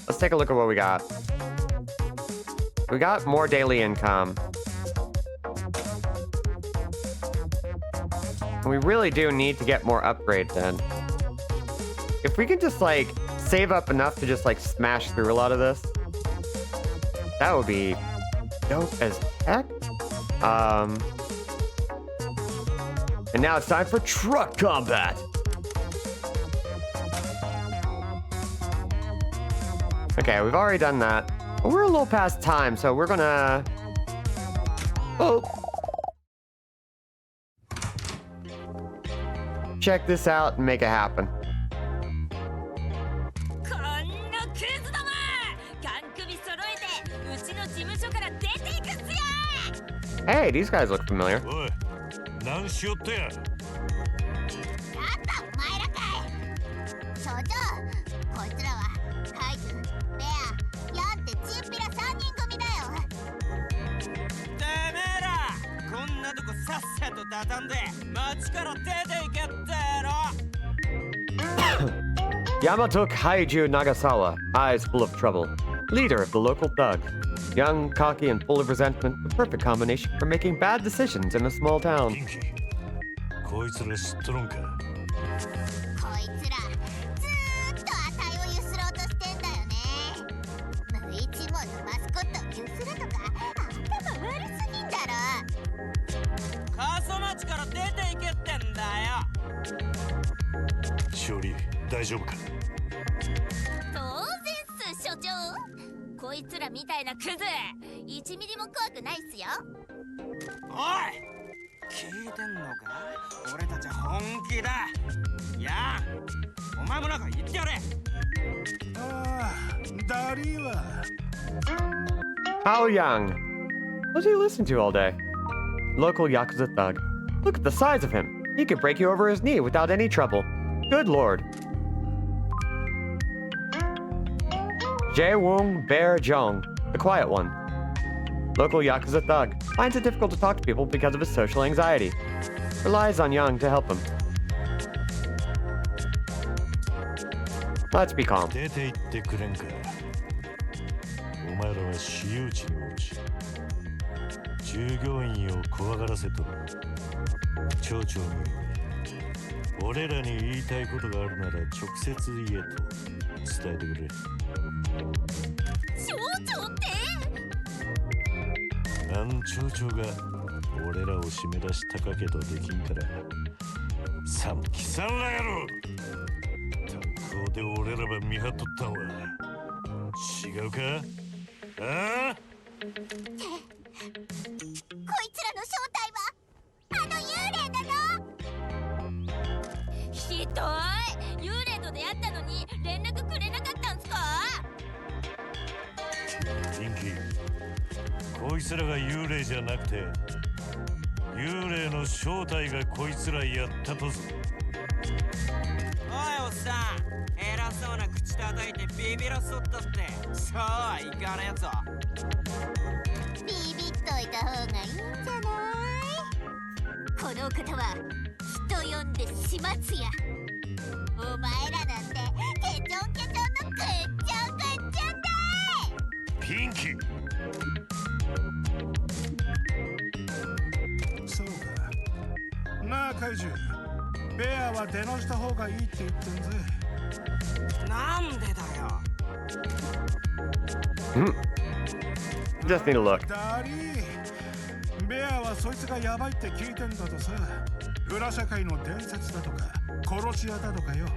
let's take a look at what we got. We got more daily income. And we really do need to get more upgrades in. If we could just, like, save up enough to just, like, smash through a lot of this, that would be dope as heck. And now it's time for truck combat! Okay, we've already done that. But we're a little past time, so we're gonna... Oh! Check this out and make it happen. Hey, these guys look familiar. おい何しよってややったお前らかい所長こいつらはカイズベアヤンってチンピラ3人組だよてめえらこんなとこさっさと畳んで町から出ていけってやろ Yamato Kaiju Nagasawa, eyes full of trouble, leader of the local thugs. Young, cocky, and full of resentment, the perfect combination for making bad decisions in a small ピ town. ンキーこいつら知っとるんか。こいつらずーっとあたいをゆすろうとしてんだよね。無一文のマスコットをゆするとか頭悪すぎんだろ。過疎町から出ていけってんだよ。しおり大丈夫か。当然っす所長。こいつらみたいなクズ1ミリも怖くないっすよ。おい聞いてんのか。俺たちは本気だ。いやお前もなんか言ってやれ。ああ、ダリーは How young? What does he listen to all day? Local Yakuza thug. Look at the size of him. He could break you over his knee without any trouble. Good lord. Jae-woong Bear Jong, the quiet one. Local Yakuza thug. Finds it difficult to talk to people because of his social anxiety. Relies on Young to help him. Let's be calm. 出て行ってくれんか。お前らは私有地に落ち従業員を怖がらせとる。町長に俺らに言いたいことがあるなら直接言えと伝えてくれ。町長ってあん町長が俺らを締め出したかけどできんからさんきさんらやろ。炭鉱で俺らば見張っとったんは違うか。ああこいつらの正体はあの幽霊なの。ひどい。幽霊と出会ったのに連絡くれなかったんすか。ピンキーこいつらが幽霊じゃなくて幽霊の正体がこいつらやったとぞ。おいおっさん偉そうな口叩いてビビらそったってそうはいかねえぞ。ビビっといた方がいいんじゃない。この方は人呼んで始末や。お前らなんてケチョンケチョンのぐっちゃんぐっちゃんだい。ピンキーそうかなあ怪獣、ベアは出直した方がいいって言ってんぜ。なんでだよ。 Just need a look. ダリー、ベアはそいつがヤバいって聞いてんだとさ。裏社会の伝説だとか殺し屋だとかよ。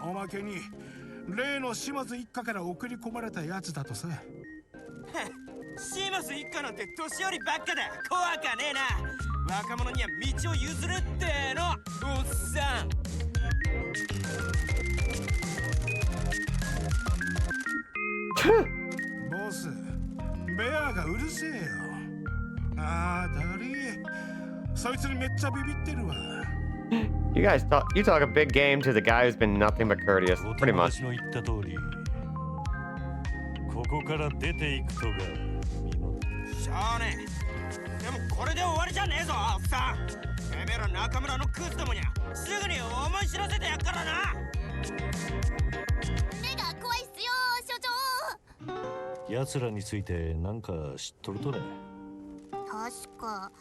おまけに例の島津一家から送り込まれたやつだとさ。シマス一家なんて年寄りばっかだ。怖かねえな。若者には道を譲るってのおっさん。ボス、ベアがうるせえよ。ああ、ダリー、そいつにめっちゃビビってるわ。You talk a big game to the guy who's been nothing but courteous, お pretty 友 much. 達の言った通りここから出ていくとが身のしゃあねえ。でもこれで終わりじゃねえぞおっさん。てめえら中村のクズどもにはすぐに思い知らせてやっからな。目が怖いっすよ所長。奴らについてなんか知っとるとね。確か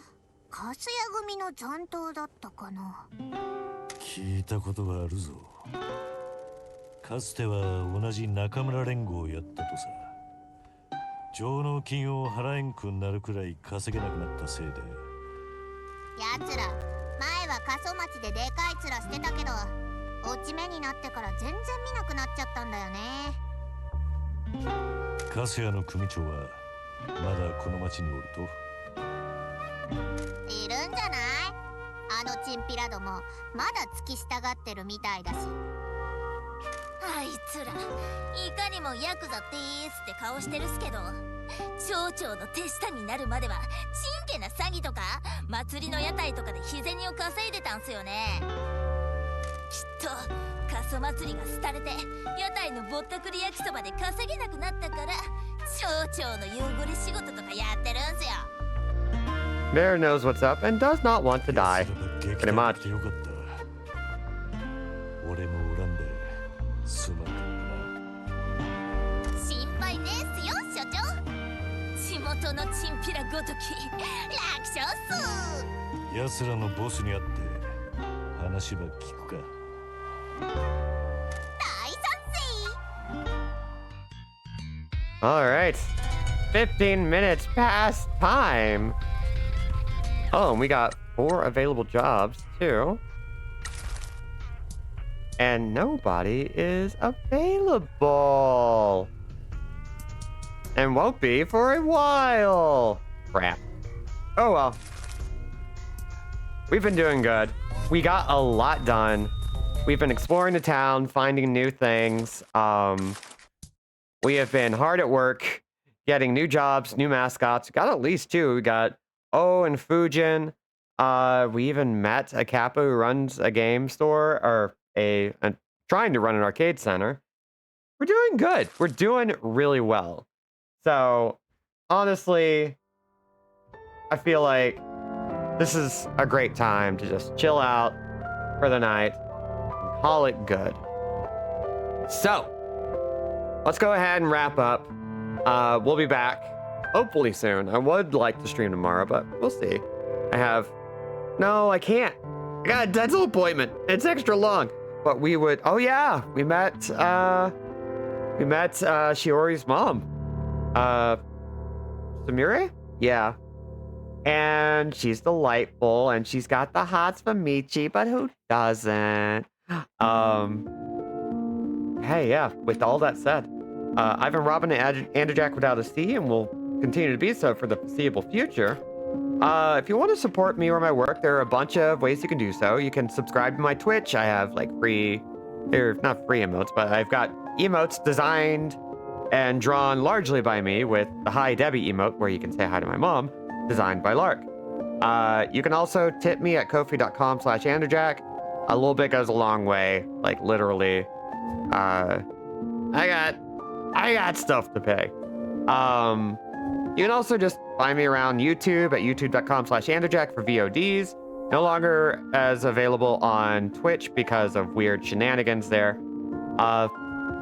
カスヤ組の残党だったかな。聞いたことがあるぞ。かつては同じ中村連合をやったとさ。上納金を払えんくなるくらい稼げなくなったせいで。やつら前は過疎町ででかい面してたけど落ち目になってから全然見なくなっちゃったんだよね。カスヤの組長はまだこの町におると。いるんじゃない。あのチンピラどもまだ付き従ってるみたいだし。あいつらいかにもヤクザってーすって顔してるっすけど町長の手下になるまではちんけな詐欺とか祭りの屋台とかで日銭を稼いでたんすよね。きっと過疎祭りが廃れて屋台のぼったくり焼きそばで稼げなくなったから町長の汚れ仕事とかやってるんすよ。Bear knows what's up and does not want to die. Pretty much. よかった。俺も恨んですまんかったな。心配元のチンピラごとき楽勝っす。奴らのボスに会って話ば聞くか。大賛成。 All right. 15 minutes past time. Oh, and we got 4 available jobs, too. And nobody is available. And won't be for a while. Crap. Oh, well. We've been doing good. We got a lot done. We've been exploring the town, finding new things. We have been hard at work, getting new jobs, new mascots. We got at least 2. We got O and Fujin. We even met a Kappa who runs a game store, or trying to run an arcade center. We're doing good. We're doing really well. So, honestly, I feel like this is a great time to just chill out for the night and call it good. So, let's go ahead and wrap up. We'll be back hopefully soon. I would like to stream tomorrow, but we'll see. No, I can't. I got a dental appointment. It's extra long. But we would, oh yeah, we met Shiori's mom. Samire? Yeah. And she's delightful, and she's got the hots for Michi, but who doesn't? Hey, yeah, with all that said, I've been Robin and Andrew without a C, and will continue to be so for the foreseeable future. If you want to support me or my work, there are a bunch of ways you can do so. You can subscribe to my Twitch. I have like not free emotes, but I've got emotes designed and drawn largely by me, with the Hi Debbie emote where you can say hi to my mom, designed by Lark. You can also tip me at ko-fi.com/andrewjack. A little bit goes a long way, like literally. I got stuff to pay. You can also just find me around YouTube at youtube.com/andrewjack for VODs. No longer as available on Twitch because of weird shenanigans there. But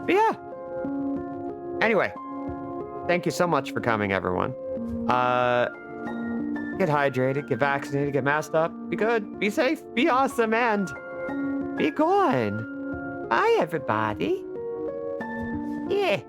yeah. Anyway, thank you so much for coming, everyone. Get hydrated, get vaccinated, get masked up. Be good, be safe, be awesome, and be gone. Bye, everybody. Yeah.